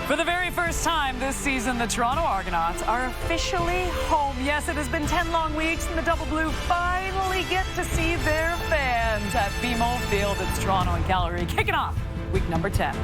For the very first time this season, the Toronto Argonauts are officially home. Yes, it has been 10 long weeks, and the Double Blue finally get to see their fans at BMO Field. It's Toronto and Calgary kicking off week number 10.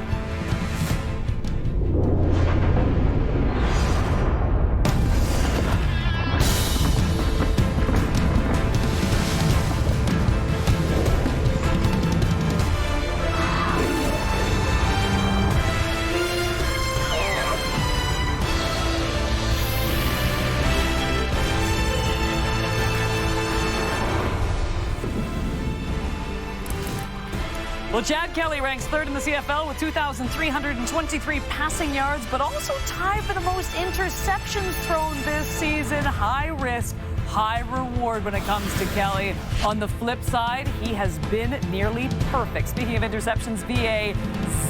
Well, Chad Kelly ranks third in the CFL with 2,323 passing yards, but also tied for the most interceptions thrown this season. High risk, high reward when it comes to Kelly. On the flip side, he has been nearly perfect. Speaking of interceptions, VA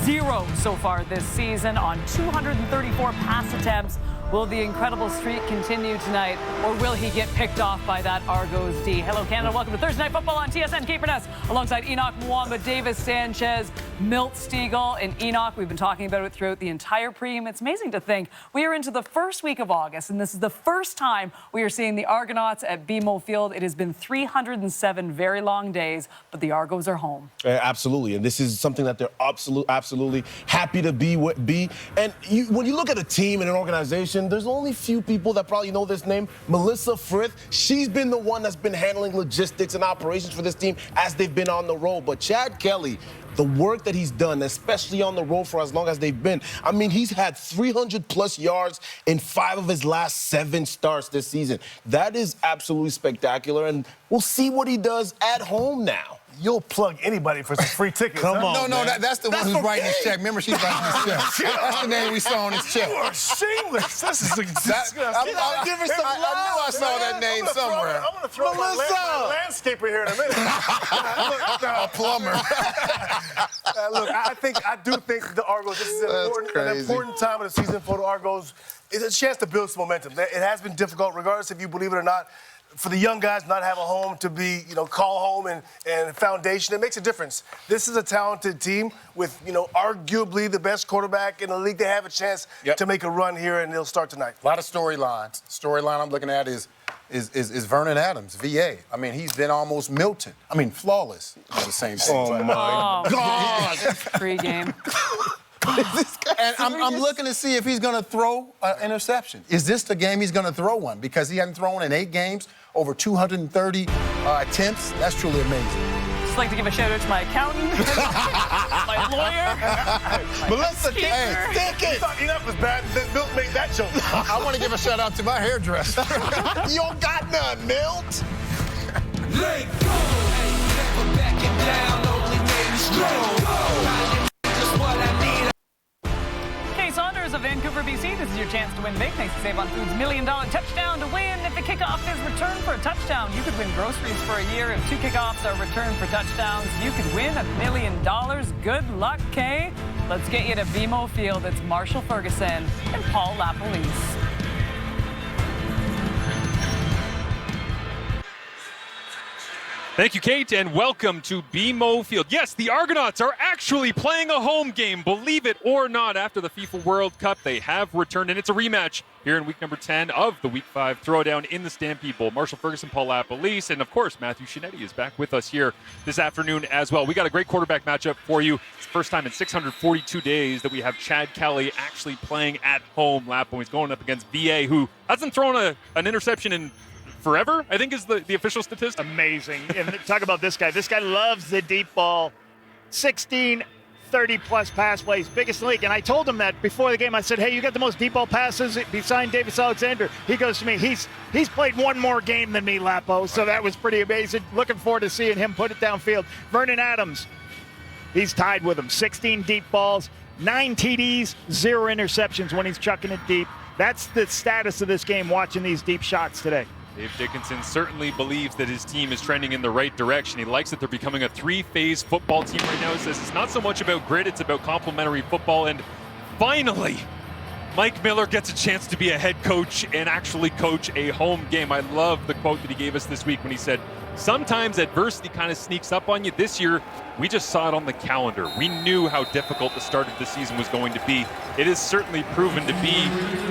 0 so far this season on 234 pass attempts. Will the incredible streak continue tonight, or will he get picked off by that Argos D? Hello, Canada. Welcome to Thursday Night Football on TSN. Kate Burness alongside Enoch Mwamba, Davis Sanchez, Milt Stiegel. And Enoch, we've been talking about it throughout the entire pregame. It's amazing to think we are into the first week of August, and this is the first time we are seeing the Argonauts at BMO Field. It has been 307 very long days, but the Argos are home. Absolutely, and this is something that they're absolutely happy to be. And when you look at a team and an organization, there's only few people that probably know this name. Melissa Frith, she's been the one that's been handling logistics and operations for this team as they've been on the road. But Chad Kelly, the work that he's done, especially on the road for as long as they've been, I mean, he's had 300-plus yards in 5 of his last 7 starts this season. That is absolutely spectacular, and we'll see what he does at home now. You'll plug anybody for some free tickets. Come on, No, that's the one who's writing this check. Remember, she's writing this check. That's the name we saw on this check. You are shameless. This is disgusting. I knew I saw that name somewhere. I'm going to throw my landscaper here in a minute. A plumber. Look, I do think the Argos, this is an important time of the season for the Argos. It's a chance to build some momentum. It has been difficult, regardless if you believe it or not. For the young guys not have a home to be, call home and foundation, it makes a difference. This is a talented team with, arguably the best quarterback in the league. They have a chance to make a run here, and they'll start tonight. A lot of storylines. Storyline I'm looking at is Vernon Adams, VA. I mean, he's been almost Milton. I mean, flawless. The same thing. Oh, my God. Pre-game. And I'm looking to see if he's going to throw an interception. Is this the game he's going to throw one? Because he hadn't thrown in 8 games, over 230 attempts. That's truly amazing. Just like to give a shout out to my accountant, my lawyer, Melissa, take it. You thought Enoch was bad, then Milt made that joke. I want to give a shout out to my hairdresser. You don't got none, Milt. Let go. Never backing down, only made me strong. Just what I need. Saunders of Vancouver, BC. This is your chance to win big. Thanks to Save on Foods' $1 million touchdown to win. If the kickoff is returned for a touchdown, you could win groceries for a year. If 2 kickoffs are returned for touchdowns, you could win $1 million. Good luck, Kay. Let's get you to BMO Field. It's Marshall Ferguson and Paul LaPolice. Thank you, Kate, and welcome to BMO Field. Yes, the Argonauts are actually playing a home game, believe it or not. After the FIFA World Cup, they have returned, and it's a rematch here in week number 10 of the Week 5 Throwdown in the Stampede Bowl. Marshall Ferguson, Paul LaPolice, and of course, Matthew Shinetti is back with us here this afternoon as well. We got a great quarterback matchup for you. It's the first time in 642 days that we have Chad Kelly actually playing at home. Lapo, he's going up against VA, who hasn't thrown an interception in forever, I think is the official statistic. Amazing. And talk about this guy. This guy loves the deep ball. 16 30-plus pass plays, biggest in the league. And I told him that before the game. I said, hey, you got the most deep ball passes beside Davis Alexander. He goes to me, he's played one more game than me, Lapo. So that was pretty amazing. Looking forward to seeing him put it downfield. Vernon Adams, he's tied with him. 16 deep balls, 9 TDs, 0 interceptions when he's chucking it deep. That's the status of this game, watching these deep shots today. Dave Dickinson certainly believes that his team is trending in the right direction. He likes that they're becoming a 3-phase football team right now. He says it's not so much about grit, it's about complementary football. And finally, Mike Miller gets a chance to be a head coach and actually coach a home game. I love the quote that he gave us this week when he said, sometimes adversity kind of sneaks up on you. This year, we just saw it on the calendar. We knew how difficult the start of the season was going to be. It has certainly proven to be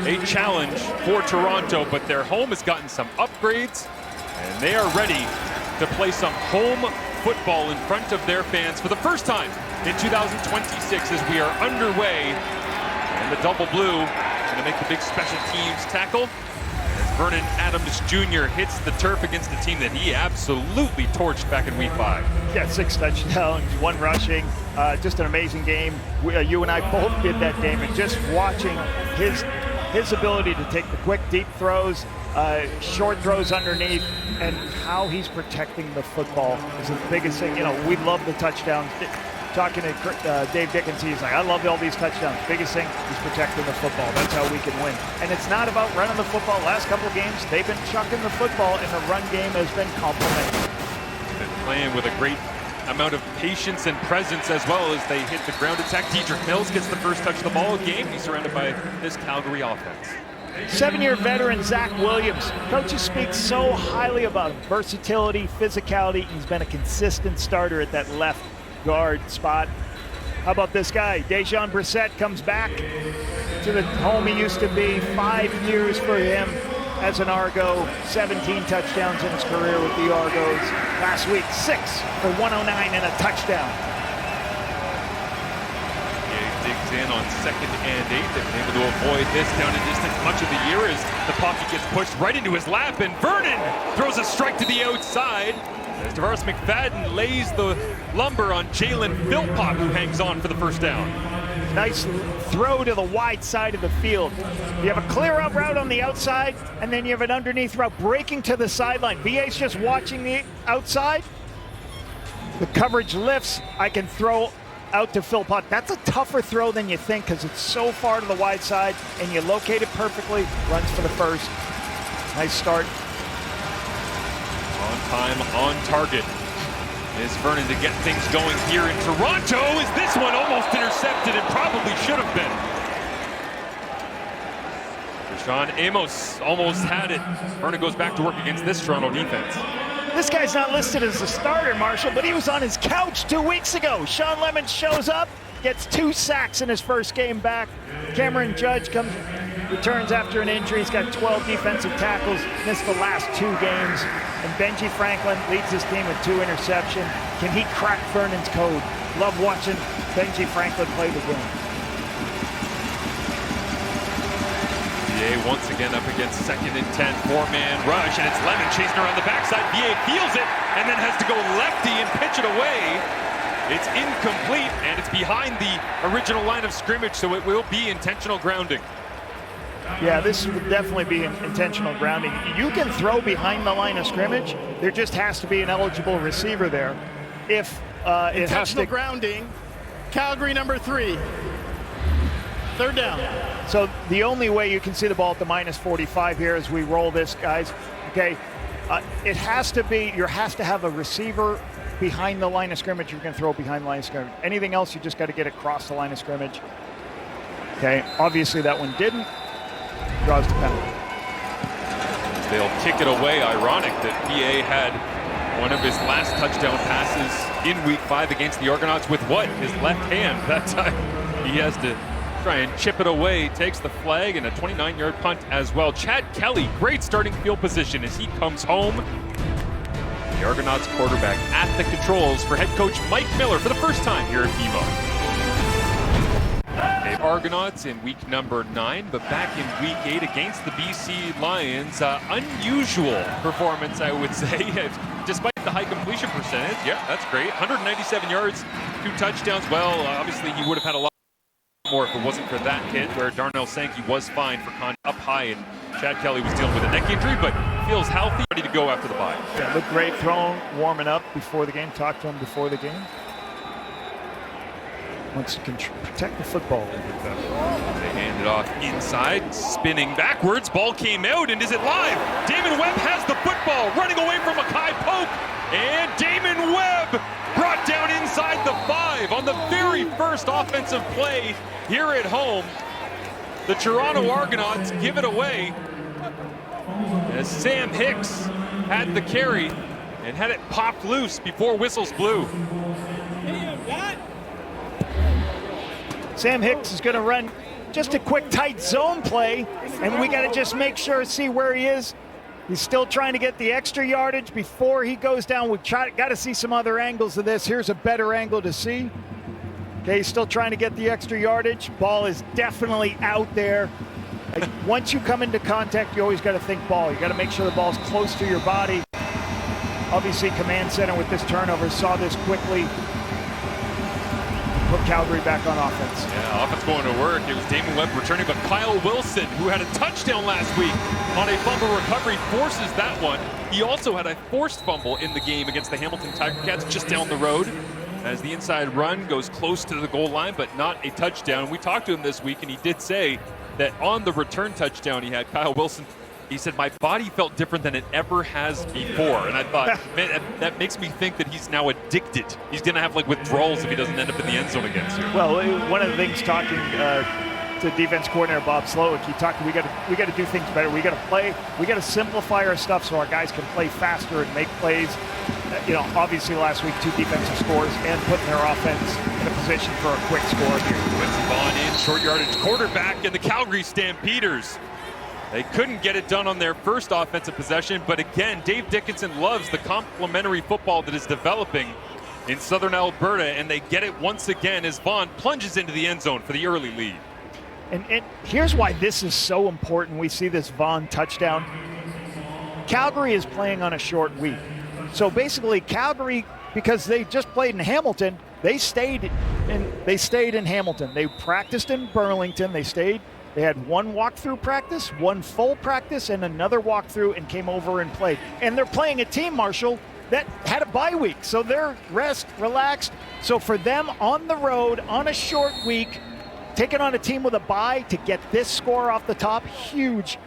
a challenge for Toronto, but their home has gotten some upgrades, and they are ready to play some home football in front of their fans for the first time in 2026 as we are underway. And the double blue going to make the big special teams tackle as Vernon Adams Jr. hits the turf against a team that he absolutely torched back in week 5. Yeah, 6 touchdowns, 1 rushing, just an amazing game. You and I both did that game, and just watching his ability to take the quick, deep throws, short throws underneath, and how he's protecting the football is the biggest thing. You know, we love the touchdowns. Talking to Dave Dickens, he's like, I love all these touchdowns. Biggest thing is protecting the football. That's how we can win. And it's not about running the football. Last couple of games, they've been chucking the football, and the run game has been complimented. Been playing with a great amount of patience and presence as well as they hit the ground attack. Dedrick Mills gets the first touch of the ball game. He's surrounded by this Calgary offense. 7-year veteran Zach Williams. Coaches speak so highly about him. Versatility, physicality. He's been a consistent starter at that left guard spot. How about this guy? Dejon Brissett comes back to the home he used to be. 5 years for him as an Argo. 17 touchdowns in his career with the Argos. Last week, 6 for 109 and a touchdown. Digs in on 2nd and 8. They've been able to avoid this down and distance much of the year as the pocket gets pushed right into his lap, and Vernon throws a strike to the outside as DeVaris McFadden lays the lumber on Jalen Philpott, who hangs on for the first down. Nice throw to the wide side of the field. You have a clear out route on the outside, and then you have an underneath route breaking to the sideline. VA's just watching the outside. The coverage lifts. I can throw out to Philpott. That's a tougher throw than you think because it's so far to the wide side, and you locate it perfectly. Runs for the first. Nice start. On time, on target is Vernon to get things going here in Toronto. Is this one almost intercepted and probably should have been. Deshaun Amos almost had it. Vernon goes back to work against this Toronto defense. This guy's not listed as a starter, Marshall, but he was on his couch 2 weeks ago. Sean Lemon shows up, gets 2 sacks in his first game back. Cameron Judge returns after an injury. He's got 12 defensive tackles, missed the last 2 games. And Benji Franklin leads his team with 2 interceptions. Can he crack Vernon's code? Love watching Benji Franklin play the game. VA once again up against 2nd and 10, 4-man rush, and it's Lemon chasing around the backside. VA feels it and then has to go lefty and pitch it away. It's incomplete, and it's behind the original line of scrimmage, so it will be intentional grounding. Yeah, this would definitely be intentional grounding. You can throw behind the line of scrimmage. There just has to be an eligible receiver there. If it has to grounding, Calgary number 3. 3rd down. So the only way you can see the ball at the minus 45 here as we roll this, guys. Okay, it has to be. You have to have a receiver behind the line of scrimmage. You're going to throw behind the line of scrimmage. Anything else, you just got to get across the line of scrimmage. Okay, obviously that one didn't. Draws the penalty. They'll kick it away. Ironic that VA had one of his last touchdown passes in week 5 against the Argonauts with what? His left hand. That time he has to try and chip it away. Takes the flag and a 29-yard punt as well. Chad Kelly, great starting field position as he comes home. The Argonauts quarterback at the controls for head coach Mike Miller for the first time here at BMO. Argonauts in week number 9, but back in week 8 against the BC Lions. Unusual performance, I would say, despite the high completion percentage. Yeah, that's great. 197 yards, 2 touchdowns. Well, obviously he would have had a lot more if it wasn't for that hit where Darnell Sankey was fined for up high, and Chad Kelly was dealing with a neck injury, but feels healthy, ready to go after the bye. Yeah, looked great throwing, warming up before the game. Talked to him before the game. Wants to protect the football. They hand it off inside, spinning backwards. Ball came out, and is it live? Damon Webb has the football, running away from Mackay Pope, and Damon Webb brought down inside the 5 on the very first offensive play here at home. The Toronto Argonauts give it away as Sam Hicks had the carry, and had it popped loose before whistles blew. Sam Hicks is going to run just a quick tight zone play, and we got to just make sure, see where he is. He's still trying to get the extra yardage before he goes down. We've got to see some other angles of this. Here's a better angle to see. Okay, he's still trying to get the extra yardage. Ball is definitely out there. Once you come into contact, you always got to think ball. You got to make sure the ball's close to your body. Obviously, command center with this turnover saw this quickly. Put Calgary back on offense. Yeah, offense going to work. It was Damon Webb returning, but Kyle Wilson, who had a touchdown last week on a fumble recovery, forces that one. He also had a forced fumble in the game against the Hamilton Tiger Cats just down the road, as the inside run goes close to the goal line, but not a touchdown. We talked to him this week, and he did say that on the return touchdown he had, Kyle Wilson, he said, my body felt different than it ever has before. And I thought, man, that makes me think that he's now addicted. He's going to have like withdrawals if he doesn't end up in the end zone against you. Well, one of the things talking to defense coordinator Bob Slowick, he talked, we got to do things better. We got to play. We got to simplify our stuff so our guys can play faster and make plays. Obviously last week 2 defensive scores and putting their offense in a position for a quick score here. Quincy Vaughn in, short yardage quarterback, and the Calgary Stampeders. They couldn't get it done on their first offensive possession, but again, Dave Dickinson loves the complementary football that is developing in Southern Alberta, and they get it once again as Vaughn plunges into the end zone for the early lead. And here's why this is so important. We see this Vaughn touchdown. Calgary is playing on a short week. So basically Calgary, because they just played in Hamilton, they stayed in Hamilton. They practiced in Burlington. They had one walkthrough practice, one full practice, and another walkthrough, and came over and played. And they're playing a team, Marshall, that had a bye week. So they're relaxed. So for them on the road, on a short week, taking on a team with a bye to get this score off the top, huge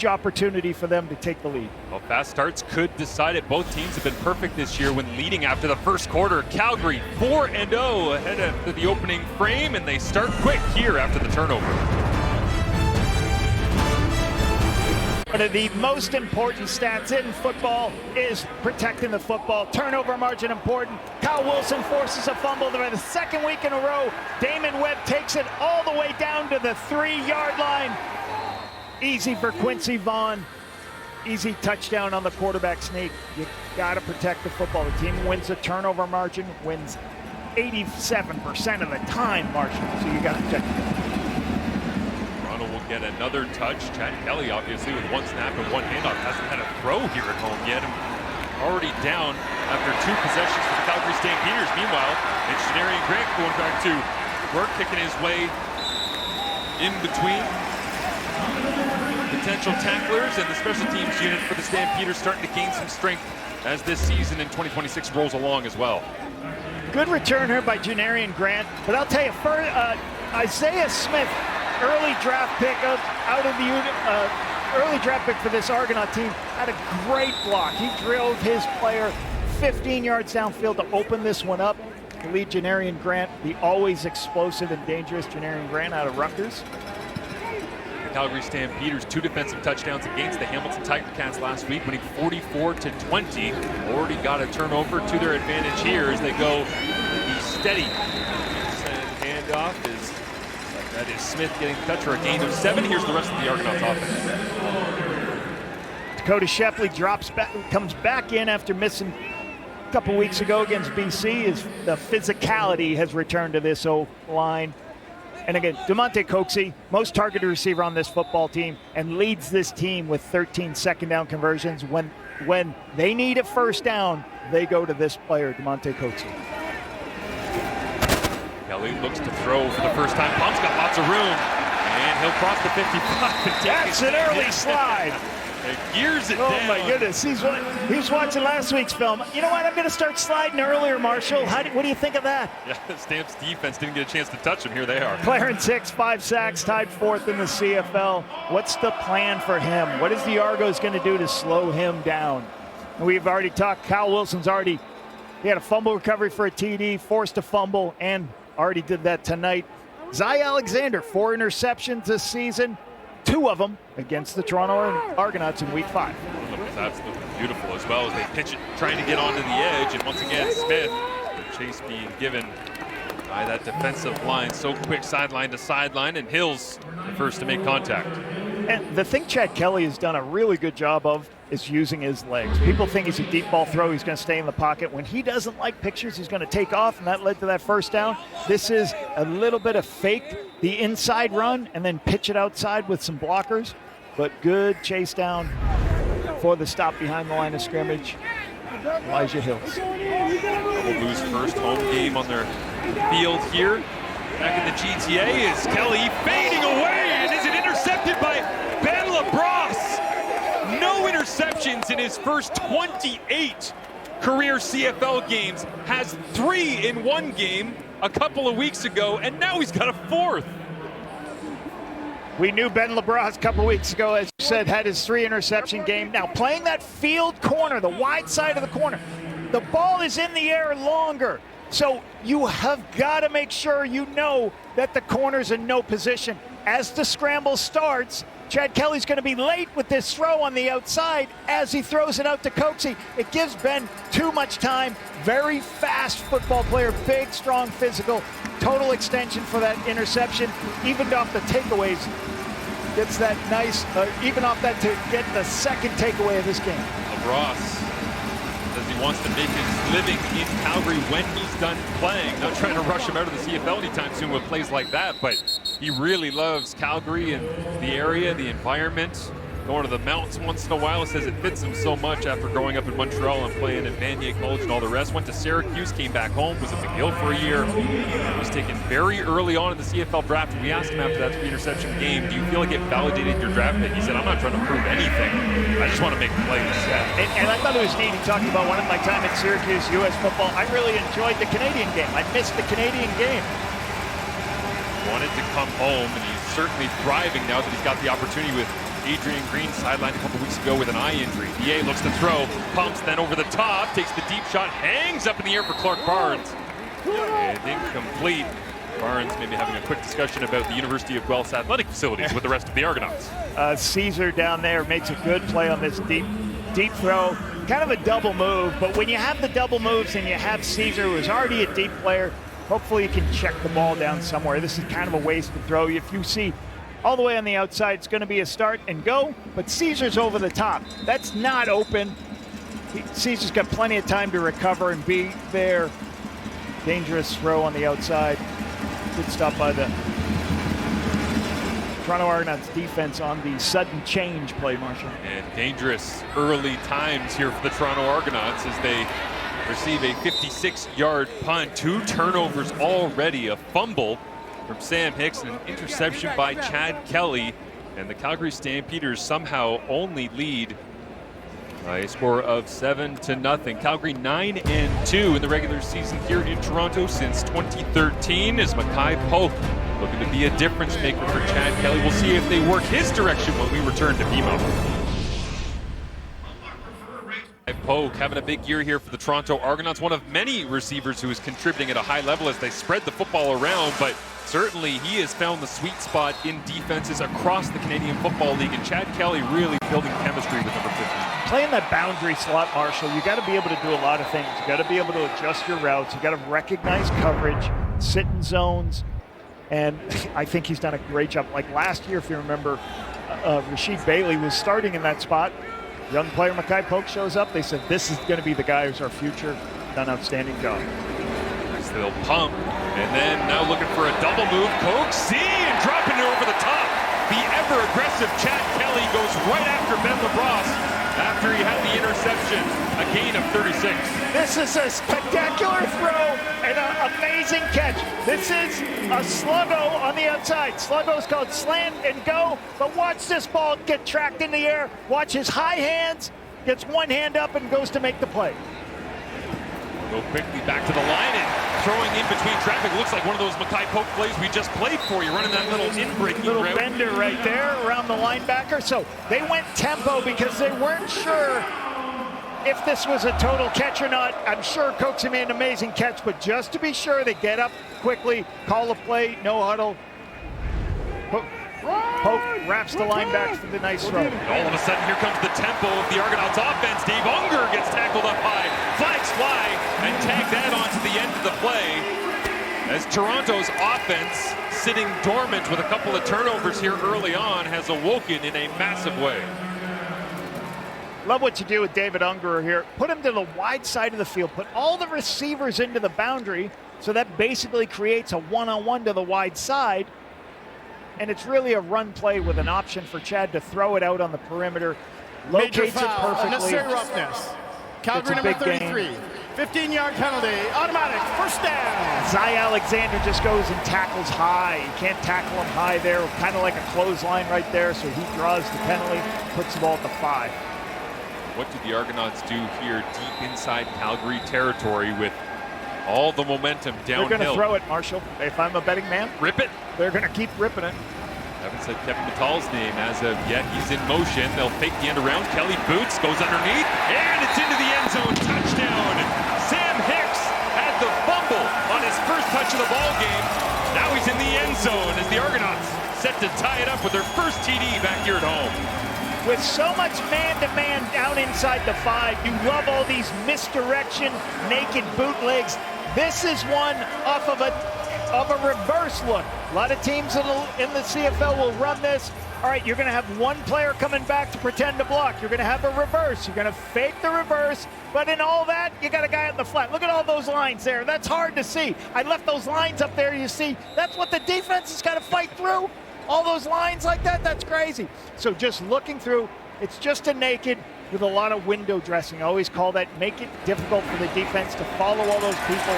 opportunity for them to take the lead. Well, fast starts could decide it. Both teams have been perfect this year when leading after the first quarter. Calgary 4-0 ahead after the opening frame, and they start quick here after the turnover. One of the most important stats in football is protecting the football. Turnover margin important. Kyle Wilson forces a fumble for the second week in a row. Damon Webb takes it all the way down to the 3-yard line. Easy for Quincy Vaughn. Easy touchdown on the quarterback sneak. You got to protect the football. The team wins the turnover margin, wins 87% of the time, Marshall. So you got to protect it. Will get another touch. Chad Kelly, obviously, with one snap and one handoff, hasn't had a throw here at home yet. Already down after 2 possessions for the Calgary Stampeders. Meanwhile, it's Janarian Grant going back to work, kicking his way in between potential tacklers, and the special teams unit for the Stampeders starting to gain some strength as this season in 2026 rolls along as well. Good return here by Janarian Grant, but I'll tell you, Isaiah Smith, early draft pick early draft pick for this Argonaut team, had a great block. He drilled his player 15 yards downfield to open this one up. The lead Janarian Grant, the always explosive and dangerous Janarian Grant out of Rutgers. The Calgary Stampeders 2 defensive touchdowns against the Hamilton Tiger Cats last week, winning 44-20. Already got a turnover to their advantage here as they go steady. Handoff is that is Smith getting the touch for a gain of 7. Here's the rest of the Argonauts offense. Dakota Shepley comes back in after missing a couple weeks ago against BC. The physicality has returned to this O-line. And again, DeMonte Coxey, most targeted receiver on this football team, and leads this team with 13 second down conversions. When they need a first down, they go to this player, DeMonte Coxey. Kelly looks to throw for the first time. Pump's got lots of room, and he'll cross the 55. And That's an early slide. It gears it down. Oh my goodness, he's watching last week's film. You know what? I'm going to start sliding earlier, Marshall. What do you think of that? Yeah, Stamps defense didn't get a chance to touch him. Here they are. Clarence Hicks, 5 sacks, tied 4th in the CFL. What's the plan for him? What is the Argos going to do to slow him down? And we've already talked. Kyle Wilson's he had a fumble recovery for a TD, forced a fumble, and already did that tonight. Zy Alexander, 4 interceptions this season, 2 of them against the Toronto Argonauts in Week 5. absolutely beautiful as well as they pitch it, trying to get onto the edge. And once again, Smith, the chase being given by that defensive line. So quick sideline to sideline, and Hills the first to make contact. And the thing Chad Kelly has done a really good job of is using his legs. People think he's a deep ball throw, he's going to stay in the pocket. When he doesn't like pictures, he's going to take off, and that led to that first down. This is a little bit of fake the inside run and then pitch it outside with some blockers. But good chase down for the stop behind the line of scrimmage. Elijah Hills. Double Blues first home game on their field here. Back in the GTA is Kelly fading away, and is it intercepted by Ben LaBrosse? No interceptions in his first 28 career CFL games. Has 3 in one game a couple of weeks ago, and now he's got a 4th. We knew Ben LaBrosse a couple weeks ago, as you said, had his 3 interception game. Now playing that field corner, the wide side of the corner, the ball is in the air longer. So you have got to make sure you know that the corner's in no position. As the scramble starts, Chad Kelly's going to be late with this throw on the outside as he throws it out to Coxie. It gives Ben too much time. Very fast football player, big, strong, physical. Total extension for that interception. Evened off the takeaways. Gets that nice, even off that to get the second takeaway of this game. LaBrosse says he wants to make his living in Calgary when he's done playing. Not trying to rush him out of the CFL anytime soon with plays like that, but he really loves Calgary and the area, the environment. Going to the mountains once in a while. Says it fits him so much after growing up in Montreal and playing at Vanier College and all the rest. Went to Syracuse, came back home, was at McGill for a year. Was taken very early on in the CFL draft. We asked him after that 3-interception game, do you feel like it validated your draft pick? He said, I'm not trying to prove anything. I just want to make plays. And I thought it was neat. He talked about one of my time at Syracuse, U.S. football. I really enjoyed the Canadian game. I missed the Canadian game. Wanted to come home, and he's certainly thriving now that he's got the opportunity with Adrian Green sidelined a couple weeks ago with an eye injury. DA looks to throw, pumps, then over the top, takes the deep shot, hangs up in the air for Clark Barnes. And incomplete. Barnes maybe having a quick discussion about the University of Guelph's athletic facilities with the rest of the Argonauts. Caesar down there makes a good play on this deep throw. Kind of a double move, but when you have the double moves and you have Caesar, who is already a deep player, hopefully you can check the ball down somewhere. This is kind of a wasted throw. If you see all the way on the outside, it's going to be a start and go, but Caesar's over the top. That's not open. Caesar's got plenty of time to recover and be there. Dangerous throw on the outside. Good stop by the Toronto Argonauts defense on the sudden change play, Marshall. And dangerous early times here for the Toronto Argonauts as they receive a 56-yard punt. 2 turnovers already, a fumble from Sam Hicks and an interception by Chad Kelly. And the Calgary Stampeders somehow only lead by a score of 7-0. Calgary 9-2 in the regular season here in Toronto since 2013 as Mackay Pope looking to be a difference maker for Chad Kelly. We'll see if they work his direction when we return to BMO. Pogue having a big year here for the Toronto Argonauts, one of many receivers who is contributing at a high level as they spread the football around, but certainly he has found the sweet spot in defenses across the Canadian Football League, and Chad Kelly really building chemistry with number 15. Playing that boundary slot, Marshall, you got to be able to do a lot of things. You got to be able to adjust your routes. You got to recognize coverage, sit in zones, and I think he's done a great job. Like last year, if you remember, Rasheed Bailey was starting in that spot. Young player Mackay Pogue shows up. They said, this is going to be the guy who's our future. Done an outstanding job. Nice little pump. And then now looking for a double move. Coxie and dropping it over the top. The ever-aggressive Chad Kelly goes right after Ben LaBrosse after he had the interception. A gain of 36. This is a spectacular throw and an amazing catch. This is a sluggo on the outside. Sluggo is called slant and go, but watch this ball get tracked in the air. Watch his high hands, gets one hand up and goes to make the play. Go quickly back to the line and throwing in between traffic. Looks like one of those Mackay Pogue plays we just played for you, running that little in-breaking little route. bender right there around the linebacker. So they went tempo because they weren't sure if this was a total catch or not. I'm sure Coxie made an amazing catch, but just to be sure, they get up quickly, call a play, no huddle. Poke wraps the line back for the nice throw. All of a sudden, here comes the tempo of the Argonauts offense. Dave Unger gets tackled up high. Flags fly and tag that onto the end of the play. As Toronto's offense, sitting dormant with a couple of turnovers here early on, has awoken in a massive way. Love what you do with David Unger here. Put him to the wide side of the field. Put all the receivers into the boundary, so that basically creates a one-on-one to the wide side. And it's really a run play with an option for Chad to throw it out on the perimeter. Major Locates it foul, perfectly. unnecessary roughness. Calgary It's a number big 33. 15-yard penalty, automatic, first down. Zy Alexander just goes and tackles high. You can't tackle him high there, kind of like a clothesline right there, so he draws the penalty, puts the ball at the 5. What do the Argonauts do here deep inside Calgary territory with all the momentum downhill? They're going to throw it, Marshall. If I'm a betting man, Rip it. they're going to keep ripping it. Haven't said Kevin Natal's name as of yet. He's in motion. They'll fake the end around. Kelly Boots goes underneath, and it's into the end zone. Touchdown. Sam Hicks had the fumble on his first touch of the ball game. Now he's in the end zone as the Argonauts set to tie it up with their first TD back here at home. With so much man-to-man down inside the 5, you love all these misdirection, naked bootlegs. This is one off of a reverse look. A lot of teams in the CFL will run this. All right, you're going to have one player coming back to pretend to block. You're going to have a reverse. You're going to fake the reverse. But in all that, you got a guy on the flat. Look at all those lines there. That's hard to see. I left those lines up there. You see, that's what the defense has got to fight through. All those lines like that, that's crazy. So just looking through, it's just a naked with a lot of window dressing. I always call that, make it difficult for the defense to follow all those people.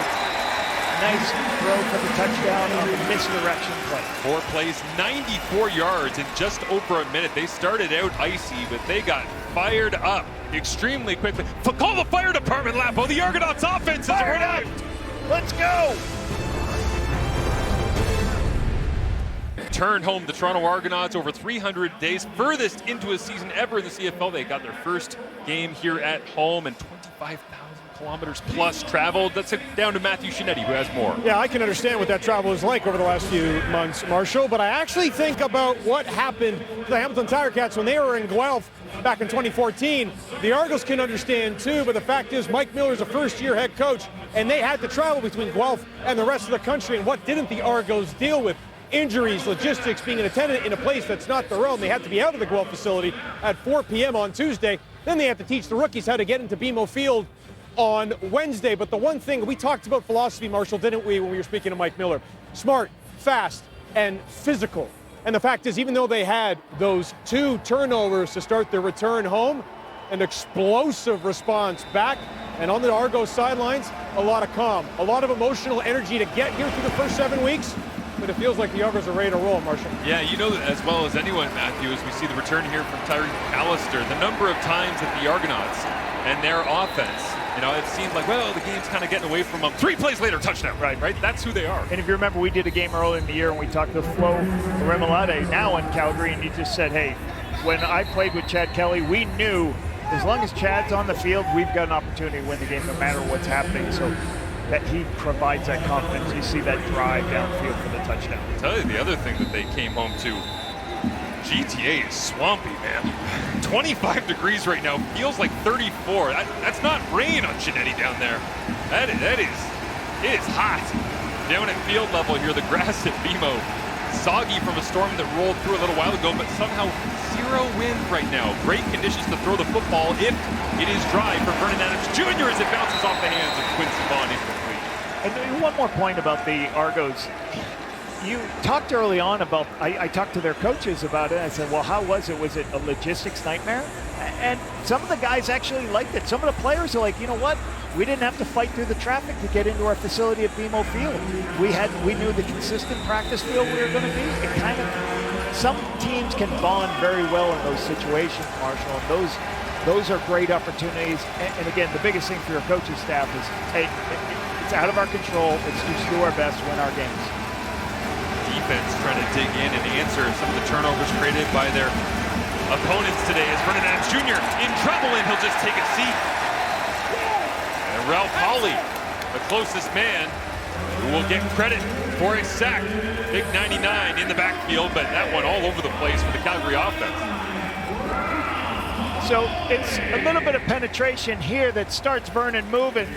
Nice throw for the touchdown on the misdirection play. 4 plays, 94 yards in just over a minute. They started out icy, but they got fired up extremely quickly. Call the fire department, Lapo. The Argonauts offense is arrived. Let's go. Turned home the Toronto Argonauts over 300 days, furthest into a season ever in the CFL. They got their first game here at home and 25,000 kilometers plus traveled. Let's get down to Matthew Shinetti, who has more. Yeah, I can understand what that travel is like over the last few months, Marshall, but I actually think about what happened to the Hamilton Tiger-Cats when they were in Guelph back in 2014. The Argos can understand too, but the fact is Mike Miller's a first-year head coach, and they had to travel between Guelph and the rest of the country, and what didn't the Argos deal with? Injuries, logistics, being an attendant in a place that's not their own. They had to be out of the Guelph facility at 4 p.m. on Tuesday. Then they had to teach the rookies how to get into BMO Field on Wednesday. But the one thing, we talked about philosophy, Marshall, didn't we, when we were speaking to Mike Miller? Smart, fast, and physical. And the fact is, even though they had those 2 turnovers to start their return home, an explosive response back. And on the Argos sidelines, a lot of calm, a lot of emotional energy to get here through the first 7 weeks. But it feels like the Argos are ready to roll, Marshall. Yeah, you know as well as anyone, Matthew, as we see the return here from Tyree McAllister, the number of times that the Argonauts and their offense, it seems like, well, the game's kind of getting away from them. 3 plays later, touchdown, right? That's who they are. And if you remember, we did a game earlier in the year and we talked to Flo Remolade, now in Calgary, and he just said, hey, when I played with Chad Kelly, we knew as long as Chad's on the field, we've got an opportunity to win the game no matter what's happening. So that he provides that confidence. You see that drive downfield for the touchdown. I'll tell you the other thing that they came home to, GTA is swampy, man. 25 degrees right now, feels like 34. That's not rain on Shinetti down there. It is hot. Down at field level here, the grass at BMO, soggy from a storm that rolled through a little while ago, but somehow 0 wind right now. Great conditions to throw the football if it is dry for Vernon Adams Jr. as it bounces off the hands of Quincy Vaughn incomplete. And one more point about the Argos. You talked early on about, I talked to their coaches about it. I said, well, how was it? Was it a logistics nightmare? And some of the guys actually liked it. Some of the players are like, you know what? We didn't have to fight through the traffic to get into our facility at BMO Field. We knew the consistent practice field we were going to be. It kind of, some teams can bond very well in those situations, Marshall, and those are great opportunities. And again, the biggest thing for your coaching staff is, hey, it's out of our control. Let's just do our best to win our games. Defense trying to dig in and answer some of the turnovers created by their opponents today as Vernon Adams Jr. in trouble, and he'll just take a seat. And Ralph Hawley, the closest man, who will get credit for a sack. Big 99 in the backfield, but that one all over the place for the Calgary offense. So it's a little bit of penetration here that starts Vernon moving.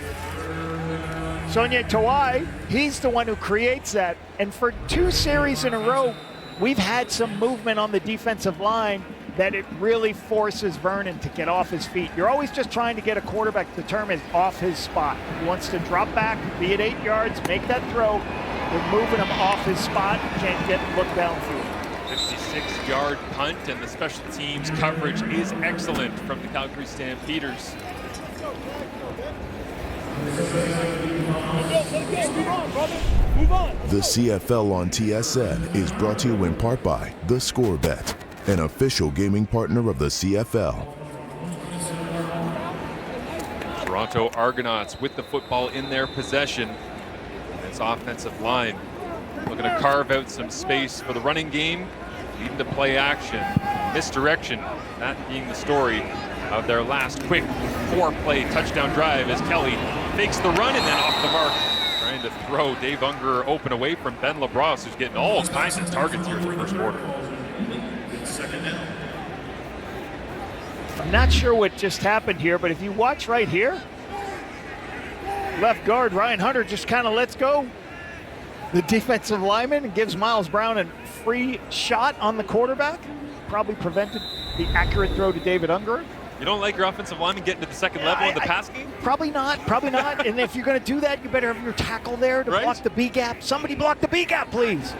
Sonia Tawai, he's the one who creates that. And for 2 series in a row, we've had some movement on the defensive line that it really forces Vernon to get off his feet. You're always just trying to get a quarterback determined off his spot. He wants to drop back, be at 8 yards, make that throw. You're moving him off his spot. Can't get look downfield. 56-yard punt, and the special teams coverage is excellent from the Calgary Stampeders. The CFL on TSN is brought to you in part by The Score Bet, an official gaming partner of the CFL. Toronto Argonauts with the football in their possession. This offensive line looking to carve out some space for the running game, leading to play action, misdirection, that being the story of their last quick 4-play touchdown drive as Kelly fakes the run and then off the mark, trying to throw Dave Ungerer open away from Ben LeBras, who's getting all kinds of targets here in the first quarter. I'm not sure what just happened here, but if you watch right here, left guard Ryan Hunter just kind of lets go the defensive lineman and gives Miles Brown a free shot on the quarterback. Probably prevented the accurate throw to David Ungerer. You don't like your offensive lineman getting to the second level in the pass game? Probably not. And if you're going to do that, you better have your tackle there to block the B gap. Somebody block the B gap, please.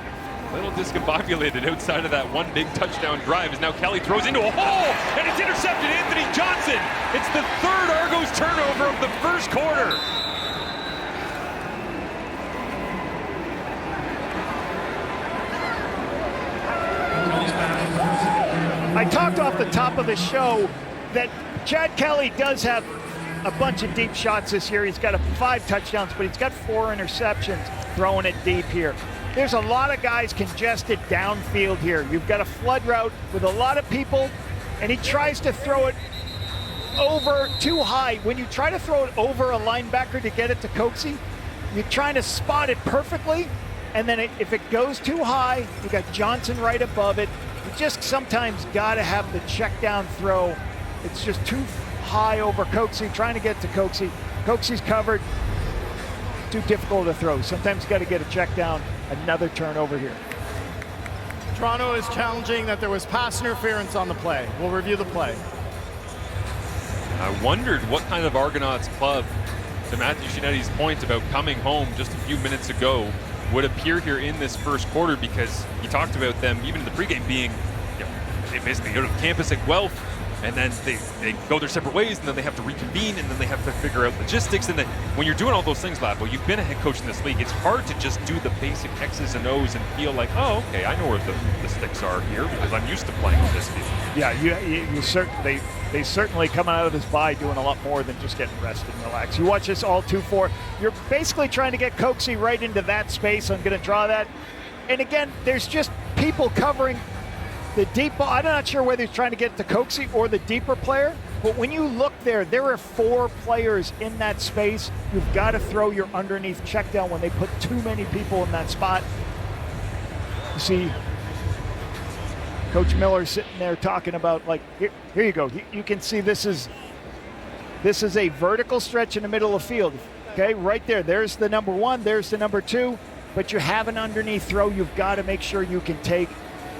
A little discombobulated outside of that one big touchdown drive as now Kelly throws into a hole and it's intercepted. Anthony Johnson. It's the 3rd Argos turnover of the first quarter. I talked off the top of the show that Chad Kelly does have a bunch of deep shots this year. He's got 5 touchdowns, but he's got 4 interceptions throwing it deep here. There's a lot of guys congested downfield here. You've got a flood route with a lot of people, and he tries to throw it over too high. When you try to throw it over a linebacker to get it to Coxie, you're trying to spot it perfectly, and then if it goes too high, you got Johnson right above it. You just sometimes got to have the check down throw. It's just too high over Coxie, trying to get to Coxie. Coxie's covered, too difficult to throw. Sometimes you got to get a check down. Another turnover here. Toronto is challenging that there was pass interference on the play. We'll review the play. I wondered what kind of Argonauts club, to Matthew Scinetti's point about coming home just a few minutes ago, would appear here in this first quarter, because he talked about them even in the pregame being, they basically go to campus at Guelph and then they go their separate ways, and then they have to reconvene, and then they have to figure out logistics. And then when you're doing all those things, Labo, you've been a head coach in this league, it's hard to just do the basic X's and O's and feel like, oh, okay, I know where the sticks are here because I'm used to playing on this field. Yeah, they certainly come out of this bye doing a lot more than just getting rested and relaxed. You watch this all 2-4. You're basically trying to get Coxie right into that space. I'm going to draw that. And again, there's just people covering the deep ball. I'm not sure whether he's trying to get to Coxie or the deeper player, but when you look there are 4 players in that space. You've got to throw your underneath check down when they put too many people in that spot. You see Coach Miller sitting there talking about, like, here you go. You can see this is a vertical stretch in the middle of the field. Okay, right there. There's the number 1, there's the number 2, but you have an underneath throw you've got to make sure you can take,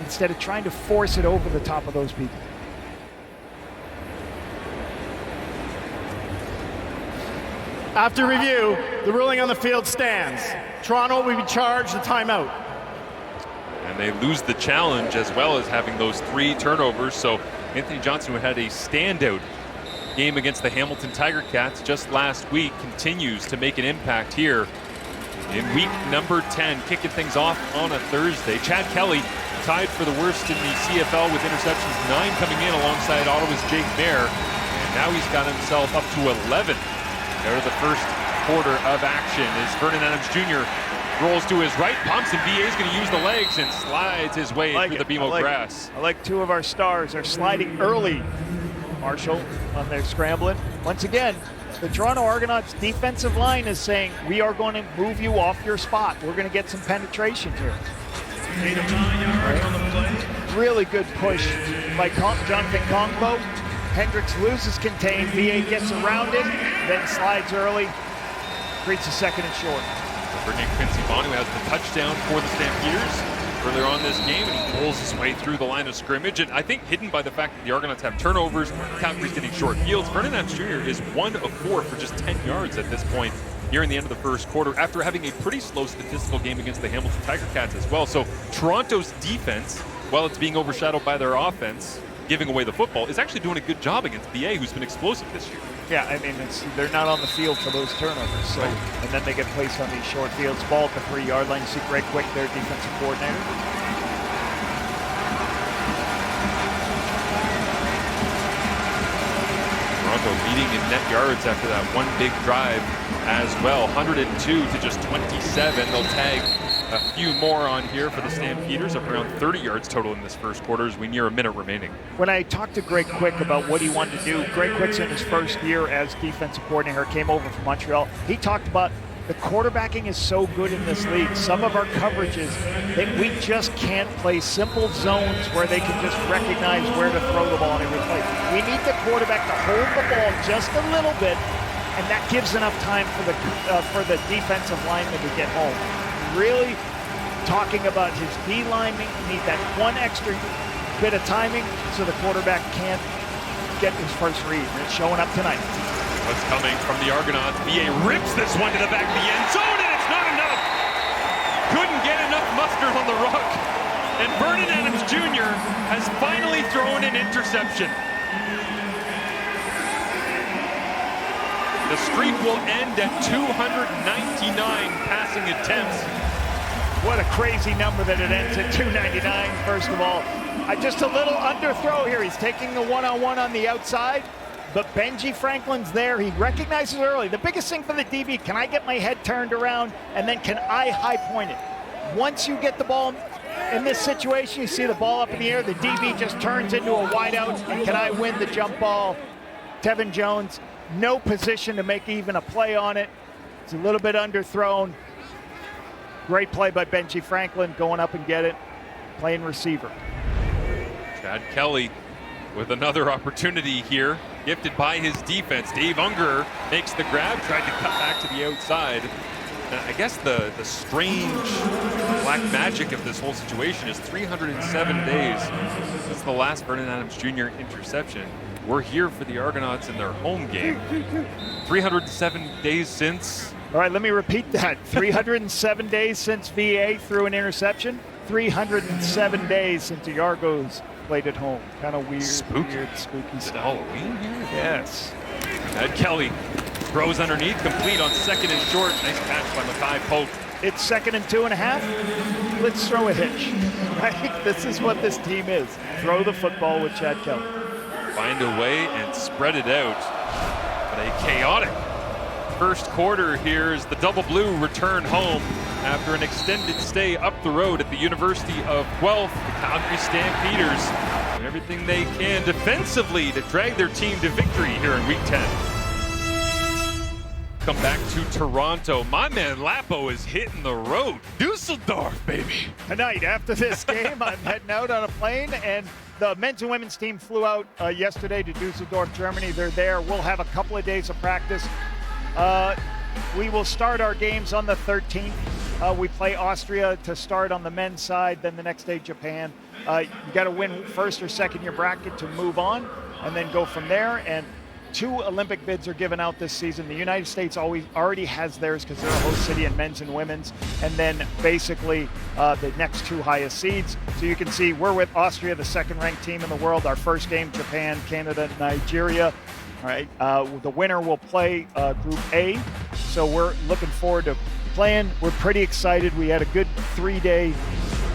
instead of trying to force it over the top of those people. After review, the ruling on the field stands. Toronto will be charged a timeout. And they lose the challenge as well as having those 3 turnovers. So Anthony Johnson, who had a standout game against the Hamilton Tiger Cats just last week, continues to make an impact here in week number 10, kicking things off on a Thursday. Chad Kelly tied for the worst in the CFL with interceptions, 9 coming in alongside Ottawa's Jake Mayer. And now he's got himself up to 11 out of the first quarter of action as Vernon Adams Jr. rolls to his right, pumps, and BA is going to use the legs and slides his way through the BMO grass. I like 2 of our stars are sliding early, Marshall, on their scrambling. Once again, The Toronto Argonauts defensive line is saying, we are going to move you off your spot. We're going to get some penetration here. Really good push by Jonathan Kongbo. Hendricks loses contain. VA gets around it, then slides early. Creates a second and short. Bringing Quincy Bonu has the touchdown for the Stampeders earlier on this game, and he pulls his way through the line of scrimmage. And I think hidden by the fact that the Argonauts have turnovers, Calgary's getting short fields. Vernon Adams Jr. is 1 of 4 for just 10 yards at this point here in the end of the first quarter, after having a pretty slow statistical game against the Hamilton Tiger Cats as well. So Toronto's defense, while it's being overshadowed by their offense, giving away the football, is actually doing a good job against BA, who's been explosive this year. Yeah, I mean, they're not on the field for those turnovers. So, and then they get placed on these short fields. Ball at the 3-yard line. You see Greg Quick, their defensive coordinator. Toronto leading in net yards after that one big drive as well. 102 to just 27. They'll tag a few more on here for the Stampeders, up around 30 yards total in this first quarter as we near a minute remaining. When I talked to Greg Quick about what he wanted to do, Greg Quick's in his first year as defensive coordinator, came over from Montreal. He talked about the quarterbacking is so good in this league. Some of our coverages that we just can't play simple zones where they can just recognize where to throw the ball and everything. We need the quarterback to hold the ball just a little bit, and that gives enough time for the defensive lineman to get home. Really talking about his D-line, need that one extra bit of timing so the quarterback can't get his first read. And it's showing up tonight. What's coming from the Argonauts? BA rips this one to the back of the end zone, and it's not enough. Couldn't get enough mustard on the rock. And Vernon Adams Jr. has finally thrown an interception. The streak will end at 299 passing attempts. What a crazy number that it ends at 299, first of all. Just a little underthrow here. He's taking the one-on-one on the outside, but Benji Franklin's there. He recognizes early. The biggest thing for the DB, can I get my head turned around, and then can I high point it? Once you get the ball in this situation, you see the ball up in the air, the DB just turns into a wideout, and can I win the jump ball? Tevin Jones, no position to make even a play on it. It's a little bit underthrown. Great play by Benji Franklin, going up and get it, playing receiver. Chad Kelly with another opportunity here, gifted by his defense. Dave Unger makes the grab, tried to cut back to the outside. And I guess the strange black magic of this whole situation is 307 days since the last Vernon Adams Jr. interception. We're here for the Argonauts in their home game. 307 days since. All right, let me repeat that. 307 days since VA threw an interception. 307 days since the Argos played at home. Kind of weird, spooky stuff. Halloween here? Yes. Chad Kelly throws underneath, complete on second and short. Nice catch by Mackay Polk. It's 2nd and 2.5. Let's throw a hitch. Right? This is what this team is. Throw the football with Chad Kelly. Find a way and spread it out. But a chaotic first quarter here as the Double Blue return home after an extended stay up the road at the University of Guelph. The Calgary Stampeders doing everything they can defensively to drag their team to victory here in Week 10. Come back to Toronto. My man Lapo is hitting the road. Dusseldorf, baby. Tonight, after this game, I'm heading out on a plane, and the men's and women's team flew out yesterday to Dusseldorf, Germany. They're there. We'll have a couple of days of practice. We will start our games on the 13th. We play Austria to start on the men's side, then the next day Japan. You got to win first or second your bracket to move on, and then go from there. And 2 Olympic bids are given out this season. The United States already has theirs because they're a host city in men's and women's. And then basically the next 2 highest seeds. So you can see we're with Austria, the 2nd-ranked team in the world. Our first game, Japan, Canada, Nigeria. All right, the winner will play Group A. So we're looking forward to playing. We're pretty excited. We had a good 3-day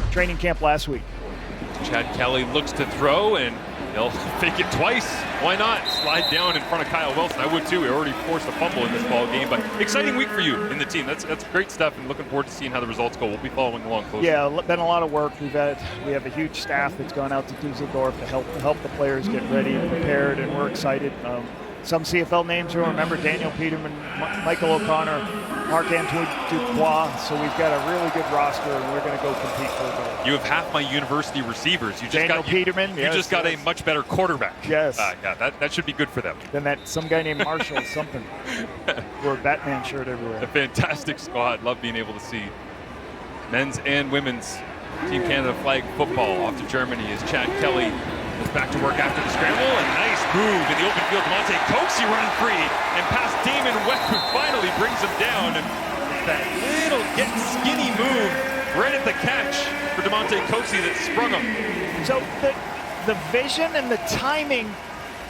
training camp last week. Chad Kelly looks to throw, and he'll fake it twice. Why not? Slide down in front of Kyle Wilson. I would too. We already forced a fumble in this ball game, but exciting week for you in the team. That's great stuff, and looking forward to seeing how the results go. We'll be following along closely. Yeah, been a lot of work. We have a huge staff that's gone out to Dusseldorf to help the players get ready and prepared, and we're excited. some CFL names you'll remember: Daniel Peterman, Michael O'Connor, Marc-Antoine Dubois. So we've got a really good roster, and we're going to go compete for a goal. You have half my university receivers. You just Daniel Peterman. You just got a much better quarterback. Yes. Yeah, that should be good for them. Then that some guy named Marshall something. Wore a Batman shirt everywhere. A fantastic squad. Love being able to see men's and women's Team Canada flag football off to Germany as Chad Kelly is back to work after the scramble. A nice move in the open field. Demonte Coxie running free and past Damon Webb, who finally brings him down. And that little get skinny move right at the catch for Demonte Coxie that sprung him. So the vision and the timing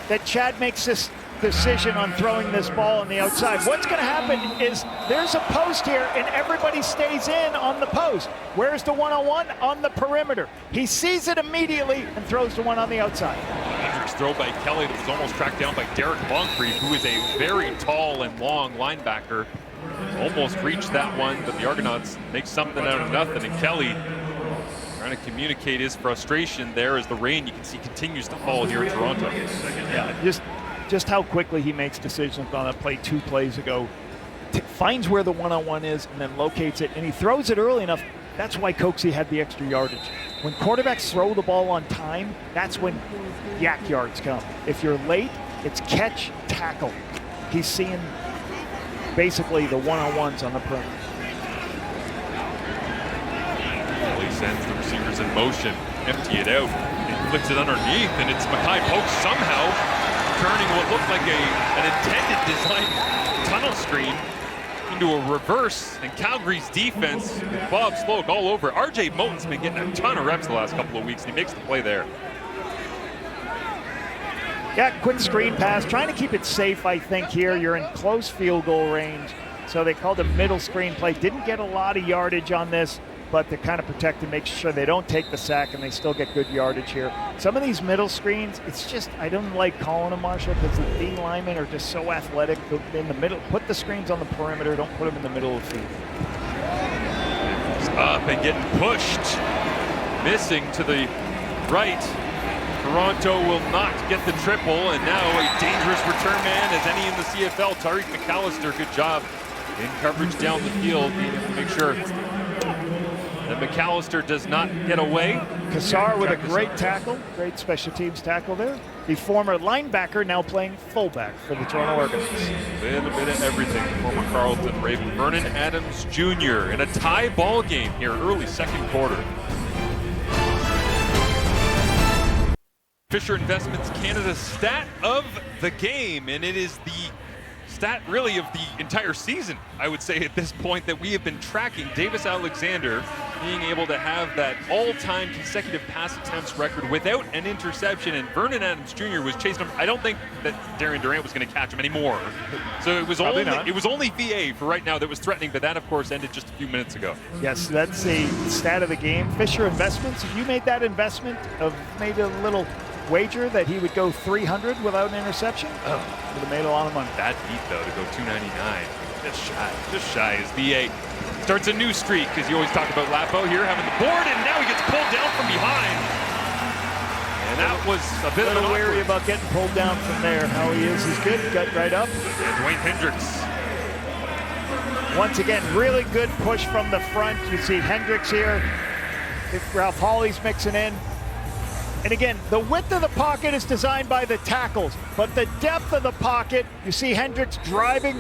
that Chad makes this decision on throwing this ball on the outside. What's going to happen is there's a post here and everybody stays in on the post. Where's the one-on-one? On the perimeter. He sees it immediately and throws the one on the outside. Hendricks throw by Kelly that was almost tracked down by Derek Longfried, who is a very tall and long linebacker. Almost reached that one, but the Argonauts make something out of nothing, and Kelly trying to communicate his frustration there as the rain, you can see, continues to fall here in Toronto. Yeah, just how quickly he makes decisions on a play 2 plays ago. Finds where the one-on-one is and then locates it, and he throws it early enough. That's why Coxie had the extra yardage. When quarterbacks throw the ball on time, that's when yak yards come. If you're late, it's catch, tackle. He's seeing basically the one-on-ones on the perimeter. Kelly sends the receivers in motion, empty it out, and flicks it underneath, and it's Mackay Polk somehow turning what looked like an intended design tunnel screen into a reverse, and Calgary's defense, Bob Sloak all over. RJ Moten's been getting a ton of reps the last couple of weeks, and he makes the play there. Yeah, quick screen pass, trying to keep it safe, I think, here. You're in close field goal range, so they called a middle screen play. Didn't get a lot of yardage on this, but they're kind of protected, make sure they don't take the sack, and they still get good yardage here. Some of these middle screens, it's just, I don't like calling them, Marshall, because the D linemen are just so athletic in the middle. Put the screens on the perimeter, don't put them in the middle of the field. Up and getting pushed, missing to the right. Toronto will not get the triple, and now a dangerous return man as any in the CFL. Tariq McAllister, good job in coverage down the field, being able to make sure that McAllister does not get away. Kassar with a great tackle, great special teams tackle there. The former linebacker now playing fullback for the Toronto Argonauts. A little bit of everything. Former Carleton Raven Vernon Adams Jr. in a tie ball game here, early second quarter. Fisher Investments Canada stat of the game, and it is the stat really of the entire season, I would say at this point, that we have been tracking. Davis Alexander being able to have that all-time consecutive pass attempts record without an interception, and Vernon Adams Jr. was chasing him. I don't think that Darian Durant was going to catch him anymore. So it was only VA for right now that was threatening, but that of course ended just a few minutes ago. Yes, that's the stat of the game. Fisher Investments, if you made that investment of maybe a little wager that he would go 300 without an interception, would have made a lot of money. Bad beat though to go 299. Just shy as VA starts a new streak, because you always talk about Lapo here having the board, and now he gets pulled down from behind. And that was a bit of an wary about getting pulled down from there. How he is good, got right up. And Dwayne Hendricks. Once again, really good push from the front. You see Hendricks here. If Ralph Hawley's mixing in. And again, the width of the pocket is designed by the tackles, but the depth of the pocket, you see Hendricks driving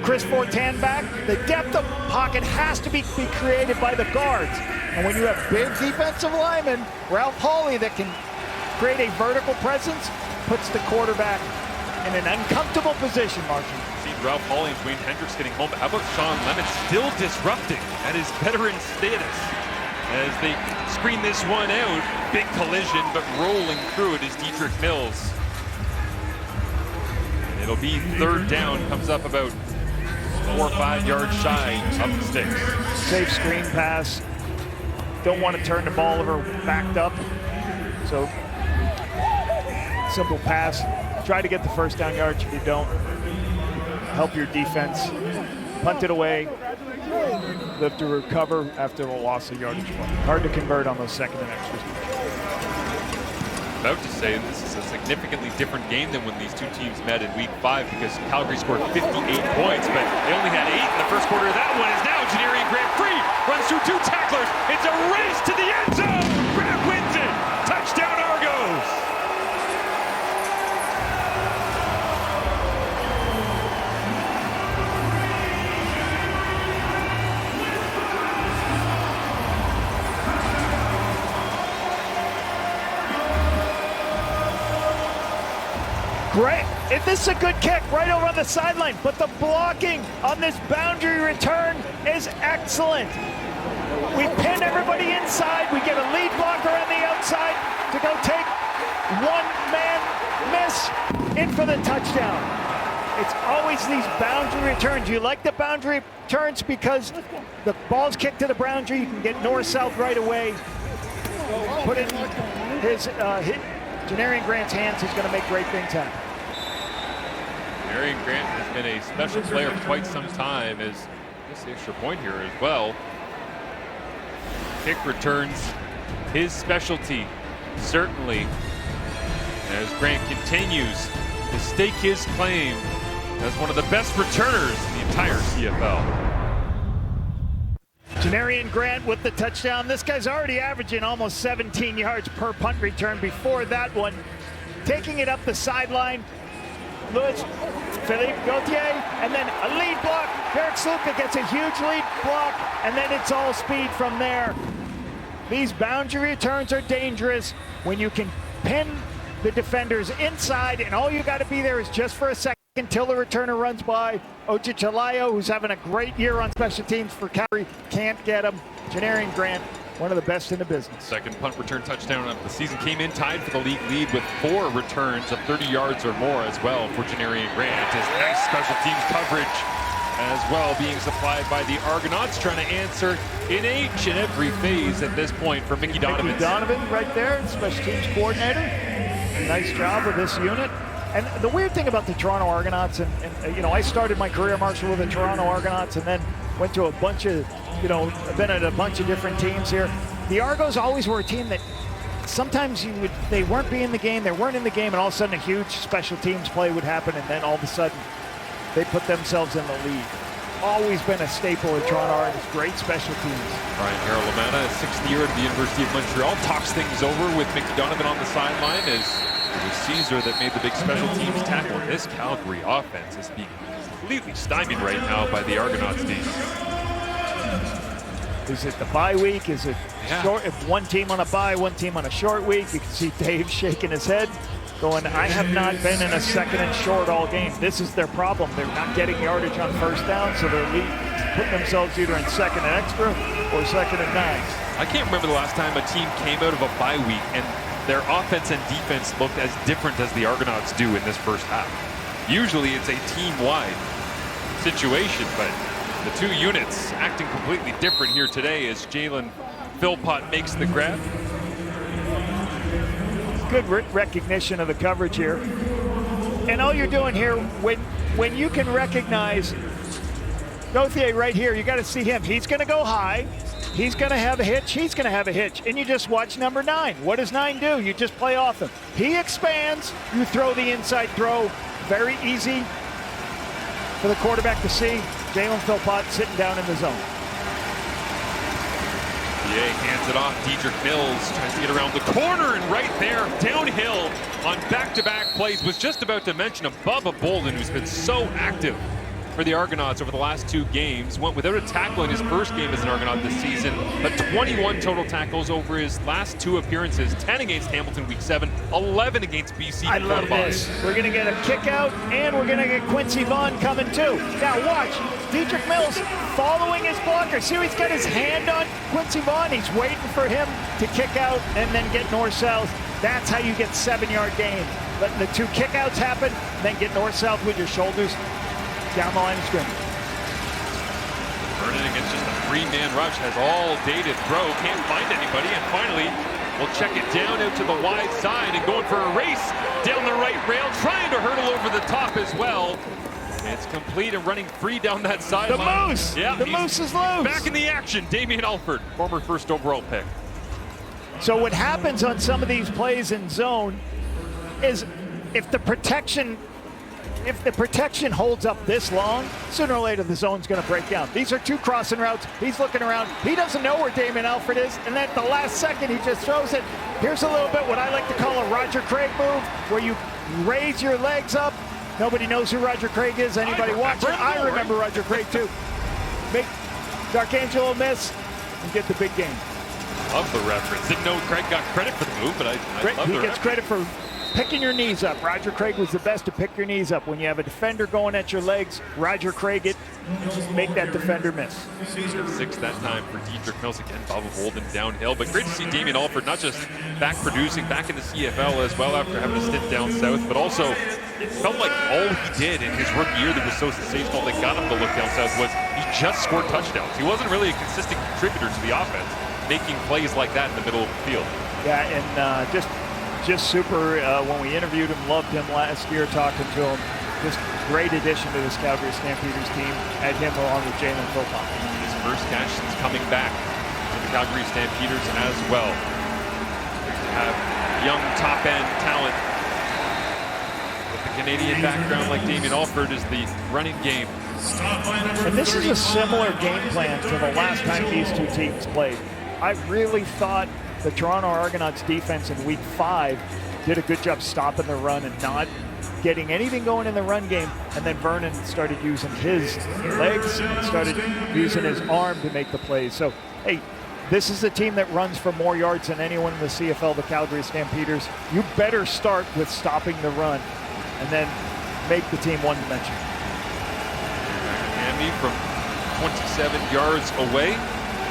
Chris Fortan back. The depth of pocket has to be created by the guards. And when you have big defensive linemen, Ralph Hawley, that can create a vertical presence, puts the quarterback in an uncomfortable position, Marshall. See Ralph Hawley and Dwayne Hendricks getting home. How about Sean Lemon still disrupting at his veteran status? As they screen this one out, big collision, but rolling through it is Dietrich Mills. And it'll be third down, comes up about 4 or 5 yards shy of the sticks. Safe screen pass. Don't want to turn the ball over backed up. So, simple pass. Try to get the first down yards. If you don't, help your defense. Punt it away. Live to recover after the loss of yardage. Hard to convert on those second and extras. about to say this is a significantly different game than when these two teams met in week 5 because Calgary scored 58 points, but they only had 8 in the first quarter. That one is now Janarian Grant free, runs through 2 tacklers. It's a race to the end zone. Grant wins it. Touchdown Argos. Great. This is a good kick right over on the sideline, but the blocking on this boundary return is excellent. We pin everybody inside. We get a lead blocker on the outside to go take one-man miss in for the touchdown. It's always these boundary returns. You like the boundary returns because the ball's kicked to the boundary. You can get north-south right away. Put it in his Janarian Grant's hands. He's going to make great things happen. Janarian Grant has been a special player for quite some time, as the extra point here as well. Kick returns, his specialty, certainly, as Grant continues to stake his claim as one of the best returners in the entire CFL. Janarian Grant with the touchdown. This guy's already averaging almost 17 yards per punt return before that one. Taking it up the sideline. Louis, Philippe Gauthier, and then a lead block. Derek Sluka gets a huge lead block, and then it's all speed from there. These boundary returns are dangerous when you can pin the defenders inside, and all you got to be there is just for a second till the returner runs by. Ochichalaya, who's having a great year on special teams for Calgary, can't get him. Janarian Grant, one of the best in the business. Second punt return touchdown of the season, came in tied for the league lead with 4 returns of 30 yards or more as well for Janarian Grant. His nice special teams coverage as well being supplied by the Argonauts, trying to answer in each and every phase at this point for Mickey Donovan. Mickey Donovan right there, special teams coordinator. Nice job with this unit. And the weird thing about the Toronto Argonauts, and you know, I started my career, Marshall, with the Toronto Argonauts, and then went to a bunch of, you know, been at a bunch of different teams here. The Argos always were a team that sometimes they weren't in the game, and all of a sudden a huge special teams play would happen, and then all of a sudden they put themselves in the lead. Always been a staple of Toronto Argonauts, great special teams. Ryan Harold-Lamana, 6th year at the University of Montreal, talks things over with Mickey Donovan on the sideline as it was Caesar that made the big special teams tackle. This Calgary offense is being completely stymied right now by the Argonauts team. Is it the bye week? Is it short? If one team on a bye, one team on a short week? You can see Dave shaking his head, going, I have not been in a second and short all game. This is their problem. They're not getting yardage on first down, so they're putting themselves either in second and extra or second and 9. I can't remember the last time a team came out of a bye week and their offense and defense looked as different as the Argonauts do in this first half. Usually it's a team-wide situation, but the two units acting completely different here today as Jalen Philpott makes the grab. Good recognition of the coverage here. And all you're doing here, when you can recognize Gauthier right here, you got to see him. He's going to go high. He's going to have a hitch. He's going to have a hitch. And you just watch number 9. What does 9 do? You just play off him. He expands. You throw the inside throw. Very easy for the quarterback to see. Jalen Philpott sitting down in the zone. Yeah, hands it off. Dedrick Mills tries to get around the corner, and right there, downhill on back-to-back plays. Was just about to mention Bubba Bolden, who's been so active for the Argonauts over the last 2 games. Went without a tackle in his first game as an Argonaut this season, but 21 total tackles over his last 2 appearances. 10 against Hamilton week 7, 11 against BC. I love this. We're going to get a kick out, and we're going to get Quincy Vaughn coming too. Now watch, Dedrick Mills following his blocker. See, he's got his hand on Quincy Vaughn. He's waiting for him to kick out and then get north-south. That's how you get 7-yard gains. Letting the 2 kickouts happen, then get north-south with your shoulders down the line of scrimmage. Vernon against just a 3-man rush, has all day to throw, can't find anybody, and finally will check it down out to the wide side and going for a race down the right rail, trying to hurdle over the top as well. It's complete and running free down that sideline. The Moose! Yeah, the Moose is loose! Back in the action, Damian Alford, former 1st overall pick. So what happens on some of these plays in zone is if the protection holds up this long, sooner or later the zone's going to break down. These are two crossing routes. He's looking around. He doesn't know where Damon Alford is, and then at the last second he just throws it. Here's a little bit what I like to call a Roger Craig move, where you raise your legs up. Nobody knows who Roger Craig is. Anybody watching? I remember Roger Craig too. Make Darkangelo miss and get the big game. Love the reference. Didn't know Craig got credit for the move, but I love He the gets reference. credit for picking your knees up. Roger Craig was the best to pick your knees up. When you have a defender going at your legs, Roger Craig make that defender miss. 6 that time for Dietrich Mills again. Bob Holden downhill, but great to see Damien Alford not just back producing, back in the CFL as well after having a stint down south, but also it felt like all he did in his rookie year that was so sensational that got him to look down south was he just scored touchdowns. He wasn't really a consistent contributor to the offense, making plays like that in the middle of the field. Yeah, and just super. When we interviewed him, loved him last year, talking to him. Just great addition to this Calgary Stampeders team. Had him along with Jalen Philpott. His first catch since coming back to the Calgary Stampeders as well. Great to have young top-end talent with the Canadian background like Damien Alford is the running game. And this is a similar game plan to the last time these two teams played. I really thought the Toronto Argonauts defense in week 5 did a good job stopping the run and not getting anything going in the run game. And then Vernon started using his legs and started using his arm to make the plays. So, hey, this is a team that runs for more yards than anyone in the CFL, the Calgary Stampeders. You better start with stopping the run and then make the team one-dimensional. Hamby from 27 yards away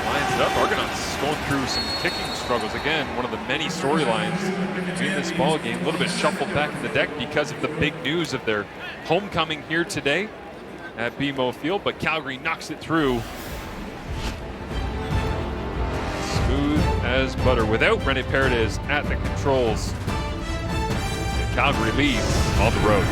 lines it up. Argonauts going through some kicking struggles again. One of the many storylines in this ball game. A little bit shuffled back in the deck because of the big news of their homecoming here today at BMO Field, but Calgary knocks it through. Smooth as butter without Rene Paredes at the controls. And Calgary leads on the road.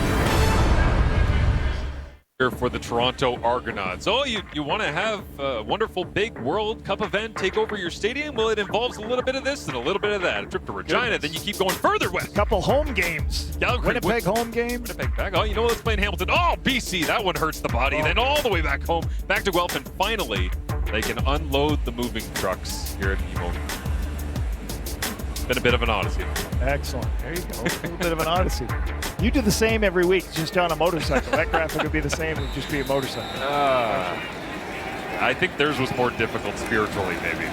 For the Toronto Argonauts. Oh, you want to have a wonderful big World Cup event take over your stadium? Well, it involves a little bit of this and a little bit of that. A trip to Regina, then you keep going further west. Couple home games. Winnipeg home game. Winnipeg back. Oh, you know what? Let's play in Hamilton. Oh, BC, that one hurts the body. Then all the way back home, back to Guelph, and finally they can unload the moving trucks here at BMO. Been a bit of an odyssey. Excellent. There you go. A little bit of an odyssey. You do the same every week, just on a motorcycle. That graphic would be the same. It would just be a motorcycle. I think theirs was more difficult spiritually, maybe.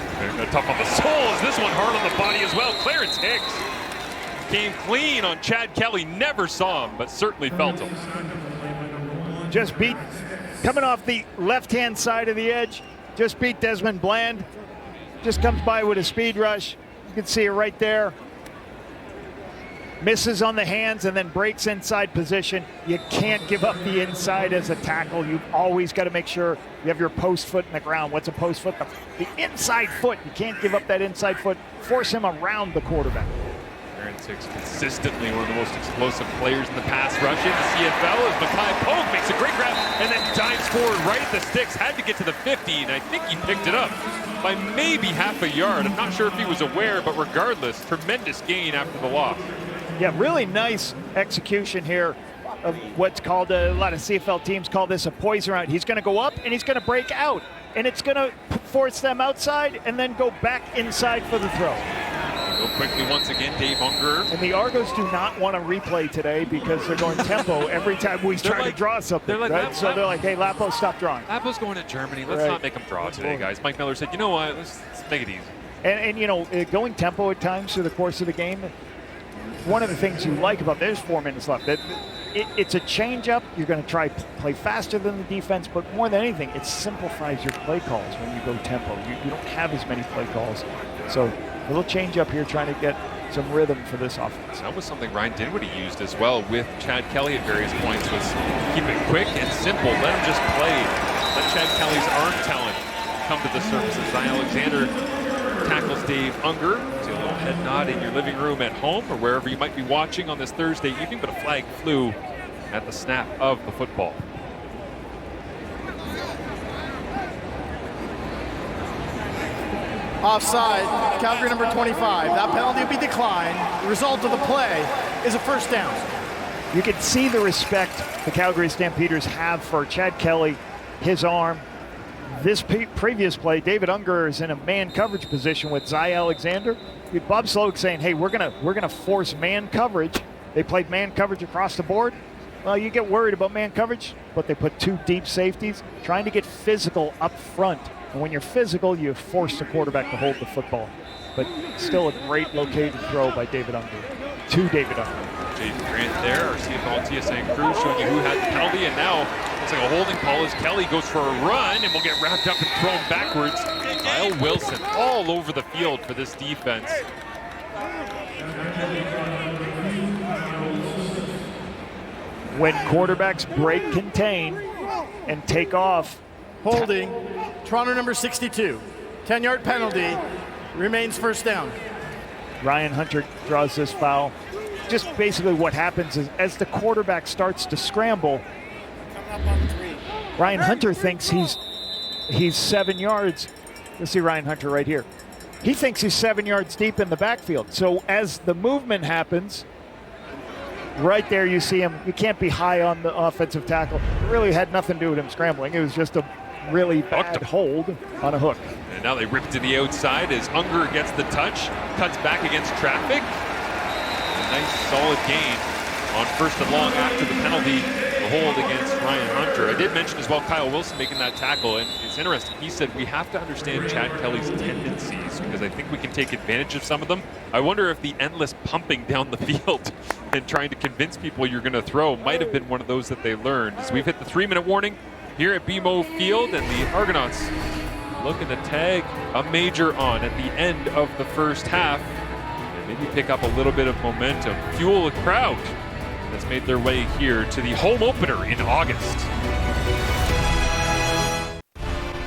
Tough on the soul. Is this one hard on the body as well? Clarence Hicks came clean on Chad Kelly. Never saw him, but certainly felt him. Just beat, coming off the left-hand side of the edge, just beat Desmond Bland. Just comes by with a speed rush. You can see it right there. Misses on the hands and then breaks inside position. You can't give up the inside as a tackle. You've always got to make sure you have your post foot in the ground. What's a post foot? The inside foot. You can't give up that inside foot. Force him around the quarterback. Clarence Hicks consistently one of the most explosive players in the pass rush in the CFL as Mackay Pogue makes a great grab and then dives forward right at the sticks. Had to get to the 50, and I think he picked it up by maybe half a yard. I'm not sure if he was aware, but regardless, tremendous gain after the loss. Yeah, really nice execution here of what's called, a lot of CFL teams call this a poison route. He's going to go up and he's going to break out, and it's going to force them outside and then go back inside for the throw. Go quickly once again, Dave Unger. And the Argos do not want to replay today because they're going tempo every time we try to draw something. They're like, right? So they're like, hey, Lapo, stop drawing. Lapo's going to Germany. Let's not make him draw today, guys. Mike Miller said, you know what, let's make it easy. And you know, going tempo at times through the course of the game, one of the things you like about, there's 4 minutes left. It's a change-up. You're going to try play faster than the defense, but more than anything, it simplifies your play calls when you go tempo. You don't have as many play calls. So a little change-up here, trying to get some rhythm for this offense. That was something Ryan Dinwiddie used as well with Chad Kelly at various points, was keep it quick and simple. Let him just play. Let Chad Kelly's arm talent come to the surface as Zion Alexander tackles Dave Unger. See a little head nod in your living room at home or wherever you might be watching on this Thursday evening, but a flag flew at the snap of the football. Offside, Calgary number 25. That penalty will be declined. The result of the play is a first down. You can see the respect the Calgary Stampeders have for Chad Kelly, his arm. This previous play, David Unger is in a man coverage position with Zy Alexander. Bob Sloak saying, hey, we're gonna force man coverage. They played man coverage across the board. Well, you get worried about man coverage, but they put 2 deep safeties, trying to get physical up front. And when you're physical, you force the quarterback to hold the football. But still a great located throw by David Unger, to David Unger. Jaden Grant there, our CFL TSN crew showing you who had the penalty, and now it's like a holding call as Kelly goes for a run and will get wrapped up and thrown backwards. Kyle Wilson all over the field for this defense. When quarterbacks break contain and take off. Holding, Toronto number 62. 10-yard penalty, remains first down. Ryan Hunter draws this foul. Just basically what happens is as the quarterback starts to scramble, Ryan Hunter thinks he's 7 yards. Let's see Ryan Hunter right here. He thinks he's 7 yards deep in the backfield. So as the movement happens, right there you see him. You can't be high on the offensive tackle. It really had nothing to do with him scrambling. It was just a really bad hold on a hook. And now they rip it to the outside as Unger gets the touch, cuts back against traffic. A nice solid gain on 1st and long after the penalty, the hold against Ryan Hunter. I did mention as well Kyle Wilson making that tackle, and it's interesting. He said we have to understand Chad Kelly's tendencies because I think we can take advantage of some of them. I wonder if the endless pumping down the field and trying to convince people you're going to throw might have been one of those that they learned. As we've hit the 3-minute warning here at BMO Field, and the Argonauts looking to tag a major on at the end of the first half. Maybe pick up a little bit of momentum, fuel a crowd that's made their way here to the home opener in August.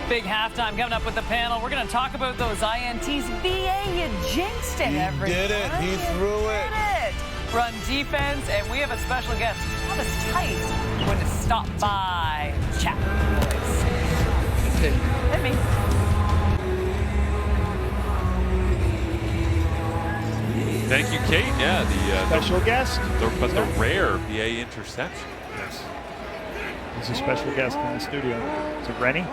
Big halftime coming up with the panel. We're going to talk about those INTs. BA, you jinxed it, everyone. He did it. He threw it. Run defense, and we have a special guest, Travis Tice, going to stop by and chat with the boys. Hit me. Thank you, Kate. Yeah, the Special guest. The rare BA interception. Yes. He's a special guest in the studio. Is it Rennie?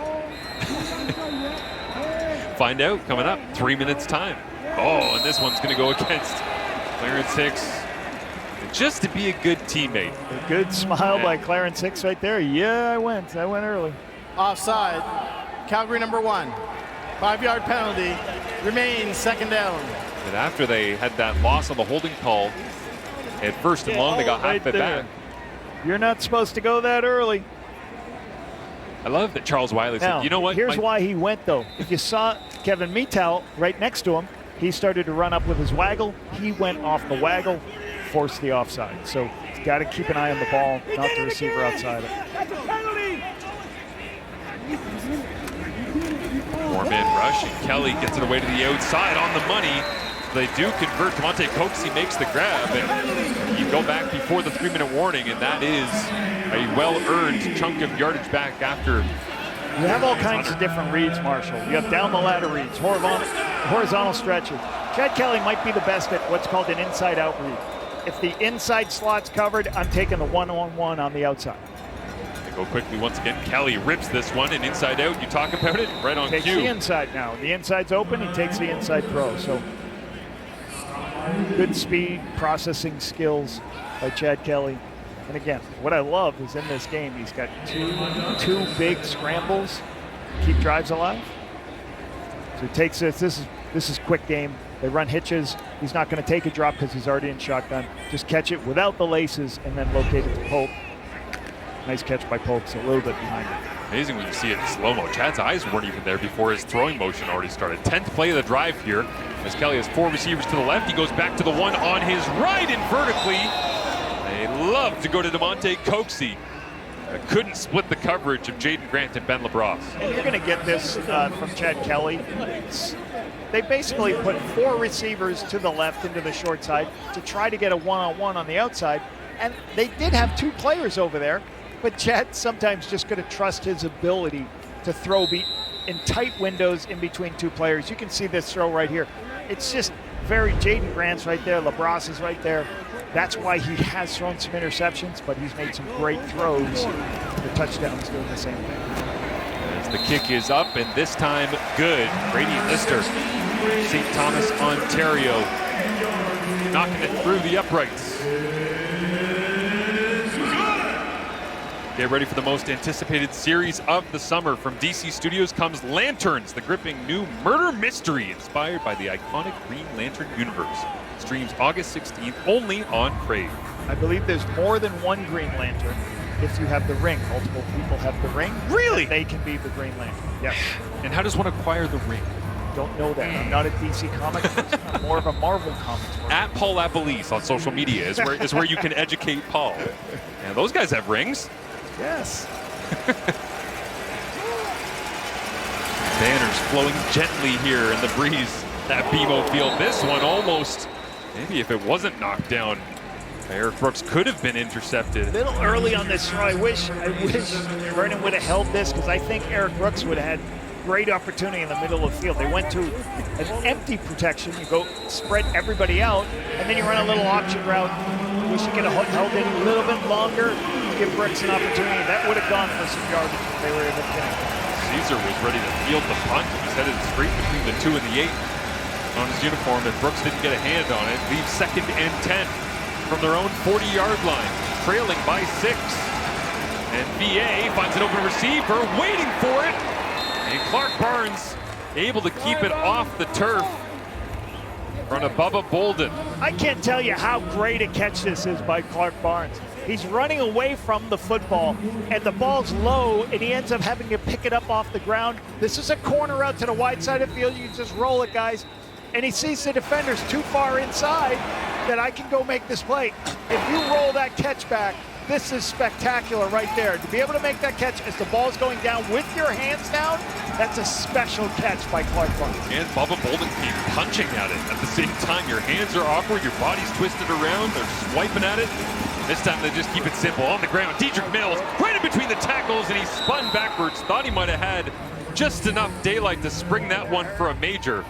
Find out coming up. 3 minutes time. Oh, and this one's going to go against Clarence Hicks. Just to be a good teammate. A good smile by Clarence Hicks right there. Yeah, I went early. Offside, Calgary number 1. 5-yard penalty, remains second down. And after they had that loss on the holding call at 1st and long, they got half it back. You're not supposed to go that early. I love that Charles Wiley said, you know what? Here's why he went, though. If you saw Kevin Mittal right next to him, he started to run up with his waggle. He went off the waggle, forced the offside. So he's got to keep an eye on the ball, not the receiver outside it. Four-man rush, and Kelly gets it away to the outside on the money. They do convert. Monte Coxie makes the grab, and you go back before the 3-minute warning, and that is a well-earned chunk of yardage back after. You have all kinds of different reads, Marshall. You have down-the-ladder reads, horizontal stretches. Chad Kelly might be the best at what's called an inside-out read. If the inside slot's covered, I'm taking the one-on-one on the outside. They go quickly once again. Kelly rips this one, and inside out, you talk about it, right on takes cue. The inside now. The inside's open, he takes the inside throw. So good speed, processing skills by Chad Kelly. And again, what I love is in this game, he's got two big scrambles, keep drives alive. So he takes this. This is quick game. They run hitches. He's not going to take a drop because he's already in shotgun. Just catch it without the laces and then locate it to Pope. Nice catch by Pope, so a little bit behind it. Amazing when you see it in slow-mo. Chad's eyes weren't even there before his throwing motion already started. 10th play of the drive here. As Kelly has 4 receivers to the left, he goes back to the one on his right and vertically. They love to go to DeMonte Coxie. Couldn't split the coverage of Jaden Grant and Ben LaBrosse. And you're going to get this from Chad Kelly. They basically put 4 receivers to the left into the short side to try to get a one-on-one on the outside. And they did have 2 players over there, but Chad sometimes just going to trust his ability to throw in tight windows in between two players. You can see this throw right here. It's just very, Jaden Grant's right there, LaBrosse is right there. That's why he has thrown some interceptions, but he's made some great throws. The touchdown's doing the same thing. As the kick is up, and this time good. Brady Lister, St. Thomas, Ontario, knocking it through the uprights. Get ready for the most anticipated series of the summer. From DC Studios comes Lanterns, the gripping new murder mystery inspired by the iconic Green Lantern universe. Streams August 16th only on Crave. I believe there's more than one Green Lantern if you have the ring. Multiple people have the ring. Really? They can be the Green Lantern. Yes. And how does one acquire the ring? Don't know that. I'm not a DC comic person. I'm more of a Marvel comics person. At Paul Lapalisse on social media is where you can educate Paul. And those guys have rings. Yes. Banners flowing gently here in the breeze at BMO Field. This one almost, maybe if it wasn't knocked down, Eric Brooks could have been intercepted. A little early on this throw. I wish Vernon would have held this, because I think Eric Brooks would have had great opportunity in the middle of the field. They went to an empty protection. You go spread everybody out, and then you run a little option route. Wish you could have held it a little bit longer, give Brooks an opportunity. That would have gone for some yardage if they were able to connect. Caesar was ready to field the punt. He's headed straight between the 2 and the 8 on his uniform, and Brooks didn't get a hand on it. Leaves 2nd and 10 from their own 40-yard line, trailing by 6. And VA finds an open receiver, waiting for it. And Clark Barnes able to keep it off the turf in front of Bubba Bolden. I can't tell you how great a catch this is by Clark Barnes. He's running away from the football, and the ball's low, and he ends up having to pick it up off the ground. This is a corner out to the wide side of the field. You can just roll it, guys. And he sees the defenders too far inside that I can go make this play. If you roll that catch back, this is spectacular right there. To be able to make that catch as the ball's going down with your hands down, that's a special catch by Clark Barnes. And Bubba Bolden keep punching at it. At the same time, your hands are awkward, your body's twisted around, they're swiping at it. This time they just keep it simple. On the ground, Dedrick Mills right in between the tackles, and he spun backwards. Thought he might have had just enough daylight to spring that one for a major.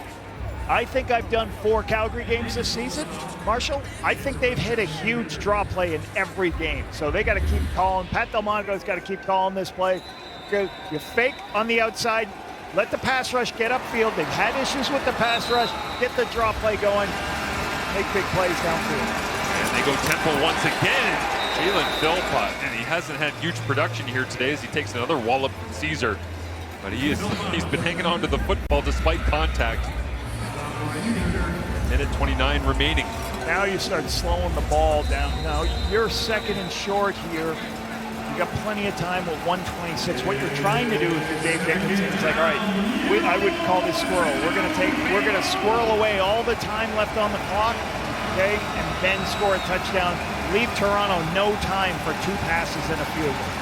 I think I've done 4 Calgary games this season, Marshall. I think they've hit a huge draw play in every game. So they got to keep calling. Pat Delmonte's got to keep calling this play. You fake on the outside, let the pass rush get upfield. They've had issues with the pass rush. Get the draw play going. Make big plays downfield. And they go tempo once again. Jalen Philpott, and he hasn't had huge production here today as he takes another wallop from Caesar. But he's been hanging on to the football despite contact. Minute 29 remaining. Now you start slowing the ball down. Now you're 2nd and short here. You got plenty of time with 1:26. What you're trying to do if you're Dave Dickinson is like, all right, I would call this squirrel. We're gonna squirrel away all the time left on the clock, okay, and then score a touchdown. Leave Toronto no time for 2 passes and a field goal.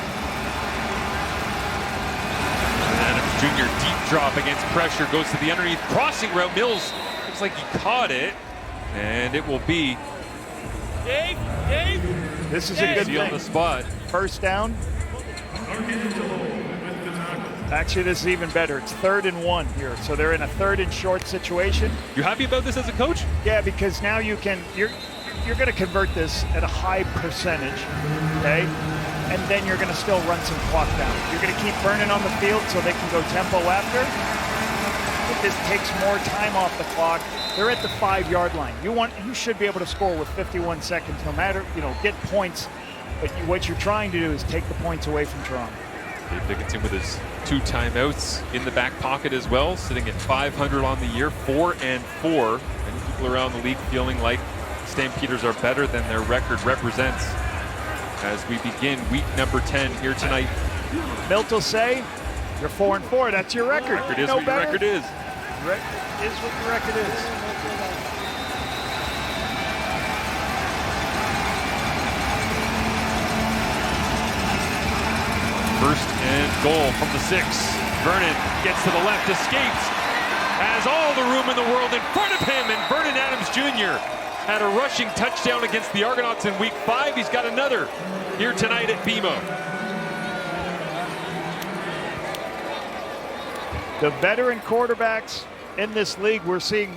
Adams Jr. deep drop against pressure, goes to the underneath crossing route. Mills looks like he caught it, and it will be Dave. This is a good thing. On the spot. First down. Actually, this is even better. It's 3rd and 1 here, so they're in a 3rd and short situation. You happy about this as a coach? Yeah, because now you're going to convert this at a high percentage, okay? And then you're going to still run some clock down. You're going to keep Vernon on the field so they can go tempo after. But this takes more time off the clock. They're at the 5-yard line. You should be able to score with 51 seconds, no matter, get points. But what you're trying to do is take the points away from Toronto. Dave Dickinson with his 2 timeouts in the back pocket as well, sitting at 500 on the year, 4 and 4. Many people around the league feeling like Stampeders are better than their record represents as we begin week number 10 here tonight. Milt will say, you're 4 and 4. That's your record. Record is what your record is. Is what your record is. First and goal from the 6. Vernon gets to the left, escapes, has all the room in the world in front of him, and Vernon Adams Jr. had a rushing touchdown against the Argonauts in week 5. He's got another here tonight at BMO. The veteran quarterbacks in this league we're seeing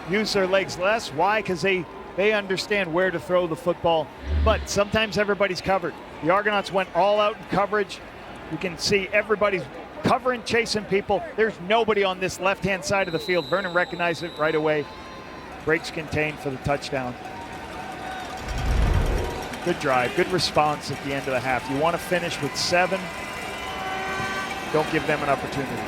use their legs less. Why? Because they understand where to throw the football, but sometimes everybody's covered. The Argonauts went all out in coverage. You can see everybody's covering, chasing people. There's nobody on this left-hand side of the field. Vernon recognized it right away. Breaks contained for the touchdown. Good drive, good response at the end of the half. You want to finish with 7. Don't give them an opportunity.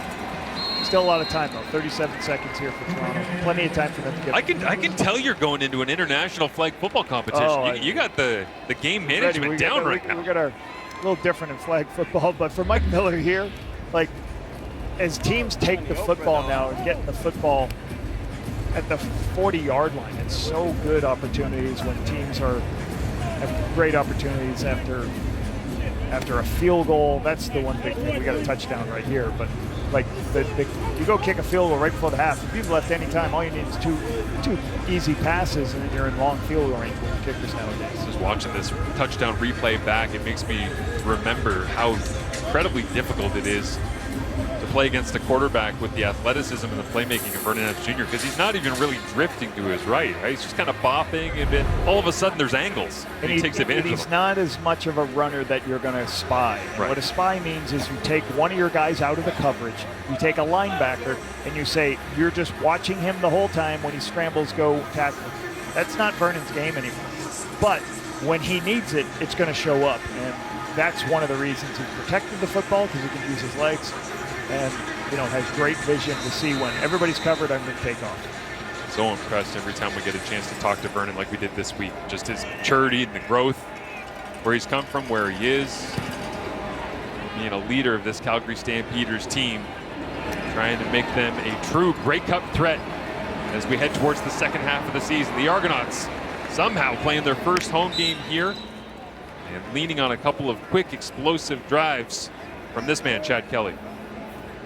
Still a lot of time though. 37 seconds here for Toronto. Plenty of time for them to get. I can tell you're going into an international flag football competition. Oh, you got the game management down right now. We got our a little different in flag football, but for Mike Miller here, like as teams take the football now and get the football at the 40-yard line, it's so good opportunities when teams have great opportunities after a field goal. That's the one big thing. We got a touchdown right here, but like you go kick a field goal right before the half. If you've left any time, all you need is two easy passes, and then you're in long field range with kickers nowadays. Just watching this touchdown replay back, it makes me remember how incredibly difficult it is to play against a quarterback with the athleticism and the playmaking of Vernon Adams Jr. because he's not even really drifting to his right? He's just kind of bopping, and then all of a sudden there's angles, and he takes advantage of them. He's not as much of a runner that you're going to spy. And what a spy means is you take one of your guys out of the coverage, you take a linebacker, and you say you're just watching him the whole time. When he scrambles, go tackle. That's not Vernon's game anymore. But when he needs it, it's going to show up, and that's one of the reasons he's protected the football, because he can use his legs. And, has great vision to see when everybody's covered, I'm going to take off. So impressed every time we get a chance to talk to Vernon like we did this week. Just his maturity and the growth, where he's come from, where he is, being a leader of this Calgary Stampeders team, trying to make them a true Grey Cup threat as we head towards the second half of the season. The Argonauts somehow playing their first home game here and leaning on a couple of quick, explosive drives from this man, Chad Kelly.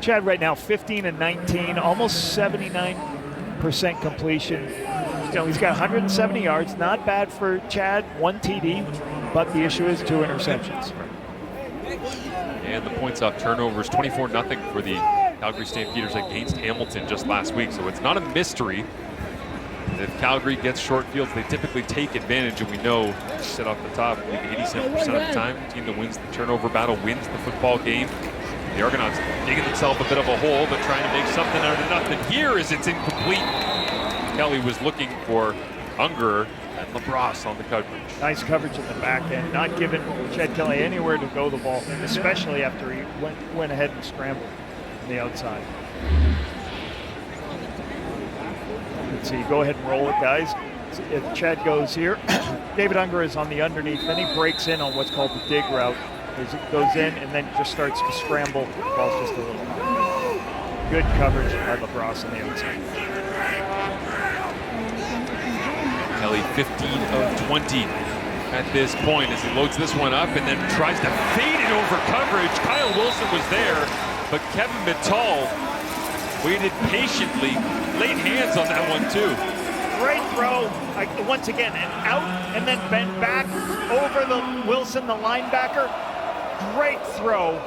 Chad right now 15 and 19, almost 79% completion. He's got 170 yards, not bad for Chad, 1 TD, but the issue is 2 interceptions. And the points off turnovers, 24-0 for the Calgary Stampeders against Hamilton just last week. So it's not a mystery that if Calgary gets short fields, they typically take advantage. And we know, set off the top, 87% of the time, the team that wins the turnover battle wins the football game. The Argonauts digging themselves a bit of a hole, but trying to make something out of nothing. Here is it's incomplete. Kelly was looking for Unger and LaBrosse on the coverage. Nice coverage in the back end, not giving Chad Kelly anywhere to go the ball, especially after he went ahead and scrambled on the outside. Let's see, go ahead and roll it, guys. If Chad goes here, David Unger is on the underneath, then he breaks in on what's called the dig route. As it goes in and then just starts to scramble, ball's just a little high. Good coverage by LaBrosse on the outside. Kelly 15 of 20 at this point as he loads this one up and then tries to fade it over coverage. Kyle Wilson was there, but Kevin Mittal waited patiently, laid hands on that one too. Great throw, once again, and out and then bent back over the Wilson, the linebacker. Great throw.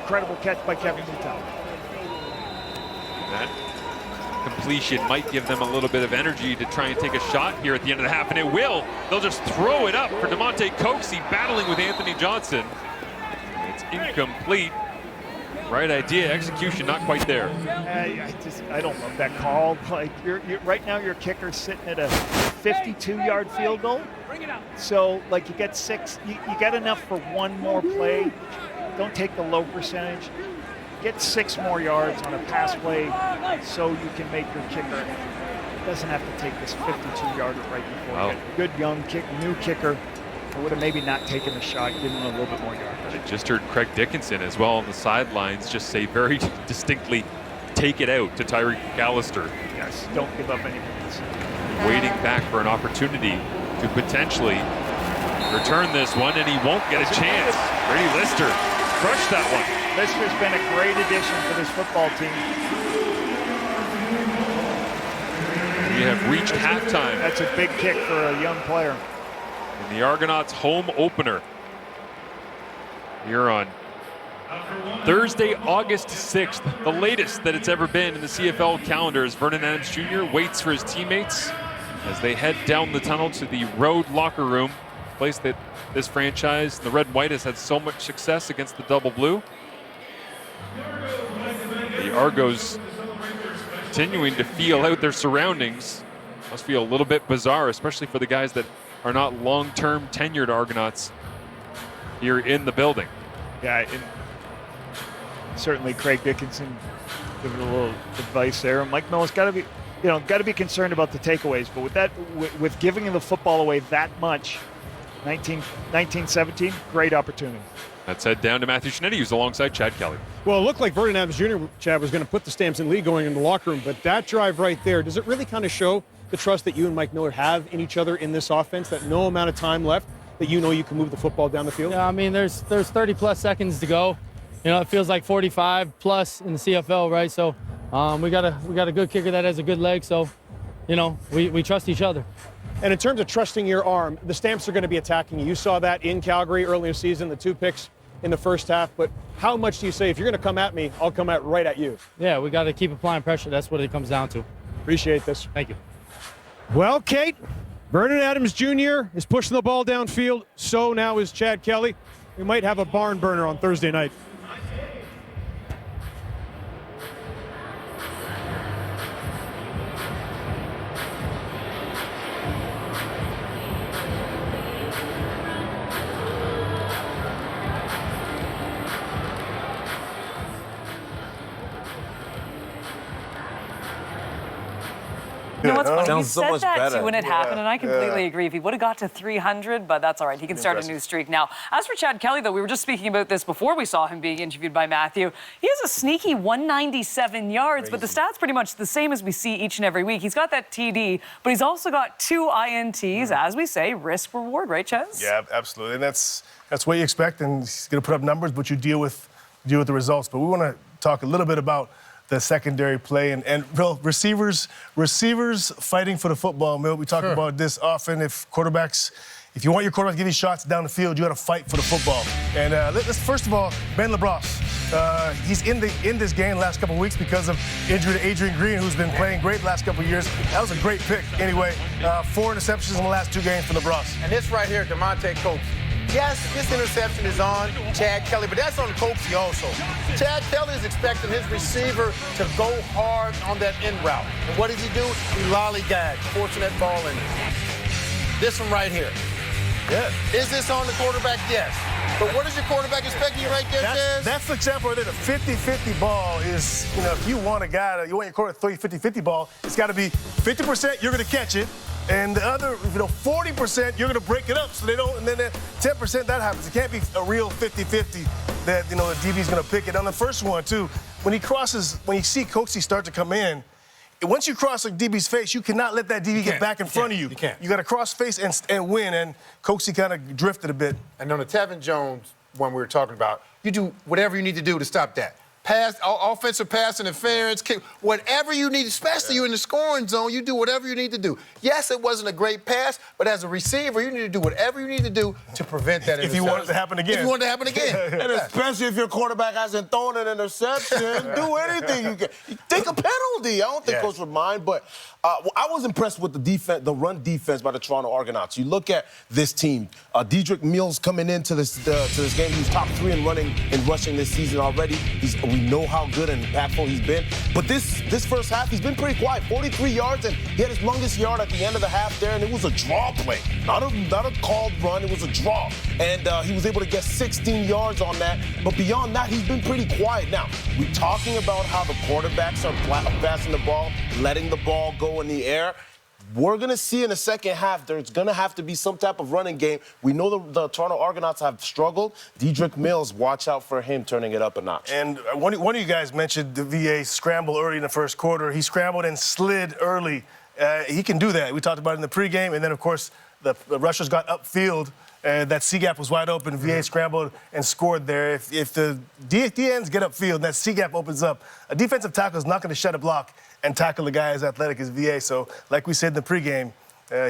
Incredible catch by Kevin Mittal. That completion might give them a little bit of energy to try and take a shot here at the end of the half, and it will. They'll just throw it up for DeMonte Coxey battling with Anthony Johnson. It's incomplete. Right idea, execution not quite there. I don't love that call. Like you're right now, your kicker's sitting at a 52-yard field goal. So like you get 6, you get enough for one more play. Don't take the low percentage. Get 6 more yards on a pass play, so you can make your kicker. Doesn't have to take this 52-yarder right before. Wow. Good young new kicker. I would have maybe not taken the shot, given him a little bit more yards. I just heard Craig Dickinson as well on the sidelines just say very distinctly, take it out to Tyreek McAllister. Yes, don't give up any points. Waiting back for an opportunity to potentially return this one, and he won't get a chance. Brady Lister crushed that one. Lister's been a great addition for this football team. We have reached halftime. That's a big kick for a young player. In the Argonauts home opener here on Thursday, August 6th, the latest that it's ever been in the CFL calendar, as Vernon Adams Jr. waits for his teammates as they head down the tunnel to the road locker room, a place that this franchise, the red and white, has had so much success against the double blue. The Argos continuing to feel out their surroundings. Must feel a little bit bizarre, especially for the guys that are not long-term tenured Argonauts here in the building. Yeah, and certainly Craig Dickinson giving a little advice there. Mike Miller's got to be concerned about the takeaways. But with giving the football away that much, 19-17, great opportunity. Let's head down to Matthew Shinetti, who's alongside Chad Kelly. Well, it looked like Vernon Adams Jr., Chad, was going to put the Stamps in lead going in the locker room, but that drive right there, does it really kind of show the trust that you and Mike Miller have in each other in this offense, that no amount of time left, that you know you can move the football down the field? Yeah, I mean, there's 30-plus seconds to go. You know, it feels like 45-plus in the CFL, right? So we got a good kicker that has a good leg, so, you know, we trust each other. And in terms of trusting your arm, the Stamps are going to be attacking you. You saw that in Calgary early in the season, the 2 picks in the first half. But how much do you say, if you're going to come at me, I'll come right at you? Yeah, we got to keep applying pressure. That's what it comes down to. Appreciate this. Thank you. Well, Kate, Vernon Adams Jr. is pushing the ball downfield. So now is Chad Kelly. We might have a barn burner on Thursday night. You know what's funny? He Sounds so said much that better. too when it happened, and I completely agree. If he would have got to 300, but that's all right. He can start a new streak now. As for Chad Kelly, though, we were just speaking about this before we saw him being interviewed by Matthew. He has a sneaky 197 yards, but the stats pretty much the same as we see each and every week. He's got that TD, but he's also got 2 INTs, as we say, risk reward, right, Chaz? Yeah, absolutely. And that's what you expect, and he's going to put up numbers, but you deal with the results. But we want to talk a little bit about the secondary play and real receivers fighting for the football. Mill, we talk about this often. If you want your quarterback to give you shots down the field, you got to fight for the football. And let's first of all, Ben LaBrosse. He's in this game the last couple of weeks because of injury to Adrian Green, who's been playing great the last couple of years. That was a great pick. Anyway, 4 interceptions in the last 2 games for LaBrosse. And this right here, DeMonte Coates. Yes, this interception is on Chad Kelly, but that's on Coates also. Chad Kelly is expecting his receiver to go hard on that end route. And what does he do? He lollygags, forcing that ball in. This one right here. Yeah. Is this on the quarterback? Yes. But what is your quarterback expecting you right there, Chaz? That's the example right there. The 50-50 ball is, if you want you want your quarterback to throw you 50-50 ball, it's got to be 50% you're going to catch it, and the other, 40% you're going to break it up so they don't, and then 10% that happens. It can't be a real 50-50 that, the DB's going to pick it. On the first one, too, when you see Coates start to come in, once you cross a DB's face, you cannot let that DB get back in front of you. You can't. You got to cross face and win, and Coates kind of drifted a bit. And on the Tevin Jones one we were talking about, you do whatever you need to do to stop that. Pass, offensive pass interference, kick, whatever you need, especially you in the scoring zone, you do whatever you need to do. Yes, it wasn't a great pass, but as a receiver, you need to do whatever you need to do to prevent that interception. If you want it to happen again. If you want it to happen again. And especially if your quarterback hasn't thrown an interception, do anything you can. Take a penalty. I don't think Coach would mind, but I was impressed with the defense, the run defense by the Toronto Argonauts. You look at this team. Dedrick Mills coming into this game. He's top 3 in running and rushing this season already. We know how good and impactful he's been. But this first half, he's been pretty quiet. 43 yards, and he had his longest yard at the end of the half there, and it was a draw play. Not a called run, it was a draw. And he was able to get 16 yards on that. But beyond that, he's been pretty quiet. Now, we're talking about how the quarterbacks are passing the ball, letting the ball go in the air. We're going to see in the second half there's going to have to be some type of running game. We know the Toronto Argonauts have struggled. Dedrick Mills, watch out for him turning it up a notch. And one of you guys mentioned the VA scramble early in the first quarter. He scrambled and slid early. He can do that. We talked about it in the pregame. And then, of course, the rushers got upfield. That C-gap was wide open. VA scrambled and scored there. If the DNs get upfield and that C-gap opens up, a defensive tackle is not going to shut a block and tackle a guy as athletic as VA. So, like we said in the pregame,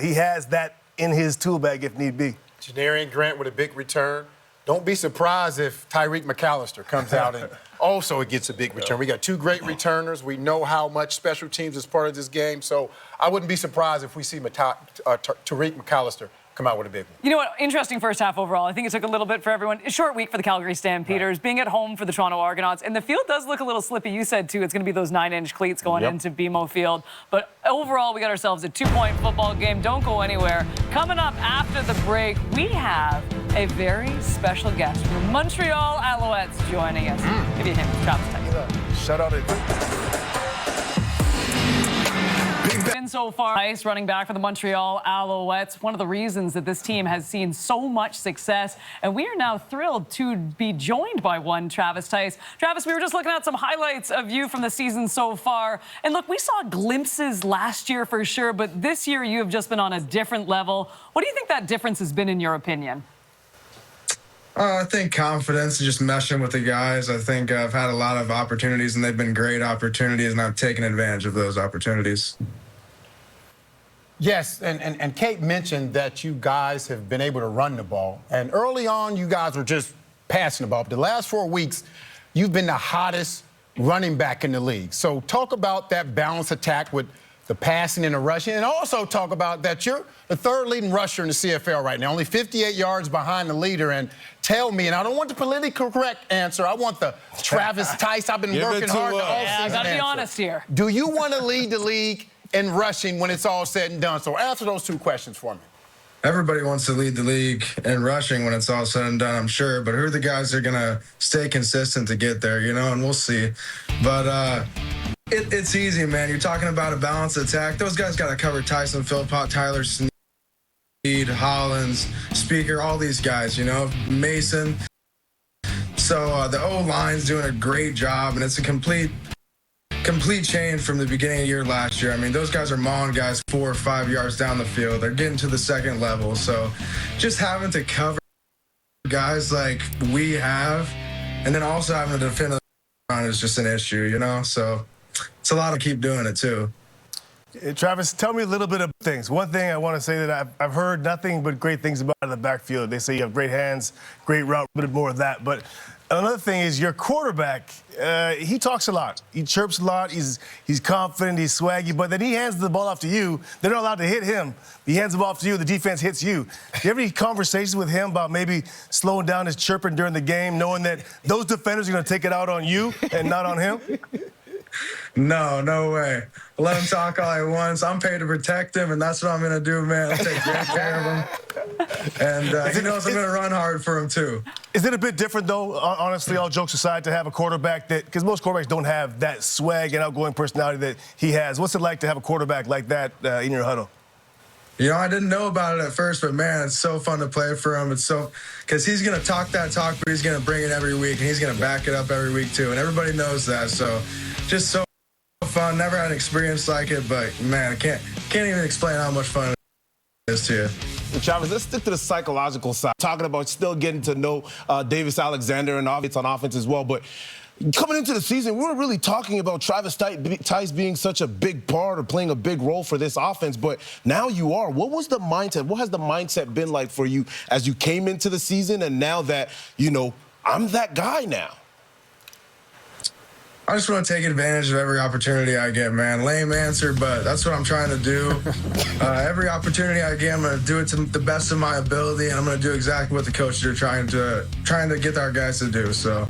he has that in his tool bag if need be. Janarian Grant with a big return. don't be surprised if Tyreek McAllister comes out and also gets a big return. We got 2 great returners. We know how much special teams is part of this game, so I wouldn't be surprised if we see Tyreek McAllister come out with a big one. You know what? Interesting first half overall. I think it took a little bit for everyone. A short week for the Calgary Stampeders, being at home for the Toronto Argonauts. And the field does look a little slippy. You said, too, it's going to be those 9-inch cleats going into BMO Field. But overall, we got ourselves a 2-point football game. Don't go anywhere. Coming up after the break, we have a very special guest from Montreal Alouettes joining us. Give you him, Travis Tice. Shout out to Been so far, nice running back for the Montreal Alouettes. One of the reasons that this team has seen so much success, and we are now thrilled to be joined by one, Travis Tice. Travis, we were just looking at some highlights of you from the season so far, and look, we saw glimpses last year for sure, but this year you have just been on a different level. What do you think that difference has been in your opinion? I think confidence, just meshing with the guys. I think I've had a lot of opportunities, and they've been great opportunities, and I've taken advantage of those opportunities. Yes, and Kate mentioned that you guys have been able to run the ball. And early on, you guys were just passing the ball. But the last 4 weeks, you've been the hottest running back in the league. So talk about that balanced attack with the passing and the rushing, and also talk about that you're the 3rd leading rusher in the CFL right now, only 58 yards behind the leader. And tell me, and I don't want the politically correct answer, I want the Travis Tice, I've been working hard the offseason. Yeah, I gotta be honest here. Do you want to lead the league in rushing when it's all said and done? So answer those 2 questions for me. Everybody wants to lead the league in rushing when it's all said and done, I'm sure. But who are the guys that are going to stay consistent to get there, and we'll see. But it's easy, man. You're talking about a balanced attack. Those guys got to cover Tyson Philpott, Tyler Sneed, Hollins, Speaker, all these guys, Mason. So the O-line's doing a great job, and it's a complete change from the beginning of the year last year. I mean, those guys are mauling guys 4 or 5 yards down the field. They're getting to the 2nd level. So just having to cover guys like we have, and then also having to defend the run is just an issue, So it's a lot to keep doing it, too. Travis, tell me a little bit of things. One thing I want to say that I've heard nothing but great things about the backfield. They say you have great hands, great route, a bit more of that. But another thing is your quarterback, he talks a lot. He chirps a lot. He's confident. He's swaggy. But then he hands the ball off to you. They're not allowed to hit him. He hands the ball off to you. The defense hits you. Do you have any conversations with him about maybe slowing down his chirping during the game, knowing that those defenders are going to take it out on you and not on him? No way. Let him talk all he wants. I'm paid to protect him, and that's what I'm going to do, man. I'll take great care of him. And he knows I'm going to run hard for him, too. Is it a bit different, though, honestly, all jokes aside, to have a quarterback that – because most quarterbacks don't have that swag and outgoing personality that he has. What's it like to have a quarterback like that in your huddle? I didn't know about it at first, but, man, it's so fun to play for him. It's so – because he's going to talk that talk, but he's going to bring it every week, and he's going to back it up every week, too. And everybody knows that. So just so fun. Never had an experience like it, but, man, I can't even explain how much fun it is to you. Travis, let's stick to the psychological side. Talking about still getting to know Davis Alexander, and obviously on offense as well. But coming into the season, we were really talking about Travis Tice being such a big part or playing a big role for this offense. But now you are. What was the mindset? What has the mindset been like for you as you came into the season and now that, I'm that guy now? I just want to take advantage of every opportunity I get, man. Lame answer, but that's what I'm trying to do. Every opportunity I get, I'm going to do it to the best of my ability, and I'm going to do exactly what the coaches are trying to get our guys to do. So,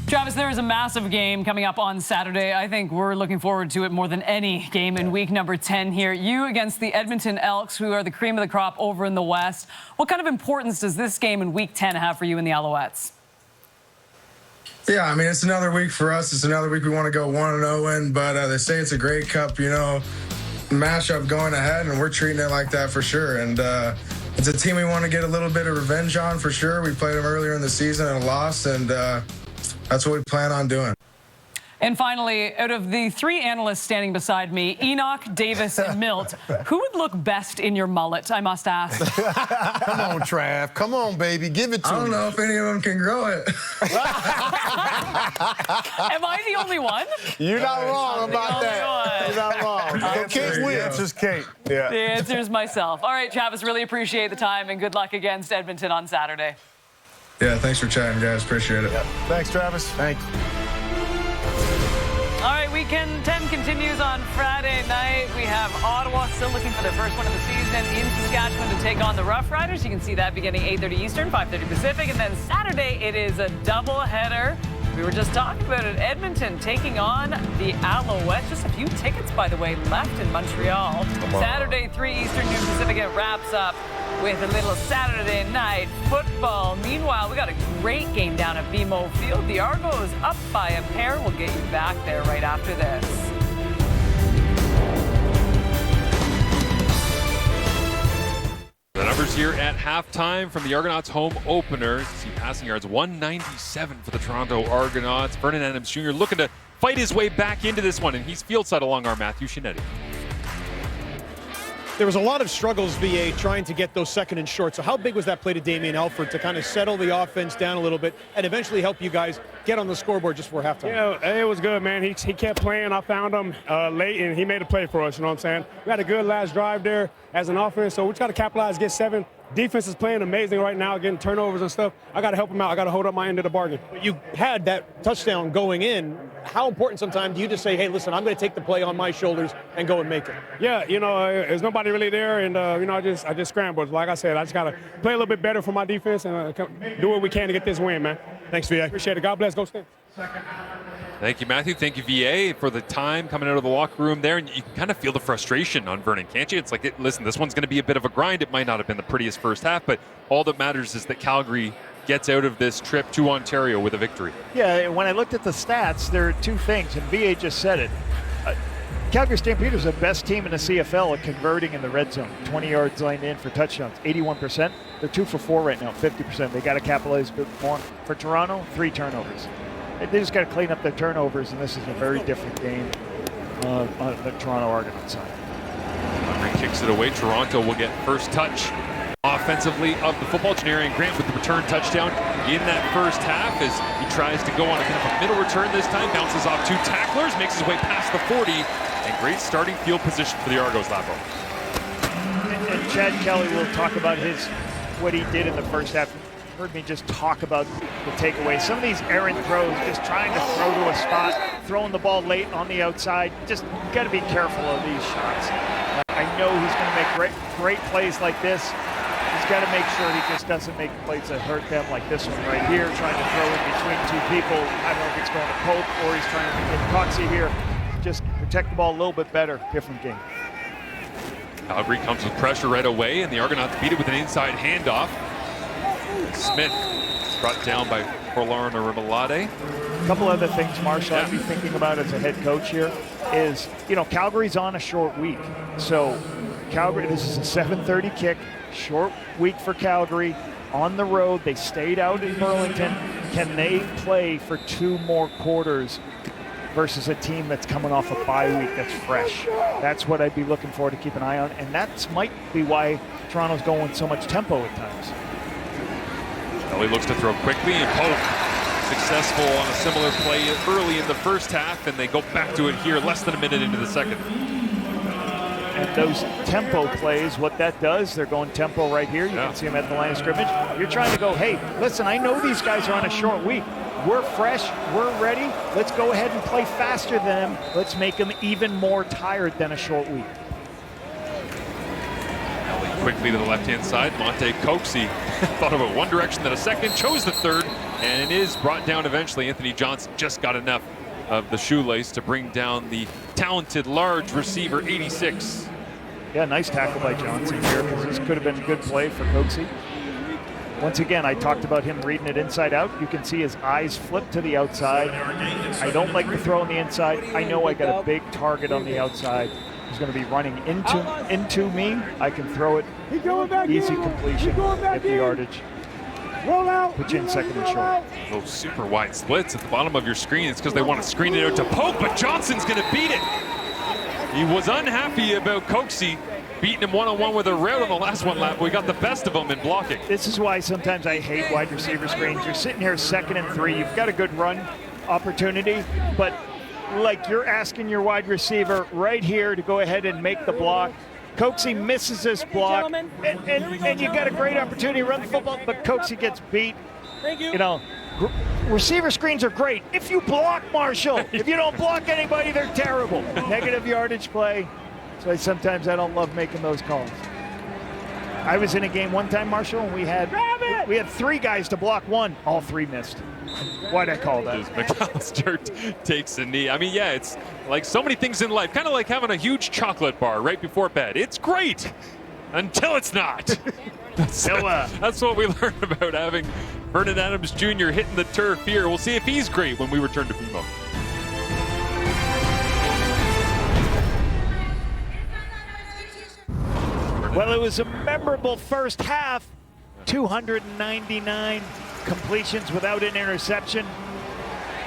Travis, there is a massive game coming up on Saturday. I think we're looking forward to it more than any game in week number 10 here. You against the Edmonton Elks, who are the cream of the crop over in the West. What kind of importance does this game in week 10 have for you in the Alouettes? Yeah, I mean, it's another week for us. It's another week we want to go 1-0 in, but they say it's a great cup, matchup going ahead, and we're treating it like that for sure. And it's a team we want to get a little bit of revenge on for sure. We played them earlier in the season and lost, and that's what we plan on doing. And finally, out of the 3 analysts standing beside me, Enoch, Davis, and Milt, who would look best in your mullet, I must ask? Come on, Trav. Come on, baby. Give it to me. I don't know if any of them can grow it. Am I the only one? You're not wrong about that. You're not wrong. Kate wins. The answer's Kate. Yeah. The answer's myself. All right, Travis, really appreciate the time, and good luck against Edmonton on Saturday. Yeah, thanks for chatting, guys. Appreciate it. Yeah. Thanks, Travis. Thanks. All right, weekend 10 continues on Friday night. We have Ottawa still looking for their first win of the season in Saskatchewan to take on the Rough Riders. You can see that beginning 8:30 Eastern, 5:30 Pacific. And then Saturday, it is a doubleheader. We were just talking about it. Edmonton taking on the Alouettes. Just a few tickets, by the way, left in Montreal. Saturday, 3 Eastern, noon Pacific. It wraps up with a little Saturday night football. Meanwhile, we got a great game down at BMO Field. The Argos up by a pair. We'll get you back there right after this. The numbers here at halftime from the Argonauts home opener. You see passing yards 197 for the Toronto Argonauts. Vernon Adams Jr. looking to fight his way back into this one, and he's field side along our Matthew Shinetti. There was a lot of struggles, VA, trying to get those second and short. So how big was that play to Damian Alford to kind of settle the offense down a little bit and eventually help you guys get on the scoreboard just before halftime? Yeah, it was good, man. He kept playing. I found him late, and he made a play for us, you know what I'm saying? We had a good last drive there as an offense, so we try to capitalize, get 7. Defense is playing amazing right now, getting turnovers and stuff. I got to help him out. I got to hold up my end of the bargain. You had that touchdown going in. How important sometimes do you just say, hey, listen, I'm going to take the play on my shoulders and go and make it? Yeah, there's nobody really there, and, I just scrambled. Like I said, I just got to play a little bit better for my defense and do what we can to get this win, man. Thanks, VA. Appreciate it. God bless. Go Stamps. Thank you, Matthew. Thank you, VA, for the time coming out of the locker room there. And you can kind of feel the frustration on Vernon, can't you? It's like, listen, this one's going to be a bit of a grind. It might not have been the prettiest first half, but all that matters is that Calgary gets out of this trip to Ontario with a victory. Yeah, when I looked at the stats, there are two things, and VA just said it. Calgary Stampeders are the best team in the CFL at converting in the red zone. 20 yards lined in for touchdowns, 81%. They're 2 for 4 right now, 50%. They got to capitalize a bit more. For Toronto, 3 turnovers. They just got to clean up their turnovers, and this is a very different game on the Toronto Argonauts side. Henry kicks it away. Toronto will get first touch offensively of the football. Janarian Grant with the return touchdown in that first half as he tries to go on a kind of a middle return this time. Bounces off 2 tacklers, makes his way past the 40, and great starting field position for the Argos, Labo. And Chad Kelly will talk about what he did in the first half. Heard me just talk about the takeaway. Some of these errant throws, just trying to throw to a spot, throwing the ball late on the outside. Just got to be careful of these shots. I know he's going to make great plays like this. He's got to make sure he just doesn't make plays that hurt them, like this one right here, trying to throw in between 2 people. I don't know if it's going to Pope or he's trying to get Coxie here. Just protect the ball a little bit better. Different game. Calgary comes with pressure right away, and the Argonauts beat it with an inside handoff. Smith brought down by Forlorn Rimalade. A couple other things, Marshall, I'd be thinking about as a head coach here is, Calgary's on a short week. So Calgary, this is a 7:30 kick, short week for Calgary. On the road, they stayed out in Burlington. Can they play for 2 more quarters versus a team that's coming off a bye week that's fresh? That's what I'd be looking for to keep an eye on, and that might be why Toronto's going so much tempo at times. Kelly looks to throw quickly, and Pope successful on a similar play early in the first half, and they go back to it here less than a minute into the second. And those tempo plays, what that does, they're going tempo right here. You can see them at the line of scrimmage. You're trying to go, hey, listen, I know these guys are on a short week. We're fresh, we're ready. Let's go ahead and play faster than them. Let's make them even more tired than a short week. Quickly to the left-hand side, Monte Coxie thought of it one direction, then a second, chose the third, and it is brought down eventually. Anthony Johnson just got enough of the shoelace to bring down the talented, large receiver, 86. Yeah, nice tackle by Johnson here, because this could have been a good play for Coxie. Once again, I talked about him reading it inside out. You can see his eyes flip to the outside. I don't like to throw on the inside. I know I got a big target on the outside. He's going to be running into me. I can throw it. Easy completion at the yardage. Roll out. Put you in second and short. Those super wide splits at the bottom of your screen. It's because they want to screen it out to Pope, but Johnson's going to beat it. He was unhappy about Coxie beating him one-on-one with a route on the last one lap. We got the best of him in blocking. This is why sometimes I hate wide receiver screens. You're sitting here 2nd and 3. You've got a good run opportunity, but like you're asking your wide receiver right here to go ahead and make the block. Coxie misses this block, and you got a great opportunity to run the football, but Coxie gets beat. you know, receiver screens are great if you block Marshall. If you don't block anybody, they're terrible. Negative yardage play. So sometimes I don't love making those calls. I was in a game one time, Marshall, and we had 3 guys to block one. All 3 missed. Why'd I call that? McAllister takes a knee. I mean, yeah, it's like so many things in life. Kind of like having a huge chocolate bar right before bed. It's great until it's not. That's what we learned about having Vernon Adams Jr. hitting the turf here. We'll see if he's great when we return to BMO. Well, it was a memorable first half. 299 completions without an interception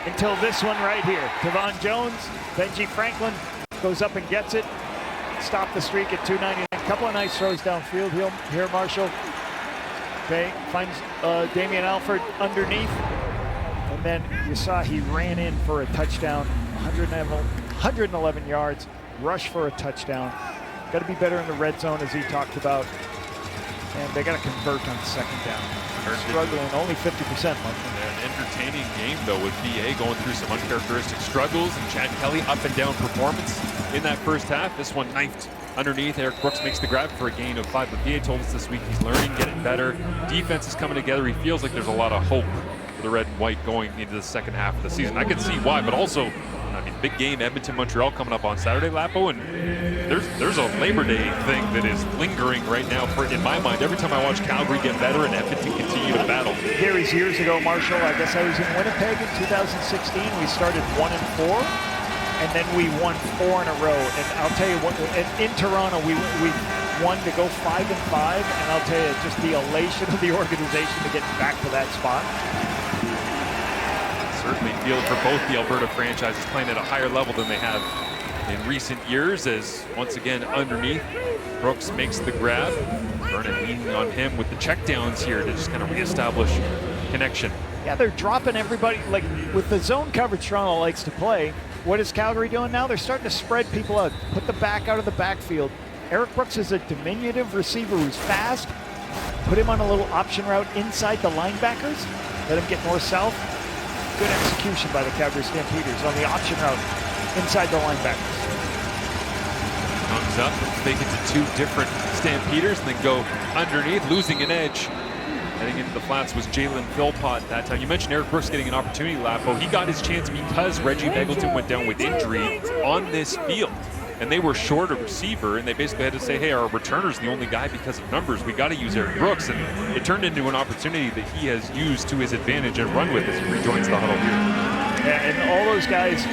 until this one right here. Tavon Jones, Benji Franklin goes up and gets it. Stop the streak at 299. A couple of nice throws downfield here, Marshall. Okay, finds Damian Alford underneath. And then you saw he ran in for a touchdown, 111 yards, rush for a touchdown. Got to be better in the red zone, as he talked about. And they got to convert on second down. Struggling, only 50%. An entertaining game, though, with BA going through some uncharacteristic struggles and Chad Kelly up and down performance in that first half. This one knifed underneath. Eric Brooks makes the grab for a gain of 5. But BA told us this week he's learning, getting better. Defense is coming together. He feels like there's a lot of hope for the red and white going into the second half of the season. I can see why, but also, I mean, big game, Edmonton-Montreal coming up on Saturday, Lapo, and there's a Labor Day thing that is lingering right now in my mind. Every time I watch Calgary get better and Edmonton continue to battle. Gary's years ago, Marshall, I guess I was in Winnipeg in 2016. We started 1-4, and then we won 4 in a row. And I'll tell you what, in Toronto, we won to go 5-5, and I'll tell you, just the elation of the organization to get back to that spot. Certainly feel for both the Alberta franchises playing at a higher level than they have in recent years, as once again underneath Brooks makes the grab. Vernon leaning on him with the checkdowns here to just kind of reestablish connection. Yeah, they're dropping everybody. Like with the zone coverage Toronto likes to play, what is Calgary doing now? They're starting to spread people out, put the back out of the backfield. Eric Brooks is a diminutive receiver who's fast. Put him on a little option route inside the linebackers. Let him get north-south. Good execution by the Calgary Stampeders on the option route inside the linebackers. Comes up, fake it to 2 different Stampeders, and then go underneath, losing an edge. Heading into the flats was Jalen Philpott that time. You mentioned Eric Brooks getting an opportunity, Lapo. He got his chance because Reggie Beggleton went down with injury on this field. And they were short a receiver, and they basically had to say, hey, our returner's the only guy because of numbers. We got to use Eric Brooks. And it turned into an opportunity that he has used to his advantage and run with as he rejoins the huddle here. Yeah, and all those guys,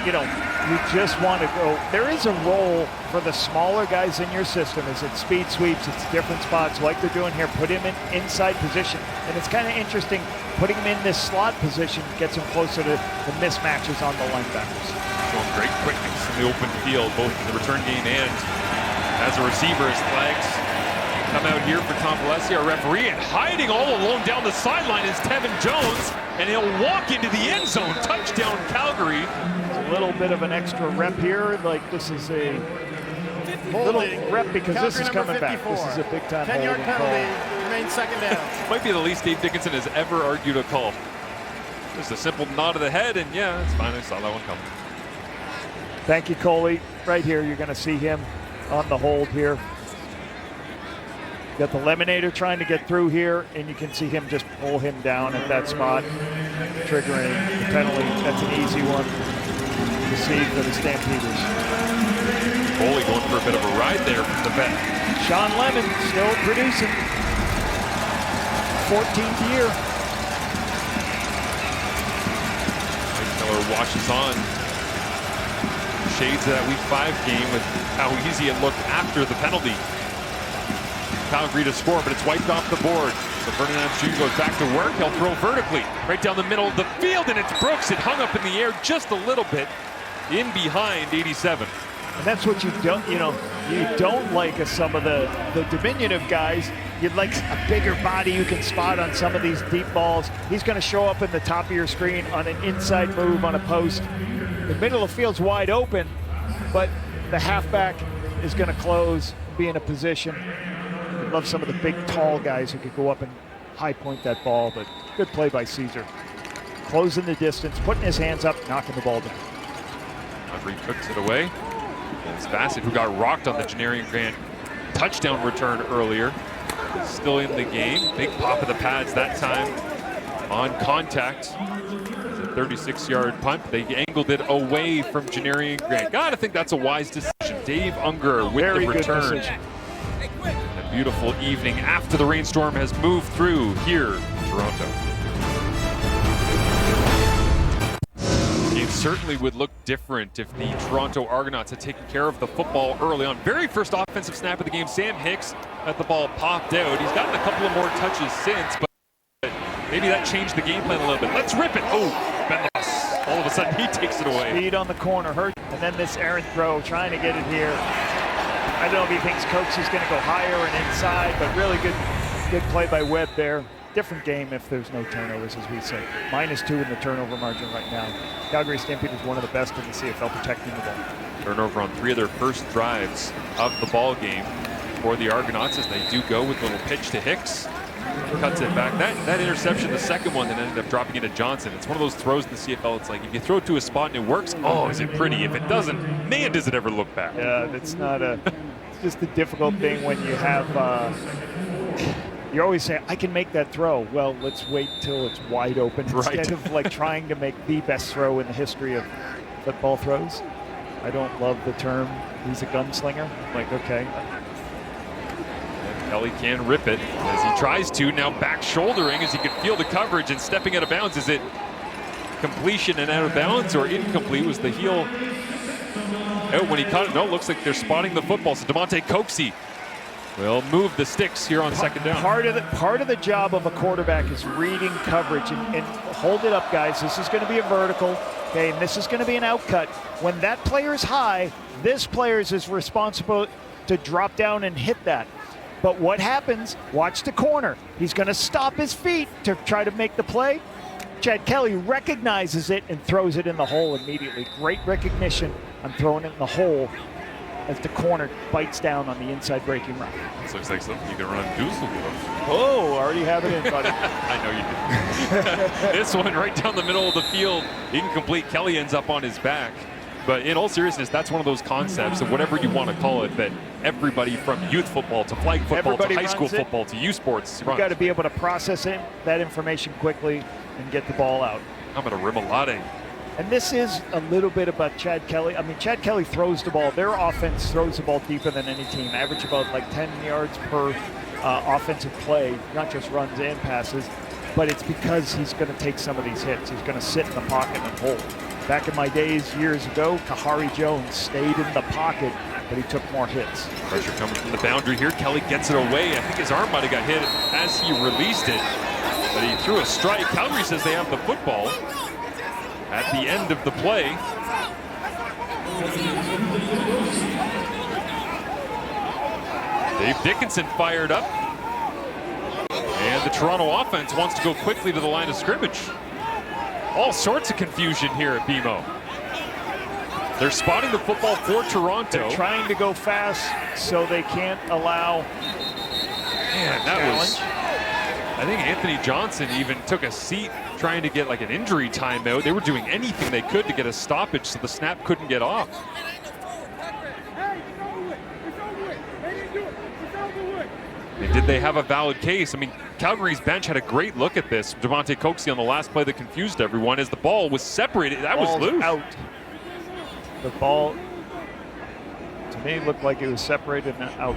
you know, you just want to go. There is a role for the smaller guys in your system. Is it speed sweeps? It's different spots like they're doing here. Put him in inside position. And it's kind of interesting. Putting him in this slot position gets him closer to the mismatches on the linebackers. Showing great quickness in the open field, both in the return game and as a receiver. His flags come out here for Tom Pelesi, our referee, and hiding all along down the sideline is Tevin Jones, and he'll walk into the end zone. Touchdown, Calgary. A little bit of an extra rep here, like this is a little rep because Calgary, this is coming 54. Back. This is a big-time 10-yard penalty, remains second down. Might be the least Dave Dickinson has ever argued a call. Just a simple nod of the head, and yeah, it's fine. I saw that one coming. Thank you, Coley. Right here, you're going to see him on the hold here. Got the Lemonator trying to get through here, and you can see him just pull him down at that spot, triggering the penalty. That's an easy one to see for the Stampeders. Coley going for a bit of a ride there from the vet. Sean Lemon still producing. 14th year. Miller washes on. Shades of that Week 5 game with how easy it looked after the penalty. Calgary to score, but it's wiped off the board. So Vernon Adams Jr. goes back to work. He'll throw vertically right down the middle of the field, and it's Brooks. It hung up in the air just a little bit in behind 87. And that's what you don't like some of the diminutive guys. You'd like a bigger body you can spot on some of these deep balls. He's going to show up in the top of your screen on an inside move on a post. The middle of the field's wide open, but the halfback is going to close, be in a position. I love some of the big, tall guys who could go up and high point that ball, but Good play by Caesar. Closing the distance, putting his hands up, knocking the ball down. Audrey cooks it away. And it's Bassett who got rocked on the Janarian Grant touchdown return earlier. He's still in the game. Big pop of the pads that time on contact. It's a 36-yard punt. They angled it away from Janarian Grant. Gotta think that's a wise decision. Dave Unger with Very the good return. decision. A beautiful evening after the rainstorm has moved through here in Toronto. It certainly would look different if the Toronto Argonauts had taken care of the football early on. Very first offensive snap of the game, Sam Hicks had the ball popped out. He's gotten a couple of more touches since, but maybe that changed the game plan a little bit. Let's rip it. Oh, Benlos. All of a sudden, he takes it away. Speed on the corner, hurt, and then this errant throw, trying to get it here. I don't know if he thinks Coates is going to go higher and inside, but really good play by Webb there. Different game if there's no turnovers, as we say. -2 in the turnover margin right now. Calgary Stampeders one of the best in the CFL protecting the ball. Turnover on 3 of their first drives of the ball game for the Argonauts as they do go with a little pitch to Hicks. Cuts it back. That interception, the second one that ended up dropping into Johnson. It's one of those throws in the CFL. It's like if you throw it to a spot and it works, oh, is it pretty? If it doesn't, man, does it ever look bad. Yeah, it's not a. It's just a difficult thing when you have. You're always saying, I can make that throw. Well, let's wait till it's wide open instead of like trying to make the best throw in the history of football throws. I don't love the term, he's a gunslinger. Like, okay. And Kelly can rip it as he tries to. Now back shouldering as he can feel the coverage and stepping out of bounds. Is it completion and out of bounds or incomplete? Was the heel out when he caught it? No, it looks like they're spotting the football. So DeMonte Coxey will move the sticks here on second down. Part of the job of a quarterback is reading coverage and hold it up, guys. This is going to be a vertical, okay, and this is going to be an outcut. When that player is high, this player is responsible to drop down and hit that. But what happens? Watch the corner. He's going to stop his feet to try to make the play. Chad Kelly recognizes it and throws it in the hole immediately. Great recognition on throwing it in the hole as the corner bites down on the inside breaking route. This looks like something you can run Dusseldorf. Oh, already have it in, buddy. I know you did. This one right down the middle of the field, incomplete. Kelly ends up on his back. But in all seriousness, that's one of those concepts of whatever you want to call it, that everybody from youth football to flag football to high school football to youth sports runs. You've got to be able to process that information quickly and get the ball out. I'm going to Rimolade. And this is a little bit about Chad Kelly. I mean, Chad Kelly throws the ball. Their offense throws the ball deeper than any team. Average about like 10 yards per offensive play, not just runs and passes. But it's because he's going to take some of these hits. He's going to sit in the pocket and hold. Back in my days, years ago, Kahari Jones stayed in the pocket, but he took more hits. Pressure coming from the boundary here. Kelly gets it away. I think his arm might have got hit as he released it. But he threw a strike. Calgary says they have the football at the end of the play. Dave Dickinson fired up. And the Toronto offense wants to go quickly to the line of scrimmage. All sorts of confusion here at BMO. They're spotting the football for Toronto. They're trying to go fast so they can't allow that was, I think Anthony Johnson even took a seat trying to get like an injury timeout. They were doing anything they could to get a stoppage so the snap couldn't get off. And did they have a valid case? I mean, Calgary's bench had a great look at this. DeMonte Coxey on the last play that confused everyone as the ball was separated. That was loose. Out. The ball, to me, looked like it was separated and out.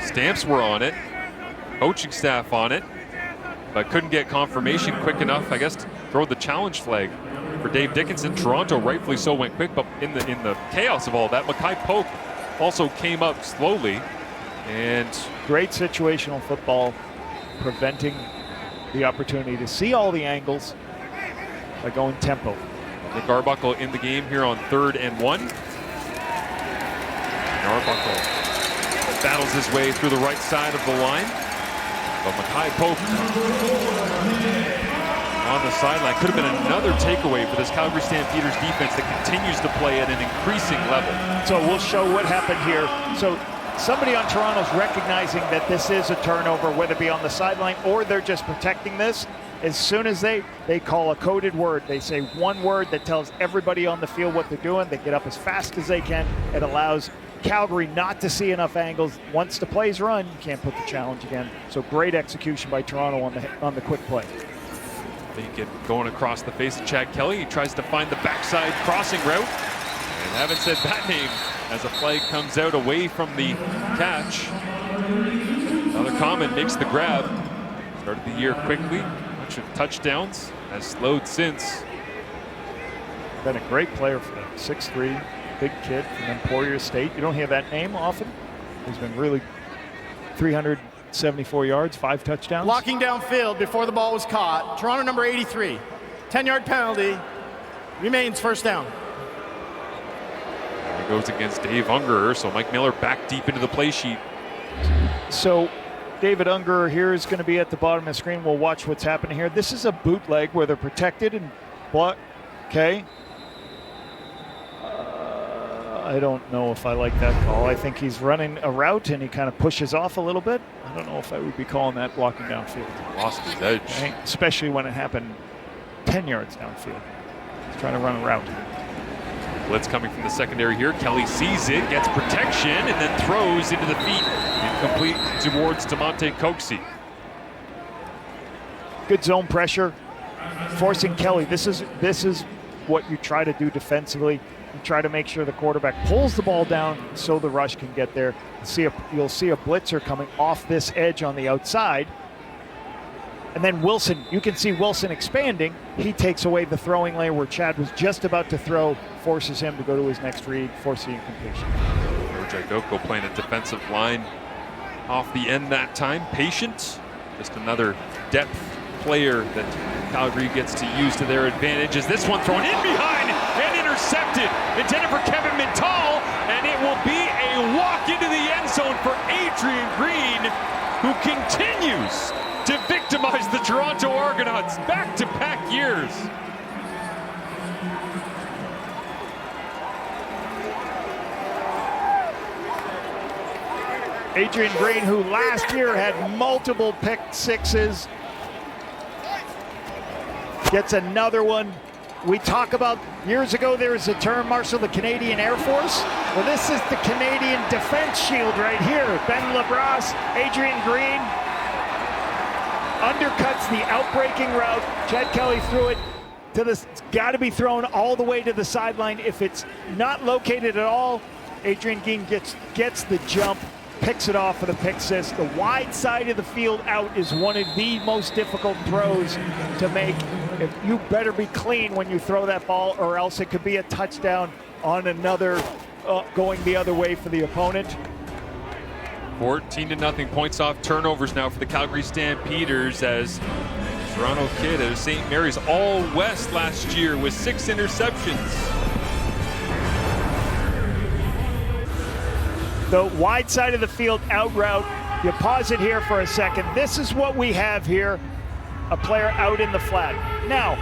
Stamps were on it. Coaching staff on it. But couldn't get confirmation quick enough, I guess, to throw the challenge flag for Dave Dickinson. Toronto, rightfully so, went quick, but in the chaos of all that, Mackay Pope also came up slowly. And great situational football, preventing the opportunity to see all the angles by going tempo. Nick Arbuckle in the game here on 3rd and 1. And Arbuckle battles his way through the right side of the line. But Mackay Pope on the sideline. Could have been another takeaway for this Calgary Stampeders defense that continues to play at an increasing level. So we'll show what happened here. So somebody on Toronto's recognizing that this is a turnover, whether it be on the sideline or they're just protecting this. As soon as they call a coded word, they say one word that tells everybody on the field what they're doing. They get up as fast as they can. It allows Calgary not to see enough angles. Once the play's run, you can't put the challenge again. So great execution by Toronto on the quick play. They get going across the face of Chad Kelly. He tries to find the backside crossing route. And haven't said that name as a flag comes out away from the catch. Another Common makes the grab. Started the year quickly. Bunch of touchdowns. Has slowed since. Been a great player for them. 6'3", big kid from Emporia State. You don't hear that name often. He's been really 374 yards, 5 touchdowns. Blocking downfield before the ball was caught. Toronto number 83. 10-yard penalty. Remains first down. There he goes against Dave Unger. So Mike Miller back deep into the play sheet. So David Unger here is going to be at the bottom of the screen. We'll watch what's happening here. This is a bootleg where they're protected and block. Okay. I don't know if I like that call. I think he's running a route and he kind of pushes off a little bit. I don't know if I would be calling that blocking downfield. Lost his edge. Okay? Especially when it happened 10 yards downfield. He's trying to run a route. Blitz coming from the secondary here. Kelly sees it, gets protection, and then throws into the feet. Incomplete towards DeMonte Coxie. Good zone pressure. Forcing Kelly. This is what you try to do defensively. You try to make sure the quarterback pulls the ball down so the rush can get there. You'll see a blitzer coming off this edge on the outside. And then Wilson, you can see Wilson expanding. He takes away the throwing lane where Chad was just about to throw, forces him to go to his next read, forcing incompletion. Jidoko playing a defensive line off the end that time. Patient, just another depth player that Calgary gets to use to their advantage. Is this one thrown in behind and intercepted, intended for Kevin Mintal, and it will be a walk into the end zone for Adrian Green, who continues to victimize the Toronto Argonauts back-to-back years. Adrian Green, who last year had multiple pick sixes, gets another one. We talk about years ago there was a term, Marshall, the Canadian Air Force. Well, this is the Canadian Defense Shield right here. Ben LaBrasse, Adrian Green undercuts the outbreaking route. Chad Kelly threw it to the, it's got to be thrown all the way to the sideline. If it's not located at all, Adrian Green gets the jump, picks it off for the pick six. The wide side of the field out is one of the most difficult throws to make. If you better be clean when you throw that ball, or else it could be a touchdown on another going the other way for the opponent. 14-0 points off turnovers now for the Calgary Stampeders, as Toronto kid at St. Mary's all West last year with 6 interceptions. The wide side of the field out route. You pause it here for a second. This is what we have here. A player out in the flat. Now,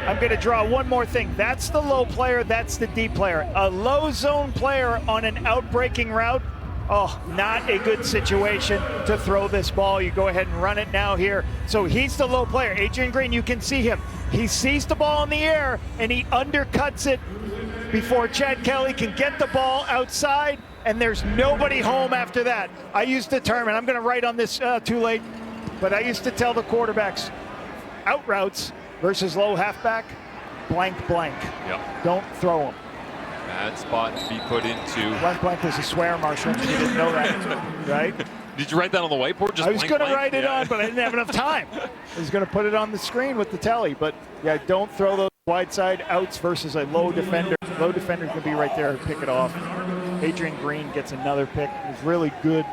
I'm going to draw one more thing. That's the low player, that's the deep player. A low zone player on an outbreaking route, oh, not a good situation to throw this ball. You go ahead and run it now here. So he's the low player. Adrian Green, you can see him. He sees the ball in the air and he undercuts it before Chad Kelly can get the ball outside, and there's nobody home after that. I used the term, and I'm going to write on this too late, but I used to tell the quarterbacks, out routes versus low halfback, blank, blank. Yep. Don't throw them. Bad spot to be put into. Blank, blank is a swear, Marshall. You didn't know that, right? Did you write that on the whiteboard? Just I was blank, going to blank? write it on, but I didn't have enough time. I was going to put it on the screen with the tally, but yeah, don't throw those wide side outs versus a low defender. Low defender's going to be right there to pick it off. Adrian Green gets another pick. He's really good.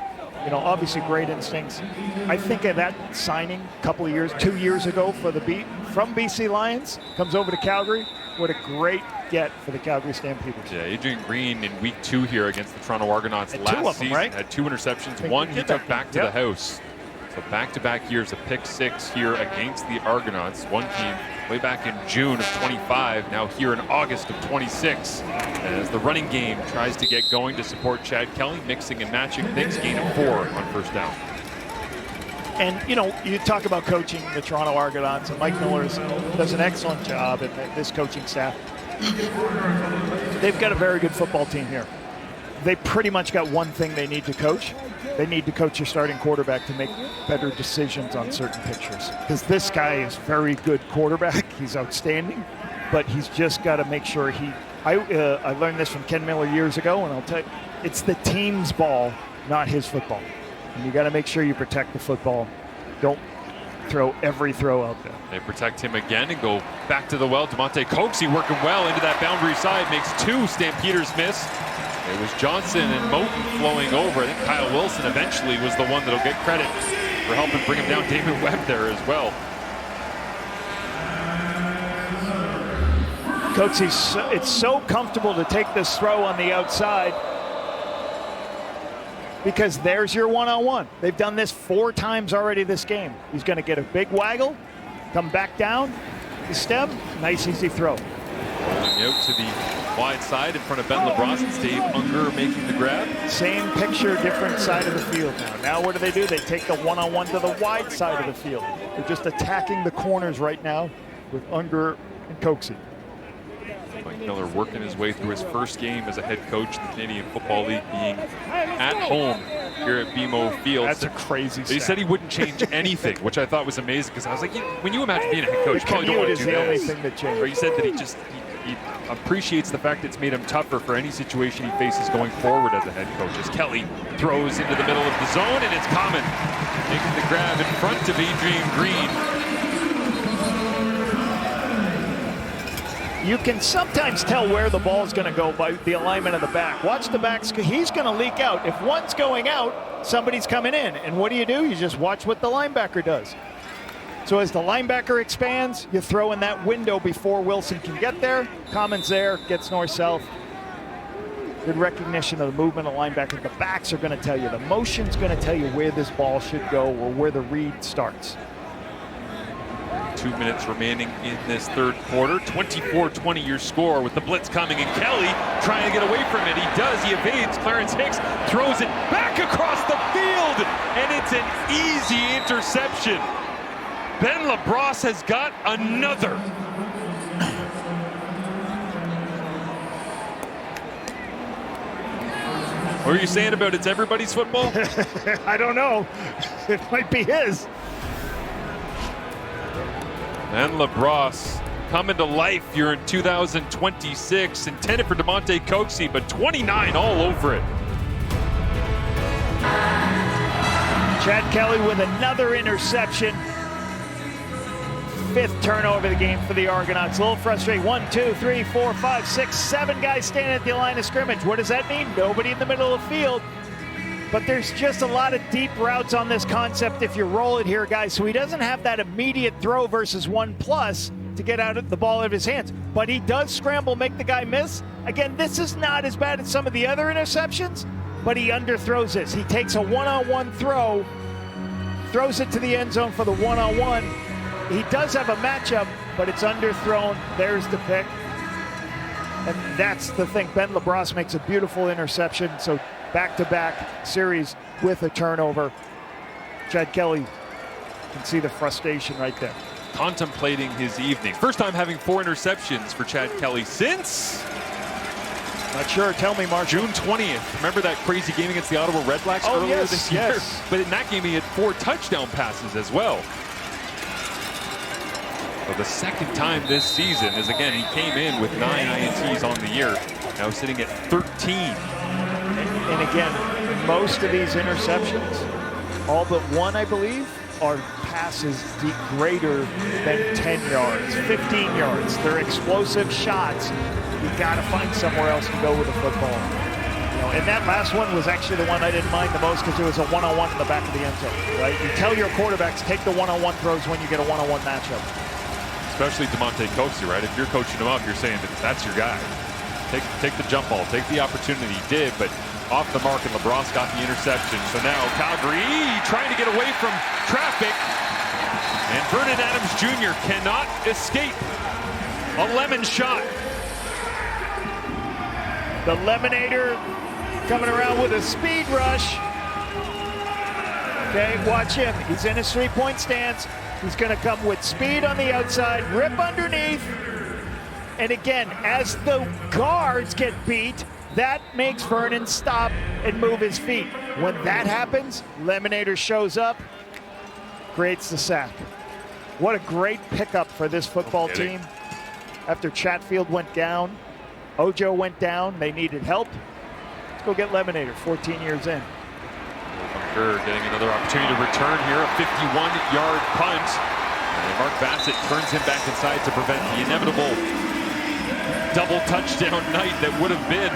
You know, obviously great instincts. I think of that signing a couple of years, 2 years ago from BC Lions, comes over to Calgary. What a great get for the Calgary Stampeders. Yeah, Adrian Green in week 2 here against the Toronto Argonauts last season, right? Had 2 interceptions. One he took back to the house. So back-to-back years of pick 6 here against the Argonauts. One team way back in June of 25, now here in August of 26. As the running game tries to get going to support Chad Kelly, mixing and matching things, gain of 4 on first down. And, you know, you talk about coaching the Toronto Argonauts, and Mike Miller does an excellent job, and this coaching staff. They've got a very good football team here. They pretty much got one thing they need to coach. They need to coach your starting quarterback to make better decisions on certain pictures. Because this guy is very good quarterback. He's outstanding, but he's just got to make sure I learned this from Ken Miller years ago, and I'll tell you, it's the team's ball, not his football. And you got to make sure you protect the football. Don't throw every throw out there. They protect him again and go back to the well. DeMonte Coxie working well into that boundary side, makes 2 Stampeders miss. It was Johnson and Moten flowing over. I think Kyle Wilson eventually was the one that'll get credit for helping bring him down. David Webb there as well. Coxie, it's so comfortable to take this throw on the outside, because there's your one-on-one. They've done this 4 times already this game. He's going to get a big waggle, come back down the stem, nice easy throw. Rolling out to the wide side in front of Ben LeBros. It's Dave Unger making the grab. Same picture, different side of the field now. Now what do? They take the one-on-one to the wide side of the field. They're just attacking the corners right now with Unger and Coxie. Mike Miller working his way through his first game as a head coach in the Canadian Football League, being at home here at BMO Field. That's a crazy stat. He said he wouldn't change anything, which I thought was amazing, because I was like, when you imagine being a head coach, you probably don't want to do the only this. thing that changed. Or he said that he appreciates the fact that it's made him tougher for any situation he faces going forward as a head coach. As Kelly throws into the middle of the zone, and it's Common making the grab in front of Adrian Green. You can sometimes tell where the ball is going to go by the alignment of the back. Watch the backs. He's going to leak out. If one's going out, somebody's coming in. And what do? You just watch what the linebacker does. So as the linebacker expands, you throw in that window before Wilson can get there. Common's there, gets north-south. Good recognition of the movement of the linebacker. The backs are going to tell you. The motion's going to tell you where this ball should go or where the read starts. 2 minutes remaining in this third quarter. 24-20 your score with the blitz coming, and Kelly trying to get away from it. He does. He evades. Clarence Hicks throws it back across the field, and it's an easy interception. Ben LeBros has got another. What are you saying about it's everybody's football? I don't know. It might be his. And LeBros coming to life here in 2026, intended for DeMonte Coxie, but 29 all over it. Chad Kelly with another interception. 5th turnover of the game for the Argonauts. A little frustrating. 1, 2, 3, 4, 5, 6, 7 guys standing at the line of scrimmage. What does that mean? Nobody in the middle of the field. But there's just a lot of deep routes on this concept if you roll it here, guys. So he doesn't have that immediate throw versus 1+ to get out of the ball out of his hands. But he does scramble, make the guy miss. Again, this is not as bad as some of the other interceptions, but he underthrows this. He takes a one-on-one throw, throws it to the end zone for the one-on-one. He does have a matchup, but it's underthrown. There's the pick. And that's the thing. Ben LeBros makes a beautiful interception. So back-to-back series with a turnover. Chad Kelly can see the frustration right there. Contemplating his evening. First time having 4 interceptions for Chad Kelly since... Not sure. Tell me, Mark. June 20th. Remember that crazy game against the Ottawa Red Blacks earlier this year? Yes. But in that game, he had 4 touchdown passes as well. So the second time this season is, again, he came in with 9 INTs on the year. Now sitting at 13. And again, most of these interceptions, all but one, I believe, are passes greater than 10 yards, 15 yards. They're explosive shots. You got to find somewhere else to go with the football. You know, and that last one was actually the one I didn't mind the most because it was a one-on-one in the back of the end zone, right? You tell your quarterbacks, take the one-on-one throws when you get a one-on-one matchup. Especially DeMonte Coxie, right? If you're coaching him up, you're saying that's your guy. Take the jump ball, take the opportunity. He did, but off the mark, and LeBros got the interception. So now Calgary trying to get away from traffic, and Vernon Adams Jr. cannot escape a lemon shot. The Lemonator coming around with a speed rush. Okay, watch him. He's in his three-point stance. He's going to come with speed on the outside, rip underneath. And again, as the guards get beat, that makes Vernon stop and move his feet. When that happens, Lemonator shows up, creates the sack. What a great pickup for this football team. After Chatfield went down, Ojo went down, they needed help. Let's go get Lemonator, 14 years in. Bunker getting another opportunity to return here, a 51-yard punt. And Mark Bassett turns him back inside to prevent the inevitable double touchdown night that would have been.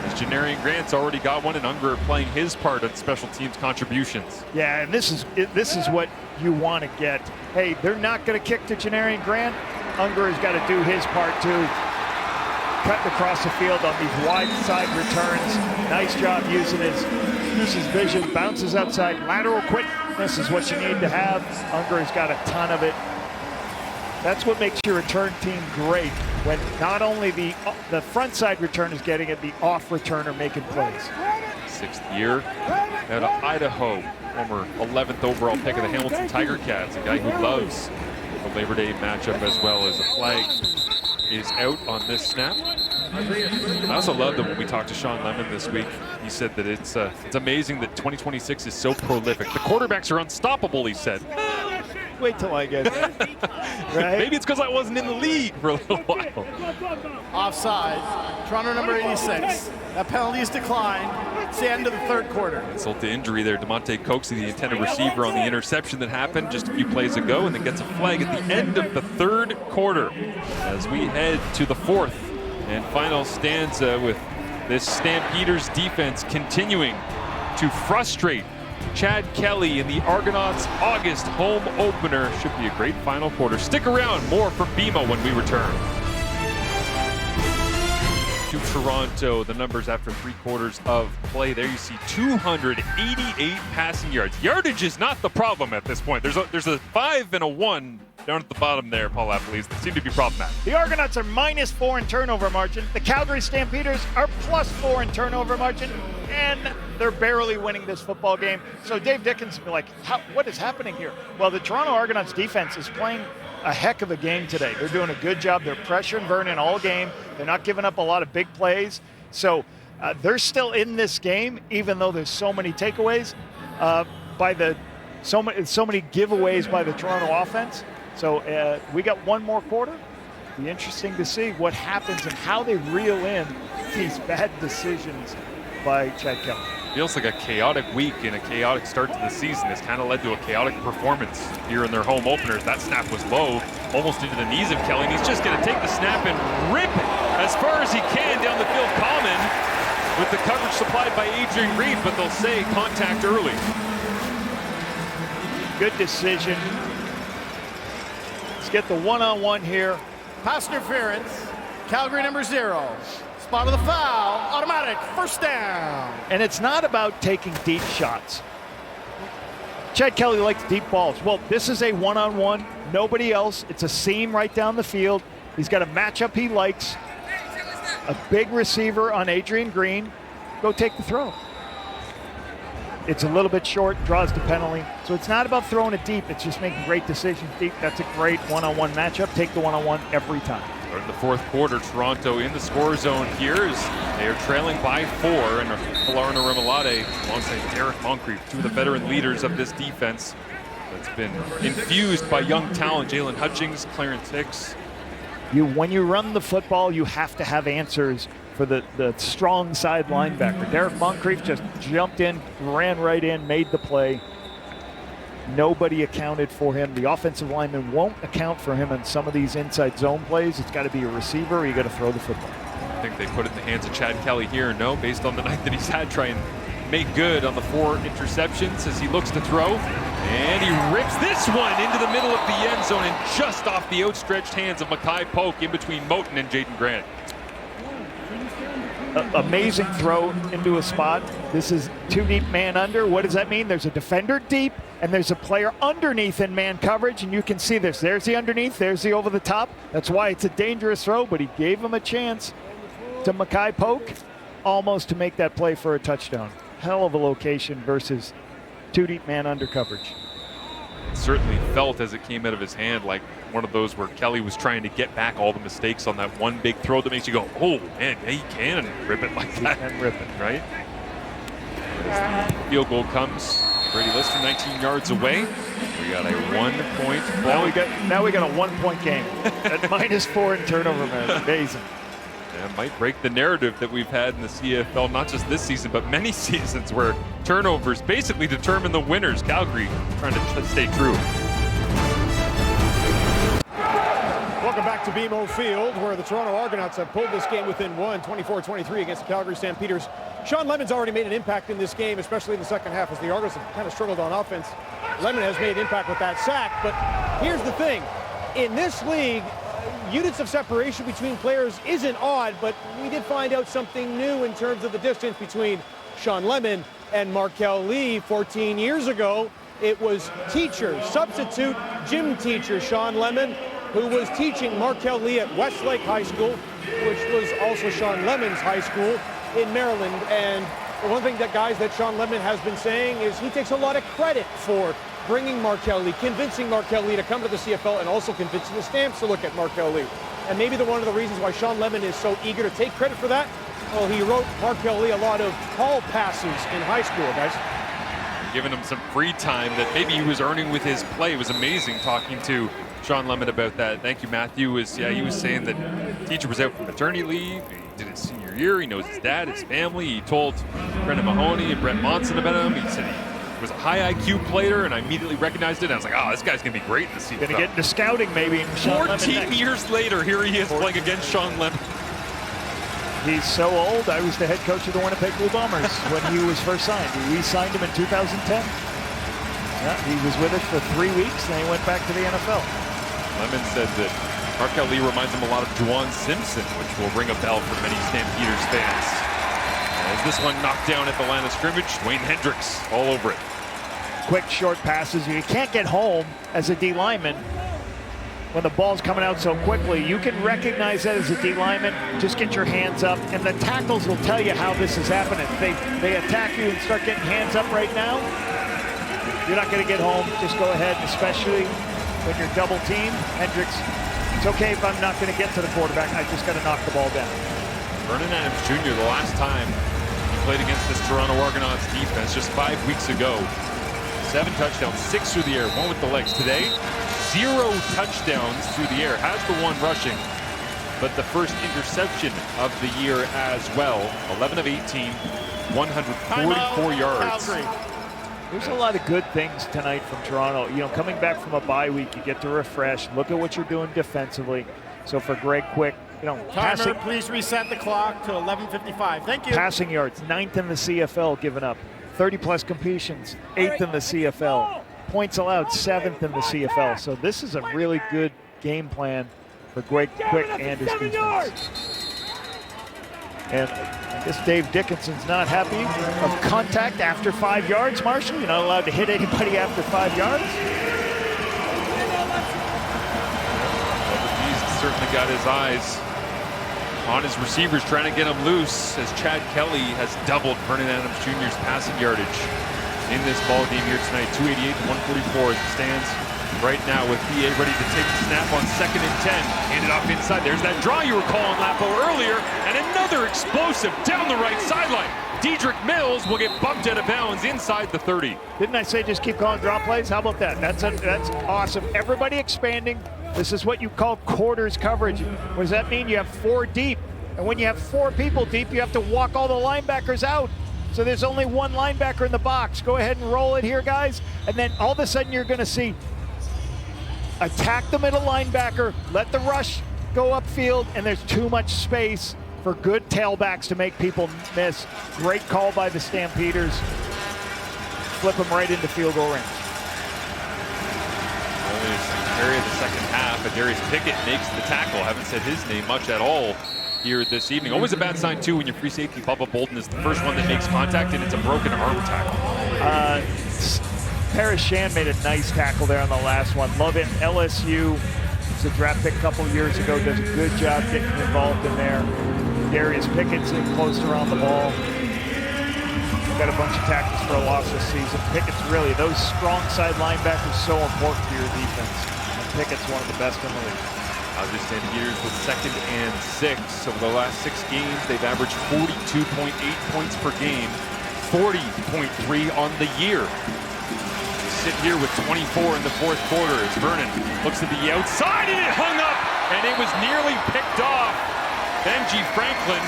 As Janarian Grant's already got one, and Unger playing his part on special teams contributions. Yeah, and this is what you want to get. Hey, they're not going to kick to Janarian Grant. Unger has got to do his part too. Cutting across the field on these wide side returns. Nice job using his vision. Bounces outside. Lateral quickness is what you need to have. Unger has got a ton of it. That's what makes your return team great, when not only the front side return is getting it, the off returner making plays. 6th year out of Idaho, former 11th overall pick of the Hamilton Tiger Cats, a guy who loves the Labor Day matchup as well. As the flag is out on this snap. I also love that when we talked to Sean Lemon this week, he said that it's amazing that 2026 is so prolific. The quarterbacks are unstoppable, he said. Wait till I get there. Right? Maybe it's because I wasn't in the league for a little while. Offside. Toronto number 86. That penalty is declined. It's the end of the third quarter. Insult to injury there. DeMonte Coxey, the intended receiver, on the interception that happened just a few plays ago, and then gets a flag at the end of the third quarter as we head to the fourth and final stanza, with this Stampeders defense continuing to frustrate Chad Kelly in the Argonauts August home opener. Should be a great final quarter. Stick around, more from BMO when we return. To Toronto, the numbers after 3 quarters of play. There you see 288 passing yards. Yardage is not the problem at this point. There's a 5 and a 1 down at the bottom there, Paul Applees, that seem to be problematic. The Argonauts are -4 in turnover margin. The Calgary Stampeders are +4 in turnover margin, and they're barely winning this football game. So Dave Dickens will be like, what is happening here? Well, the Toronto Argonauts defense is playing a heck of a game today. They're doing a good job. They're pressuring Vernon all game. They're not giving up a lot of big plays. So they're still in this game, even though there's so many takeaways so many giveaways by the Toronto offense. So we got one more quarter. Be interesting to see what happens and how they reel in these bad decisions by Chad Kelly. Feels like a chaotic week and a chaotic start to the season. This kind of led to a chaotic performance here in their home openers. That snap was low, almost into the knees of Kelly, and he's just going to take the snap and rip it as far as he can down the field. Common with the coverage supplied by Adrian Reed, but they'll say contact early. Good decision. Let's get the one-on-one here. Pass interference. Calgary number 0. Spot of the foul. Automatic. First down. And it's not about taking deep shots. Chad Kelly likes deep balls. Well, this is a one-on-one. Nobody else. It's a seam right down the field. He's got a matchup he likes. A big receiver on Adrian Green. Go take the throw. It's a little bit short, draws the penalty. So it's not about throwing it deep. It's just making great decisions deep. That's a great one-on-one matchup. Take the one-on-one every time. In the fourth quarter, Toronto in the score zone here as they are trailing by 4, and Falarna Remalade alongside Derek Moncrief, 2 of the veteran leaders of this defense that's been infused by young talent. Jalen Hutchings, Clarence Hicks. When you run the football, you have to have answers for the strong side linebacker. Derek Moncrief just jumped in, ran right in, made the play. Nobody accounted for him. The offensive lineman won't account for him in some of these inside zone plays. It's got to be a receiver, or you got to throw the football. I think they put it in the hands of Chad Kelly here. No, based on the night that he's had, try and make good on the 4 interceptions as he looks to throw. And he rips this one into the middle of the end zone and just off the outstretched hands of Mackay Polk in between Moten and Jaden Grant. amazing throw into a spot. This is 2 deep man under. What does that mean? There's a defender deep, and there's a player underneath in man coverage, and you can see this. There's the underneath, there's the over the top. That's why it's a dangerous throw, but he gave him a chance to Mackay Polk, almost to make that play for a touchdown. Hell of a location versus 2 deep man under coverage. It certainly felt as it came out of his hand like one of those where Kelly was trying to get back all the mistakes on that one big throw that makes you go, oh man, yeah, he can rip it like that. And rip it. Right? Field goal comes. Brady Lister 19 yards away. We got a 1-point ball. Now we got a 1-point game at -4 in turnover, man. Amazing. That might break the narrative that we've had in the CFL, not just this season, but many seasons where turnovers basically determine the winners. Calgary trying to stay true. Welcome back to BMO Field, where the Toronto Argonauts have pulled this game within 1, 24-23 against the Calgary Stampeders. Sean Lemon's already made an impact in this game, especially in the second half, as the Argos have kind of struggled on offense. Lemon has made impact with that sack, but here's the thing. In this league, units of separation between players isn't odd, but we did find out something new in terms of the distance between Sean Lemon and Markel Lee 14 years ago. It was substitute gym teacher Sean Lemon, who was teaching Markel Lee at Westlake High School, which was also Sean Lemon's high school in Maryland. And the one thing that Sean Lemon has been saying is he takes a lot of credit for bringing Markel Lee, convincing Markel Lee to come to the CFL, and also convincing the Stamps to look at Markel Lee. And maybe one of the reasons why Sean Lemon is so eager to take credit for that, well, he wrote Markel Lee a lot of hall passes in high school, guys. Giving him some free time that maybe he was earning with his play. It was amazing talking to Sean Lemon about that. Thank you, Matthew. He was saying that teacher was out for maternity leave. He did his senior year. He knows his dad, his family. He told Brendan Mahoney and Brett Monson about him. He said he was a high IQ player, and I immediately recognized it. And I was like, oh, this guy's going to be great in the CFL. Going to get into scouting maybe. 14 years later, here he is playing against Sean Lemon. He's so old. I was the head coach of the Winnipeg Blue Bombers when he was first signed. We signed him in 2010. Yeah, he was with us for 3 weeks, and then he went back to the NFL. Lemon said that Markel Lee reminds him a lot of Juwan Simpson, which will ring a bell for many Stampeders fans. As this one knocked down at the line of scrimmage, Dwayne Hendricks all over it. Quick, short passes. You can't get home as a D lineman when the ball's coming out so quickly. You can recognize that as a D lineman. Just get your hands up, and the tackles will tell you how this is happening. They attack you and start getting hands up right now. You're not going to get home. Just go ahead, especially when you're double teamed. Hendricks, it's okay if I'm not going to get to the quarterback. I just got to knock the ball down. Vernon Adams Jr., the last time he played against this Toronto Argonauts defense, just 5 weeks ago. 7 touchdowns, 6 through the air, 1 with the legs. Today, 0 touchdowns through the air. Has the 1 rushing, but the first interception of the year as well. 11 of 18, 144 yards. Calgary. There's a lot of good things tonight from Toronto. You know, coming back from a bye week, you get to refresh. Look at what you're doing defensively. So for Greg Quick, you know, Timer, please reset the clock to 11:55. Thank you. Passing yards, 9th in the CFL given up. 30-plus completions, 8th in the CFL. Points allowed, 7th in the CFL. So this is a really good game plan for Greg Quick and his defense. And I guess Dave Dickinson's not happy of contact after 5 yards, Marshall. You're not allowed to hit anybody after 5 yards. He's certainly got his eyes on his receivers, trying to get him loose, as Chad Kelly has doubled Vernon Adams Jr.'s passing yardage in this ball game here tonight. 288 to 144 as it stands right now, with PA ready to take the snap on 2nd and 10. Handed off inside. There's that draw you were calling, Lapo, earlier, and another explosive down the right sideline. Dedrick Mills will get bumped out of bounds inside the 30. Didn't I say just keep calling draw plays? How about that? That's awesome. Everybody expanding. This is what you call quarters coverage. What does that mean? You have 4 deep. And when you have 4 people deep, you have to walk all the linebackers out. So there's only 1 linebacker in the box. Go ahead and roll it here, guys. And then all of a sudden you're going to see attack the middle linebacker, let the rush go upfield, and there's too much space for good tailbacks to make people miss. Great call by the Stampeders. Flip them right into field goal range. Only a carry of the second half, but Darius Pickett makes the tackle. Haven't said his name much at all here this evening. Always a bad sign, too, when your free safety, Bubba Bolden, is the first one that makes contact, and it's a broken arm tackle. Paris Shan made a nice tackle there on the last one. Love it. LSU was a draft pick a couple years ago. Does a good job getting involved in there. Darius Pickett's in close around the ball. Got a bunch of tackles for a loss this season. Pickett's really, those strong side linebackers so important to your defense. And Pickett's one of the best in the league. Calgary Stampeders with 2nd and 6. Over the last 6 games, they've averaged 42.8 points per game, 40.3 on the year. We sit here with 24 in the 4th quarter as Vernon looks at the outside and it hung up, and it was nearly picked off. Benji Franklin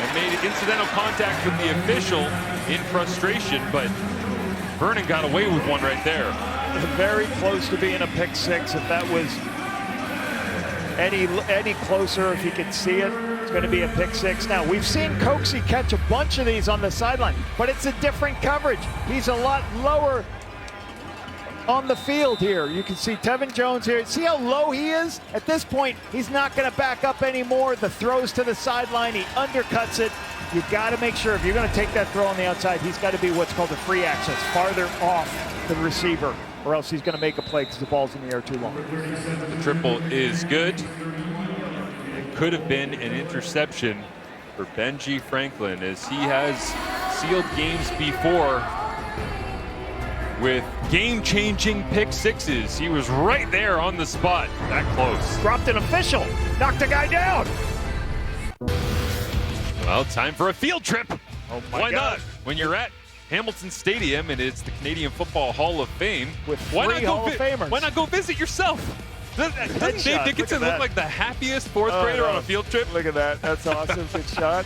and made incidental contact with the official in frustration, but Vernon got away with one right there. Very close to being a pick 6. If that was any closer, if you could see it, it's going to be a pick 6. Now, we've seen Coxie catch a bunch of these on the sideline, but it's a different coverage. He's a lot lower on the field here. You can see Tevin Jones here. See how low he is? At this point, he's not going to back up anymore. The throws to the sideline, he undercuts it. You've got to make sure if you're going to take that throw on the outside, he's got to be what's called a free access, farther off the receiver, or else he's going to make a play because the ball's in the air too long. The triple is good. It could have been an interception for Benji Franklin, as he has sealed games before with game-changing pick 6s. He was right there on the spot, that close. Dropped an official, knocked a guy down. Well, time for a field trip. Oh my Why God. not? When you're at Hamilton Stadium and it's the Canadian Football Hall of Fame, with 3 Hall of Famers. Why not go visit yourself? Doesn't Dave Dickinson look like the happiest 4th grader on a field trip? Look at that. That's awesome. Good shot.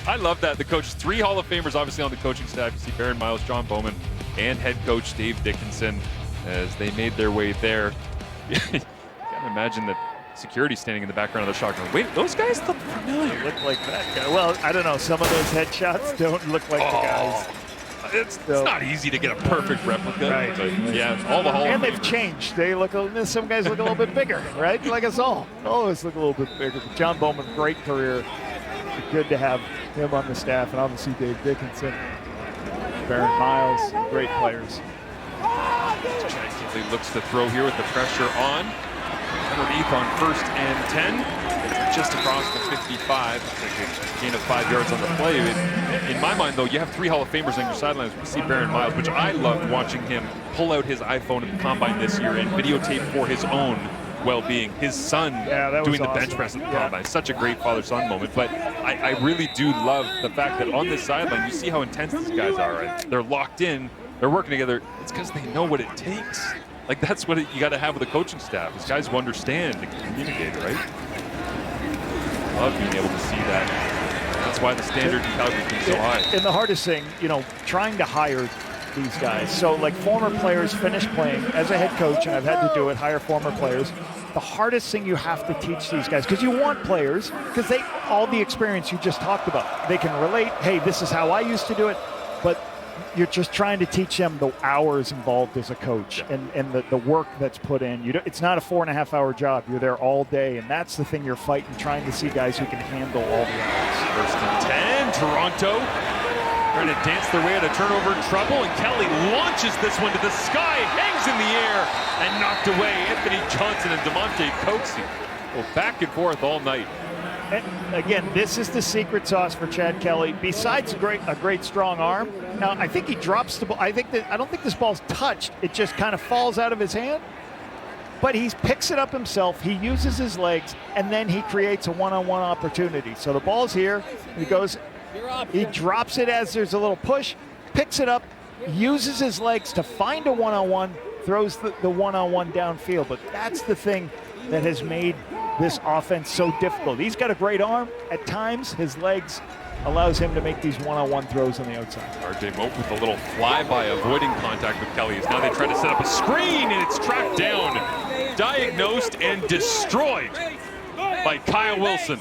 I love that. The coaches, 3 Hall of Famers obviously on the coaching staff. You see Baron Miles, John Bowman, and head coach Dave Dickinson as they made their way there. You can't imagine that security standing in the background of the shotgun. Wait, those guys look familiar. They look like that guy. Well, I don't know. Some of those headshots don't look like the guys. It's not easy to get a perfect replica. Right. But yeah, all the Hall of And they've Famers. changed. They look. Some guys look a little bit bigger, right? Like us all. Always look a little bit bigger. But John Bowman, great career. Good to have him on the staff, and obviously Dave Dickinson, Baron Miles, great players. Chad Kinley looks to throw here with the pressure on. Underneath on 1st and 10. Just across the 55. A gain of 5 yards on the play. In my mind, though, you have 3 Hall of Famers on your sidelines. We see Baron Miles, which I loved watching him pull out his iPhone at the Combine this year and videotape for his own well-being. His son doing the bench press at the Combine. Such a great father-son moment. But I really do love the fact that on this sideline, you see how intense these guys are. Right? They're locked in. They're working together. It's because they know what it takes. Like, that's what you got to have with a coaching staff. These guys who understand and communicate, right? Love being able to see that. That's why the standard in Calgary has been so high. And the hardest thing, trying to hire these guys. So, like, former players finish playing as a head coach, and I've had to do it, hire former players. The hardest thing you have to teach these guys, because you want players, because they all the experience you just talked about. They can relate, hey, this is how I used to do it, but you're just trying to teach them the hours involved as a coach and the work that's put in. It's not a 4.5-hour job. You're there all day, and that's the thing you're fighting, trying to see guys who can handle all the hours. 1st and 10, Toronto trying to dance their way out of turnover trouble, and Kelly launches this one to the sky, hangs in the air, and knocked away. Anthony Johnson and DeMonte Coxie go back and forth all night. And again, this is the secret sauce for Chad Kelly. Besides a great strong arm, now I think he drops the ball. I don't think this ball's touched. It just kind of falls out of his hand. But he picks it up himself. He uses his legs, and then he creates a one-on-one opportunity. So the ball's here. He drops it as there's a little push, picks it up, uses his legs to find a one-on-one, throws the one-on-one downfield. But that's the thing that has made this offense so difficult. He's got a great arm. At times, his legs allows him to make these one-on-one throws on the outside. RJ Moat with a little flyby avoiding contact with Kelly. Now they try to set up a screen, and it's tracked down, diagnosed, and destroyed by Kyle Wilson.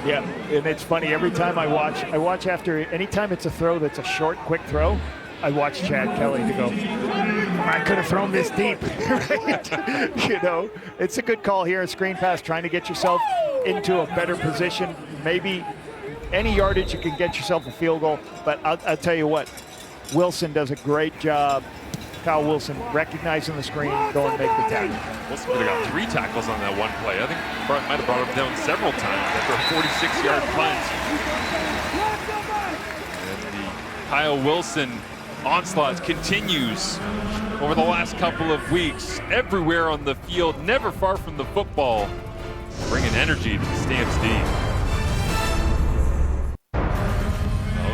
Yeah, and it's funny, every time I watch after, anytime it's a throw that's a short, quick throw, I watched Chad Kelly to go, I could have thrown this deep, right? You know, it's a good call here, a screen pass, trying to get yourself into a better position. Maybe any yardage you can get yourself a field goal, but I'll tell you what, Wilson does a great job. Kyle Wilson recognizing the screen, go and make the tackle. Wilson could have got 3 tackles on that one play. I think might have brought him down several times after a 46-yard punt. And the Kyle Wilson onslaught continues over the last couple of weeks. Everywhere on the field, never far from the football, bringing energy to the Stamps D.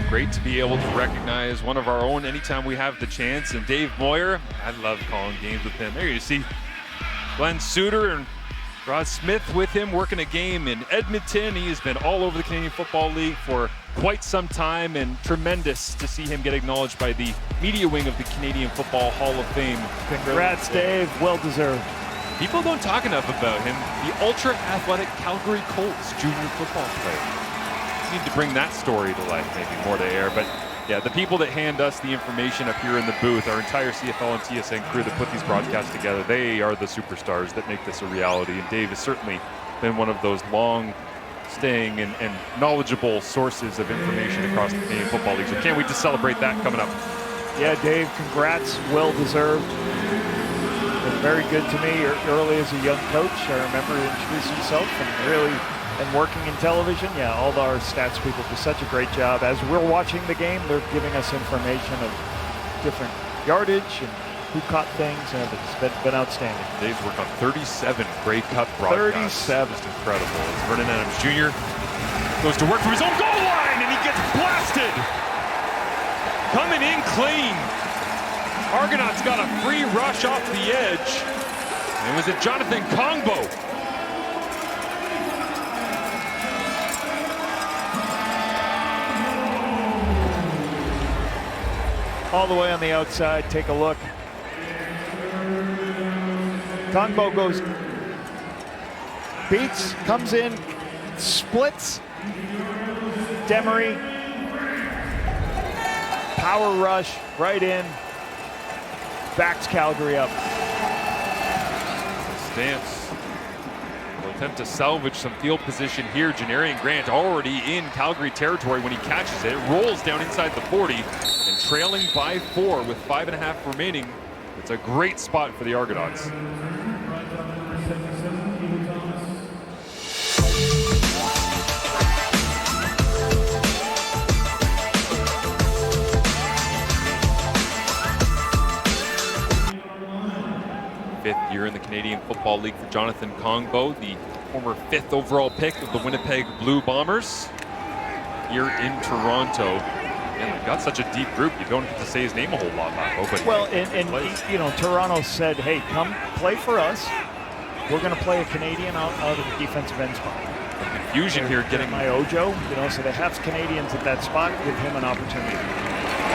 Great to be able to recognize one of our own anytime we have the chance. And Dave Moyer, I love calling games with him. There you see Glenn Suter and Rod Smith with him working a game in Edmonton. He has been all over the Canadian Football League for quite some time, and tremendous to see him get acknowledged by the media wing of the Canadian Football Hall of Fame. Congrats, Dave. Well deserved. People don't talk enough about him. The ultra-athletic Calgary Colts junior football player. Need to bring that story to life, maybe more to air. But yeah, the people that hand us the information up here in the booth, our entire CFL and TSN crew that put these broadcasts together, they are the superstars that make this a reality. And Dave has certainly been one of those long-staying and knowledgeable sources of information across the Canadian Football League. So can't wait to celebrate that coming up. Yeah, Dave, congrats. Well deserved. Been very good to me early as a young coach. I remember he introduced himself and really. And working in television, yeah, all of our stats people do such a great job. As we're watching the game, they're giving us information of different yardage and who caught things, and it's been outstanding. Dave's worked on 37 Grey Cup broadcasts. 37. Just incredible. As Vernon Adams Jr. goes to work from his own goal line, and he gets blasted. Coming in clean. Argonauts got a free rush off the edge. And was it Jonathan Kongbo? All the way on the outside, take a look. Kongbo goes, beats, comes in, splits. Demery, power rush, right in, backs Calgary up. Stamps will attempt to salvage some field position here. Janarian Grant already in Calgary territory when he catches it. It rolls down inside the 40 and trailing by 4 with 5.5 remaining. It's a great spot for the Argonauts. Fifth year in the Canadian Football League for Jonathan Kongbo, the former 5th overall pick of the Winnipeg Blue Bombers here in Toronto. Man, they've got such a deep group, you don't get to say his name a whole lot, Marco. But well, and you know, Toronto said, hey, come play for us. We're going to play a Canadian out of the defensive end spot. Confusion here getting my Ojo, you know, so they have Canadians at that spot, give him an opportunity.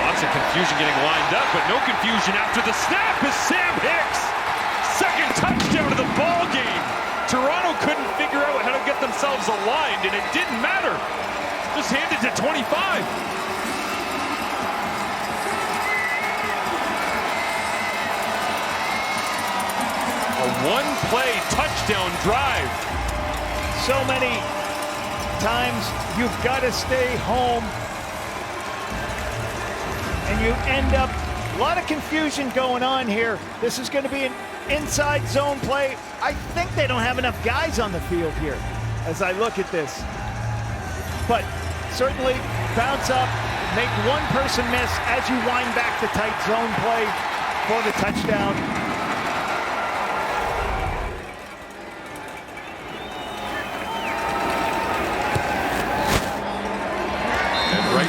Lots of confusion getting lined up, but no confusion after the snap is Sam Hicks. Second touchdown of the ball game. Toronto couldn't figure out how to get themselves aligned, and it didn't matter. Just handed to 25. A one-play touchdown drive. So many times you've got to stay home, and you end up, a lot of confusion going on here. This is going to be an inside zone play. I think they don't have enough guys on the field here as I look at this. But certainly bounce up, make one person miss as you wind back the tight zone play for the touchdown.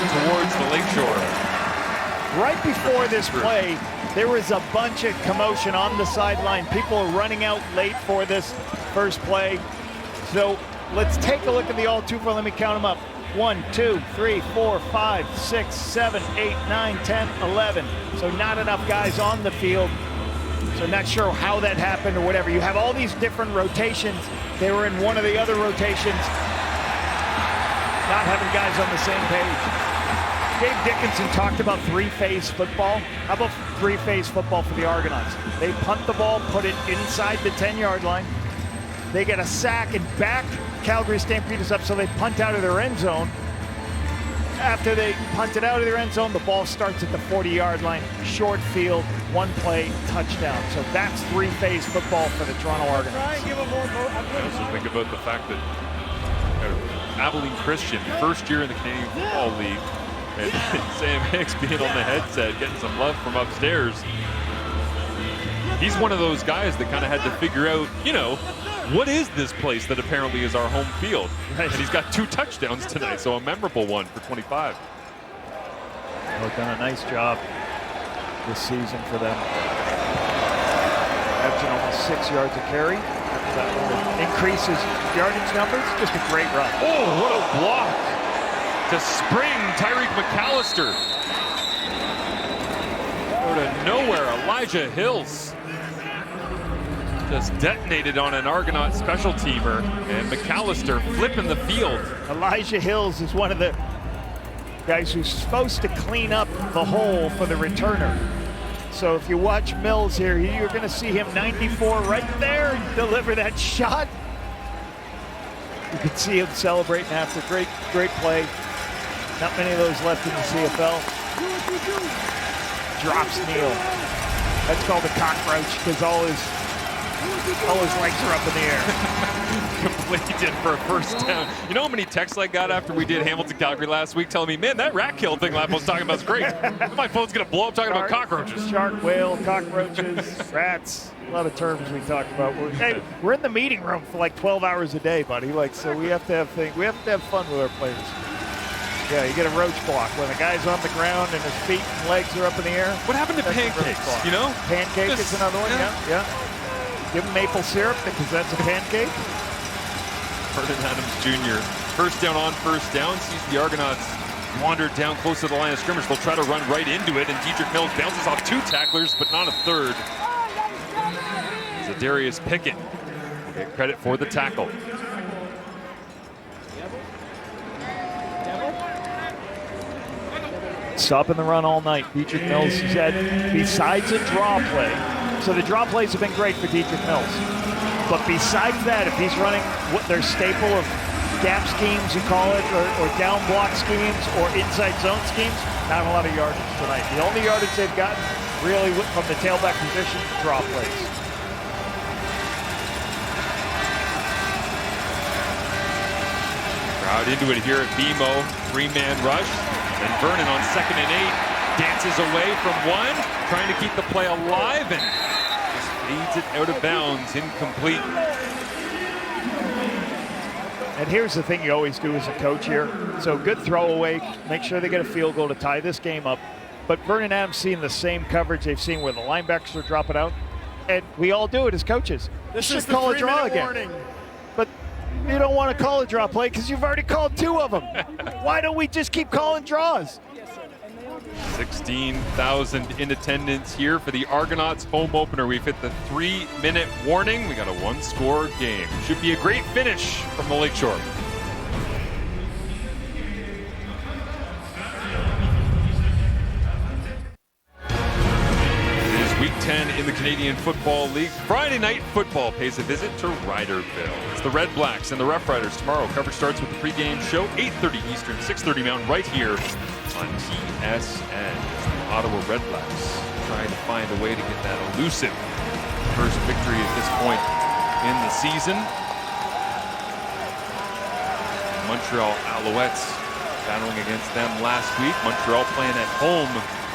Towards the lakeshore. Right before this play, there was a bunch of commotion on the sideline. People are running out late for this first play. So let's take a look at the all too far. Let me count them up. 1, 2, 3, 4, 5, 6, 7, 8, 9, 10, 11. So not enough guys on the field. So not sure how that happened or whatever. You have all these different rotations. They were in one of the other rotations, not having guys on the same page. Dave Dickinson talked about three-phase football. How about three-phase football for the Argonauts? They punt the ball, put it inside the 10-yard line. They get a sack and back Calgary Stampeders up, so they punt out of their end zone. After they punt it out of their end zone, the ball starts at the 40-yard line, short field, one play, touchdown. So that's three-phase football for the Toronto Argonauts. I also think about the fact that Abilene Christian, first year in the Canadian Football League, and Sam Hicks being on the headset, getting some love from upstairs. He's one of those guys that kind of had to figure out, what is this place that apparently is our home field? Right. And he's got 2 touchdowns tonight, so a memorable one for 25. They've done a nice job this season for them. Averaging almost 6 yards a carry. That increases yardage numbers. Just a great run. Oh, what a block to spring Tyreek McAllister. Out of nowhere, Elijah Hills just detonated on an Argonaut special teamer, and McAllister flipping the field. Elijah Hills is one of the guys who's supposed to clean up the hole for the returner. So if you watch Mills here, you're going to see him 94 right there deliver that shot. You can see him celebrating after. Great play. Not many of those left in the CFL. Drops Neal. That's called a cockroach because all his legs are up in the air. Completed for a first down. You know how many texts I got after we did Hamilton Calgary last week telling me, man, that rat kill thing Lapo was talking about is great. My phone's going to blow up talking about cockroaches. Shark, whale, cockroaches, rats. A lot of terms we talk about. We're in the meeting room for like 12 hours a day, buddy. So we have to have things. We have to have fun with our players. Yeah, you get a roach block when the guy's on the ground and his feet and legs are up in the air. What happened to pancakes? Pancake is another one. Yeah. Give him maple syrup because that's a pancake. Vernon Adams Jr. First down on first down. Sees the Argonauts wander down close to the line of scrimmage. They'll try to run right into it, and Dietrich Mills bounces off 2 tacklers, but not a third. Zadarius Pickett will get credit for the tackle. Stopping the run all night. Dietrich Mills said, besides a draw play, so the draw plays have been great for Dietrich Mills. But besides that, if he's running what their staple of gap schemes, you call it, or down block schemes, or inside zone schemes, not a lot of yardage tonight. The only yardage they've gotten really from the tailback position, draw plays. Crowd into it here at BMO. 3-man rush. And Vernon on 2nd and 8 dances away from one, trying to keep the play alive, and just feeds it out of bounds, incomplete. And here's the thing you always do as a coach here. So good throwaway, make sure they get a field goal to tie this game up. But Vernon Adams seeing the same coverage they've seen where the linebackers are dropping out. And we all do it as coaches. This you is should the call a draw 3-minute again. warning. But you don't want to call a draw play because you've already called 2 of them. Why don't we just keep calling draws? 16,000 in attendance here for the Argonauts home opener. We've hit the 3-minute warning. We got a 1-score game. Should be a great finish from the Lakeshore. It is week 10 in the Canadian Football League. Friday night football pays a visit to Ryderville. It's the Red Blacks and the Rough Riders tomorrow. Coverage starts with the pregame show, 8:30 Eastern, 6:30 Mountain, right here on TSN. The Ottawa Red Blacks trying to find a way to get that elusive first victory at this point in the season. Montreal Alouettes battling against them last week. Montreal playing at home.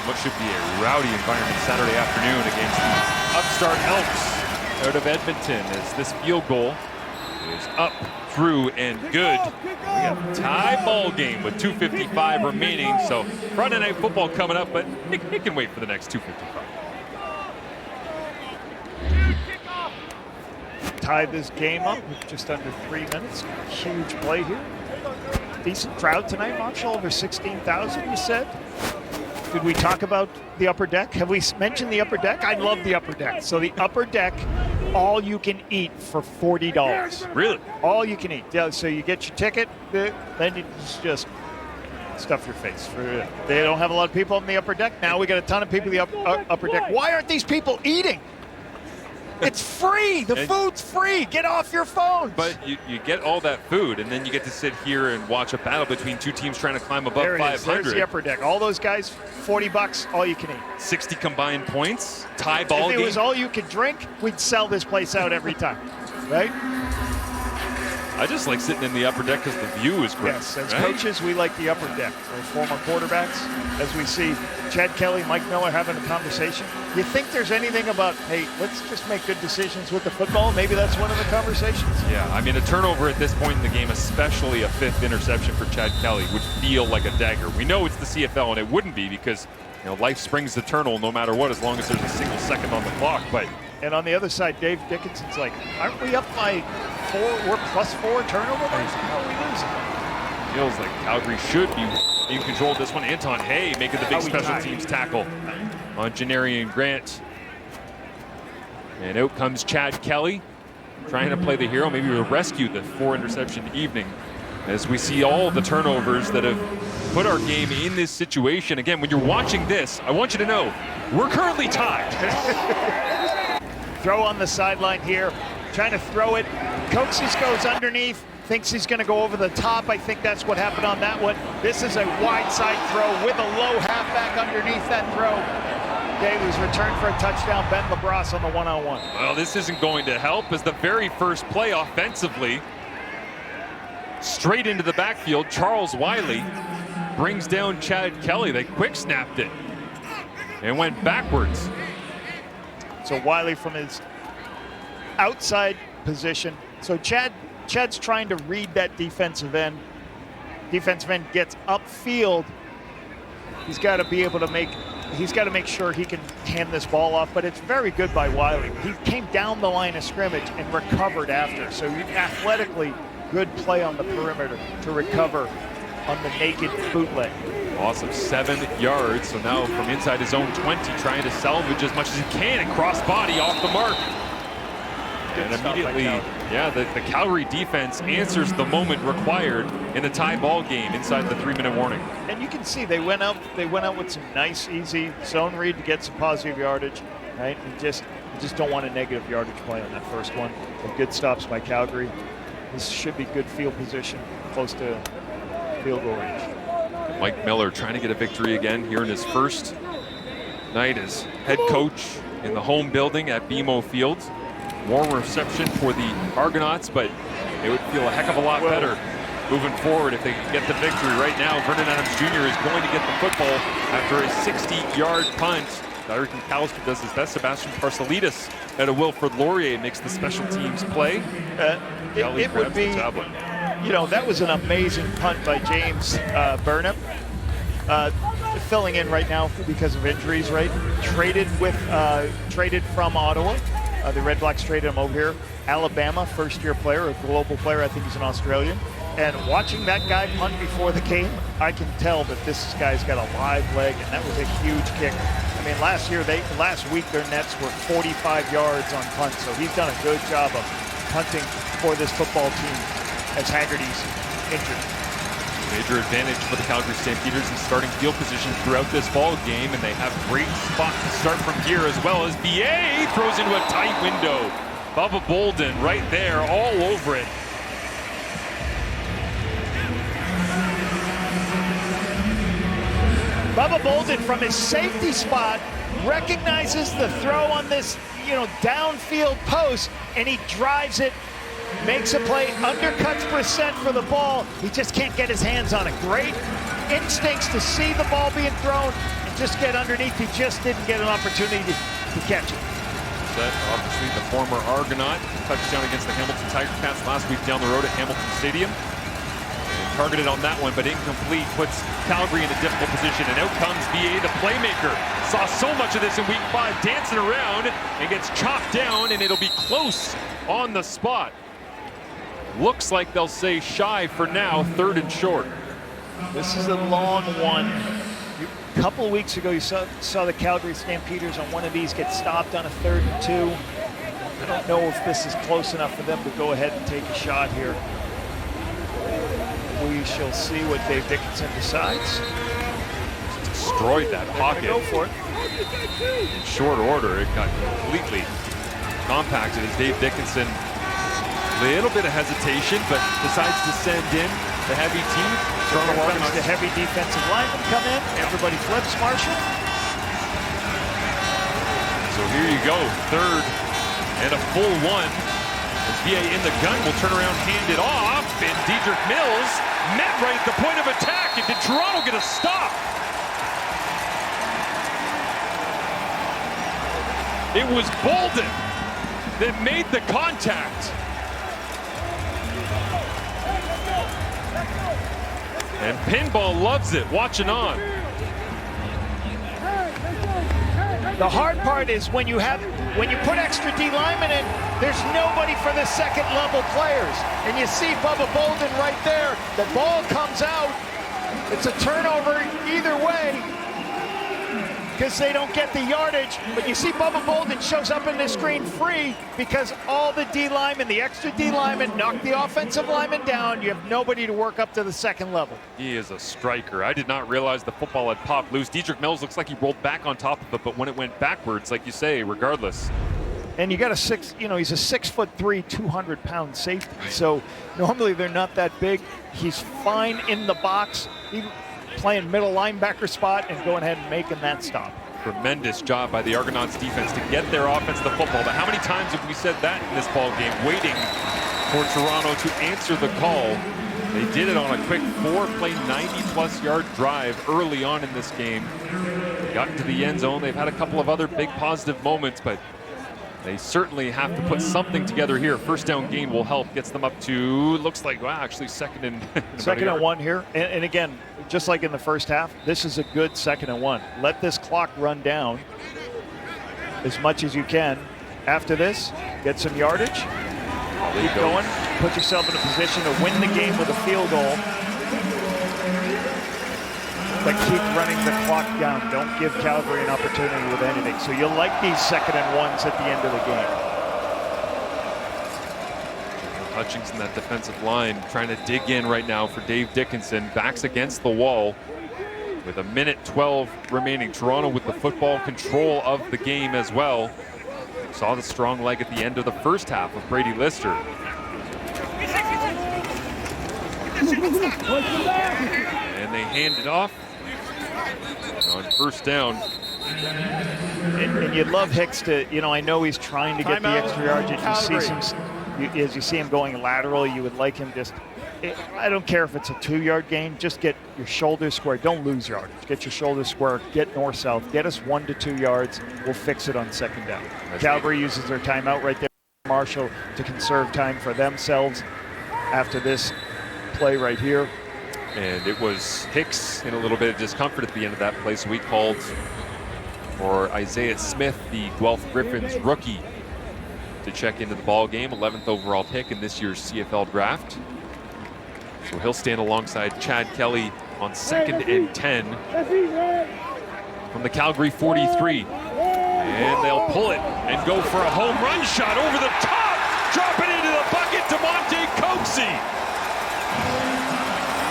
What should be a rowdy environment Saturday afternoon against the upstart Elks out of Edmonton, as this field goal is up, through, and good. We got a tie ball game with 2:55 remaining, so Friday night football coming up, but it can wait for the next 2:55. Tied this game up with just under 3 minutes. Huge play here. Decent crowd tonight, Montreal, over 16,000, you said. Did we talk about the upper deck? Have we mentioned the upper deck? I love the upper deck. So the upper deck, all you can eat for $40. Really? All you can eat. Yeah, so you get your ticket, then it's just stuff your face. They don't have a lot of people on the upper deck. Now we got a ton of people in the upper deck. Why aren't these people eating? It's free. The food's free. Get off your phones. But you get all that food, and then you get to sit here and watch a battle between two teams trying to climb above 500. There's the upper deck. All those guys, $40, all you can eat. 60 combined points, tie ball game. game. If it was all you could drink, we'd sell this place out every time, right? I just like sitting in the upper deck because the view is great. Yes, as coaches, we like the upper deck. Our former quarterbacks, as we see Chad Kelly, Mike Miller having a conversation. You think there's anything about, hey, let's just make good decisions with the football? Maybe that's one of the conversations. Yeah, I mean, a turnover at this point in the game, especially a 5th interception for Chad Kelly, would feel like a dagger. We know it's the CFL, and it wouldn't be because, life springs eternal no matter what, as long as there's a single second on the clock. And on the other side, Dave Dickinson's like, aren't we up by 4? We're +4 turnover? How are we losing? Feels like Calgary should be in control of this one. Anton Hay making the big special teams tackle on Janarian Grant. And out comes Chad Kelly, trying to play the hero. Maybe we'll rescue the 4-interception evening as we see all the turnovers that have put our game in this situation. Again, when you're watching this, I want you to know, we're currently tied. Throw on the sideline here, trying to throw it. Coates goes underneath, thinks he's going to go over the top. I think that's what happened on that one. This is a wide side throw with a low halfback underneath that throw. Dave was returned for a touchdown. Ben LaBrosse on the one-on-one. Well, this isn't going to help as the very first play offensively, straight into the backfield, Charles Wiley brings down Chad Kelly. They quick snapped it and went backwards. So Wiley from his outside position. So Chad's trying to read that defensive end. Defensive end gets upfield. He's got to be able to make sure he can hand this ball off, but it's very good by Wiley. He came down the line of scrimmage and recovered after. So athletically, good play on the perimeter to recover on the naked bootleg. Loss of 7 yards, so now from inside his own 20, trying to salvage as much as he can, and cross-body off the mark. And immediately, the Calgary defense answers the moment required in a tie ball game inside the 3-minute warning. And you can see they went out with some nice, easy zone read to get some positive yardage, right? You just don't want a negative yardage play on that first one. And good stops by Calgary. This should be good field position, close to field goal range. Mike Miller trying to get a victory again here in his first night as head coach in the home building at BMO Field. Warm reception for the Argonauts, but it would feel a heck of a lot better moving forward if they could get the victory. Right now, Vernon Adams Jr. is going to get the football after a 60-yard punt. Derek McAllister does his best. Sebastian Parcelidis out of Wilfrid Laurier makes the special teams play. It would be, that was an amazing punt by James Burnham. Filling in right now because of injuries, right? Traded from Ottawa. The Red Blacks traded him over here. Alabama, first-year player, a global player. I think he's an Australian. And watching that guy punt before the game, I can tell that this guy's got a live leg, and that was a huge kick. I mean, last week their nets were 45 yards on punts, so he's done a good job of punting for this football team as Haggerty's injured. Major advantage for the Calgary Stampeders in starting field position throughout this ball game, and they have great spot to start from here, as well as BA throws into a tight window. Bubba Bolden right there, all over it. Bubba Bolden from his safety spot recognizes the throw on this, downfield post, and he drives it. Makes a play, undercuts Brissett for the ball. He just can't get his hands on it. Great instincts to see the ball being thrown and just get underneath. He just didn't get an opportunity to catch it. That obviously the former Argonaut touchdown against the Hamilton Tiger Cats last week down the road at Hamilton Stadium. And targeted on that one, but incomplete, puts Calgary in a difficult position. And out comes BA, the playmaker. Saw so much of this in week 5, dancing around and gets chopped down, and it'll be close on the spot. Looks like they'll say shy for now, 3rd and short. This is a long one. A couple of weeks ago, you saw the Calgary Stampeders on one of these get stopped on a 3rd and 2. I don't know if this is close enough for them to go ahead and take a shot here. We shall see what Dave Dickinson decides. Destroyed that pocket. Go for it. In short order, it got completely compacted as Dave Dickinson, a little bit of hesitation, but decides to send in the heavy team. Toronto Argonauts. The heavy defensive linemen come in. Everybody flips, Marshall. So here you go, third and a full one. As VA in the gun will turn around, hand it off, and Dedrick Mills met right at the point of attack. And did Toronto get a stop? It was Bolden that made the contact. And Pinball loves it, watching on. The hard part is when you put extra D linemen in, there's nobody for the second level players. And you see Bubba Bolden right there. The ball comes out. It's a turnover either way because they don't get the yardage. But you see Bubba Bolden shows up in the screen free because all the D linemen, the extra D linemen, knock the offensive lineman down. You have nobody to work up to the second level. He is a striker. I did not realize the football had popped loose. Dedrick Mills looks like he rolled back on top of it, but when it went backwards, like you say, regardless. And you got he's a 6'3", 200-pound safety. So normally they're not that big. He's fine in the box. He playing middle linebacker spot and going ahead and making that stop. Tremendous job by the Argonauts defense to get their offense the football. But how many times have we said that in this ball game, waiting for Toronto to answer the call? They did it on a quick 4-play, 90-plus yard drive early on in this game. They got into the end zone. They've had a couple of other big positive moments, but they certainly have to put something together here. First down gain will help. Gets them up to, looks like, wow, actually second and one here. And again, just like in the first half, this is a good 2nd and 1. Let this clock run down as much as you can. After this, get some yardage. Keep going. Put yourself in a position to win the game with a field goal. But keep running the clock down. Don't give Calgary an opportunity with anything. So you'll like these 2nd and 1s at the end of the game. Hutchings in that defensive line trying to dig in right now for Dave Dickinson. Backs against the wall with 1:12 remaining. Toronto with the football control of the game as well. Saw the strong leg at the end of the first half of Brady Lister. And they hand it off on first down. And you'd love Hicks to, I know he's trying to get the extra yardage. As you see him going lateral, you would like him just, I don't care if it's a 2-yard gain, just get your shoulders square. Don't lose yardage. Get your shoulders square, get north-south, get us 1 to 2 yards. We'll fix it on 2nd down. Calgary uses their timeout right there, Marshall, to conserve time for themselves after this play right here. And it was Hicks in a little bit of discomfort at the end of that play, so we called for Isaiah Smith, the Guelph Griffins rookie, to check into the ball game. 11th overall pick in this year's CFL draft. So he'll stand alongside Chad Kelly on 2nd and 10 from the Calgary 43. And they'll pull it and go for a home run shot over the top. Drop it into the bucket to Monte Coxie.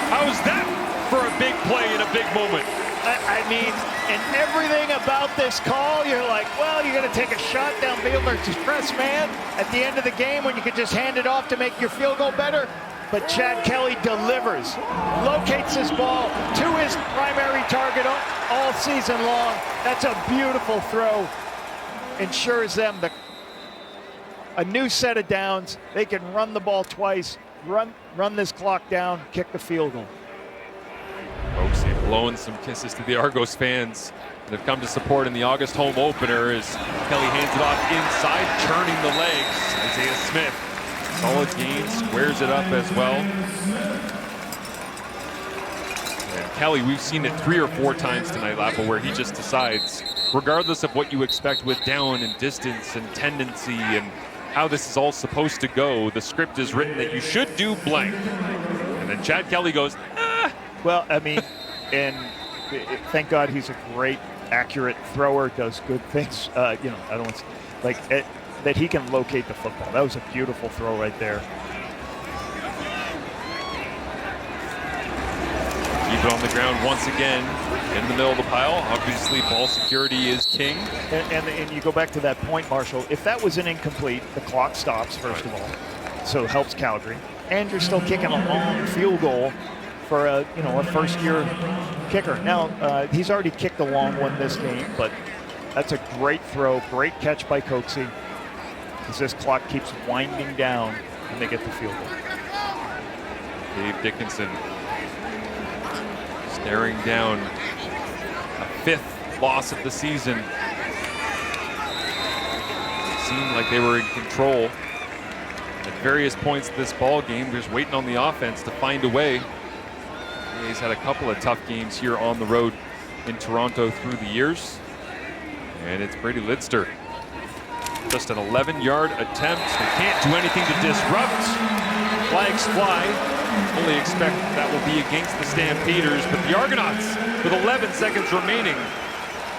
How's that for a big play in a big moment? I mean, and everything about this call, you're like, well, you're going to take a shot downfield or press man at the end of the game when you could just hand it off to make your field goal better. But Chad Kelly delivers, locates his ball to his primary target all season long. That's a beautiful throw. Ensures them a new set of downs. They can run the ball twice, run this clock down, kick the field goal. Folks, they've blown some kisses to the Argos fans that have come to support in the August home opener as Kelly hands it off inside, turning the legs. Isaiah Smith, solid gain, squares it up as well. And Kelly, we've seen it 3 or 4 times tonight, Lappa, where he just decides, regardless of what you expect with down and distance and tendency and how this is all supposed to go, the script is written that you should do blank. And then Chad Kelly goes, ah. Well, I mean, and thank God he's a great, accurate thrower, does good things. I don't want to, that he can locate the football. That was a beautiful throw right there. Keep it on the ground once again in the middle of the pile. Obviously, ball security is king. And you go back to that point, Marshall. If that was an incomplete, the clock stops, first of all. So it helps Calgary. And you're still kicking a long field goal for a first-year kicker. Now, he's already kicked a long one this game, but that's a great throw, great catch by Coxie, as this clock keeps winding down and they get the field goal. Dave Dickinson staring down a 5th loss of the season. It seemed like they were in control at various points of this ball game, just waiting on the offense to find a way. He's had a couple of tough games here on the road in Toronto through the years. And it's Brady Lidster. Just an 11-yard attempt. They can't do anything to disrupt. Flags fly. Fully expect that will be against the Stampeders, but the Argonauts, with 11 seconds remaining,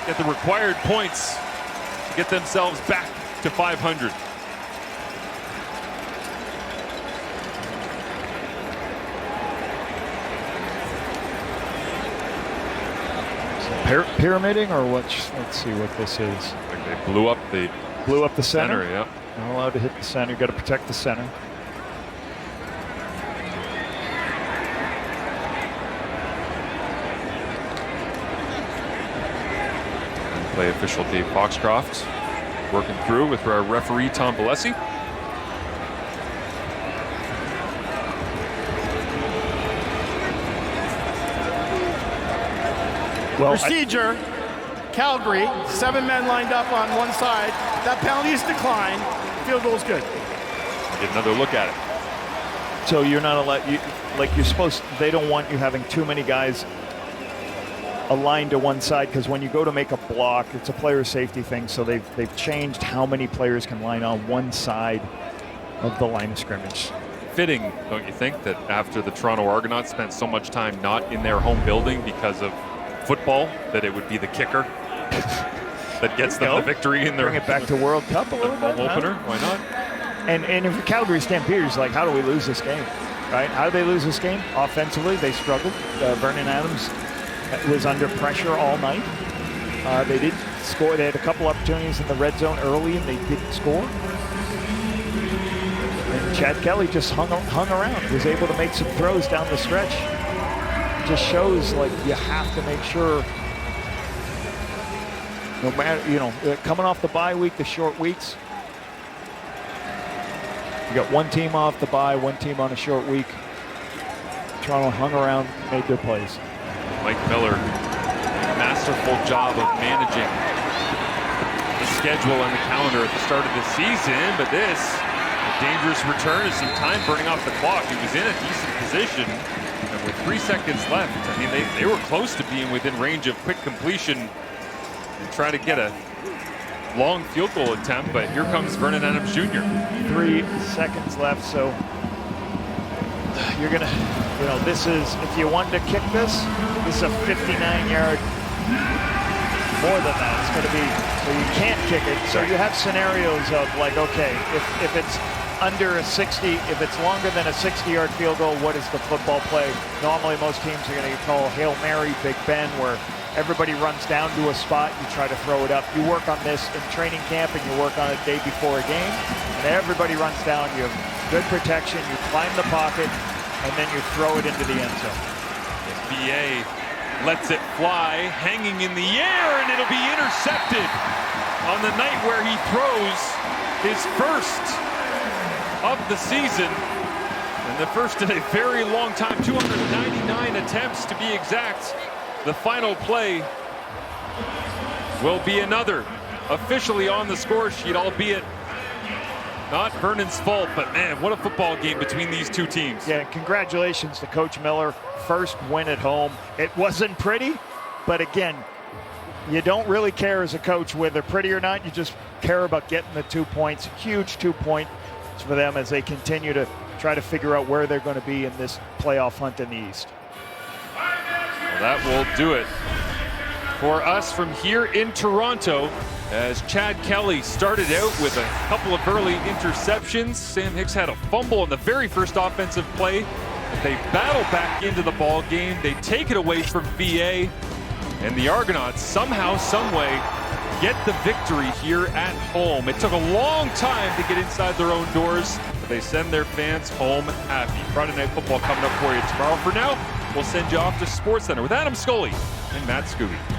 get the required points to get themselves back to 500. Pyramiding or what? Let's see what this is. Like they blew up the center. Yeah. Not allowed to hit the center. You got to protect the center. Play official Dave Foxcroft working through with our referee Tom Balesi. Well, procedure, Calgary, 7 men lined up on one side. That penalty is declined. Field goal is good. Get another look at it. So you're not allowed, you're supposed, they don't want you having too many guys aligned to one side, because when you go to make a block, it's a player safety thing, so they've changed how many players can line on one side of the line of scrimmage. Fitting, don't you think, that after the Toronto Argonauts spent so much time not in their home building because of football, that it would be the kicker that gets them the victory in their bring it back to World Cup a little bit, opener. Why not? And if the Calgary Stampeders, like, how do we lose this game? Right? How do they lose this game? Offensively, they struggled. Vernon Adams was under pressure all night. They didn't score. They had a couple opportunities in the red zone early, and they didn't score. And Chad Kelly just hung around. Was able to make some throws down the stretch. Just shows, like, you have to make sure, no matter, coming off the bye week, the short weeks, you got one team off the bye, one team on a short week. Toronto hung around, made their plays. Mike Miller, masterful job of managing the schedule and the calendar at the start of the season, but this, a dangerous return is some time burning off the clock. He was in a decent position. And with 3 seconds left, I mean, they were close to being within range of quick completion and try to get a long field goal attempt, but here comes Vernon Adams Jr. 3 seconds left, so you're gonna, this is, if you wanted to kick this is a 59-yard, more than that. It's gonna be, so you can't kick it. So you have scenarios of, like, okay, if it's under a 60, if it's longer than a 60-yard field goal, what is the football play? Normally, most teams are going to call Hail Mary, Big Ben, where everybody runs down to a spot, you try to throw it up. You work on this in training camp, and you work on it day before a game, and everybody runs down. You have good protection, you climb the pocket, and then you throw it into the end zone. BA lets it fly, hanging in the air, and it'll be intercepted on the night where he throws his first of the season, and the first in a very long time, 299 attempts to be exact. The final play will be another officially on the score sheet, albeit not Vernon's fault, but man, what a football game between these two teams. Yeah, congratulations to Coach Miller. First win at home. It wasn't pretty, but again, you don't really care as a coach whether pretty or not. You just care about getting the 2 points. Huge 2 points for them as they continue to try to figure out where they're going to be in this playoff hunt in the East. Well, that will do it for us from here in Toronto, as Chad Kelly started out with a couple of early interceptions. Sam Hicks had a fumble in the very first offensive play They battle back into the ball game. They take it away from VA. And the Argonauts somehow, someway, get the victory here at home. It took a long time to get inside their own doors, but they send their fans home happy. Friday Night Football coming up for you tomorrow. For now, we'll send you off to SportsCenter with Adam Scully and Matt Scooby.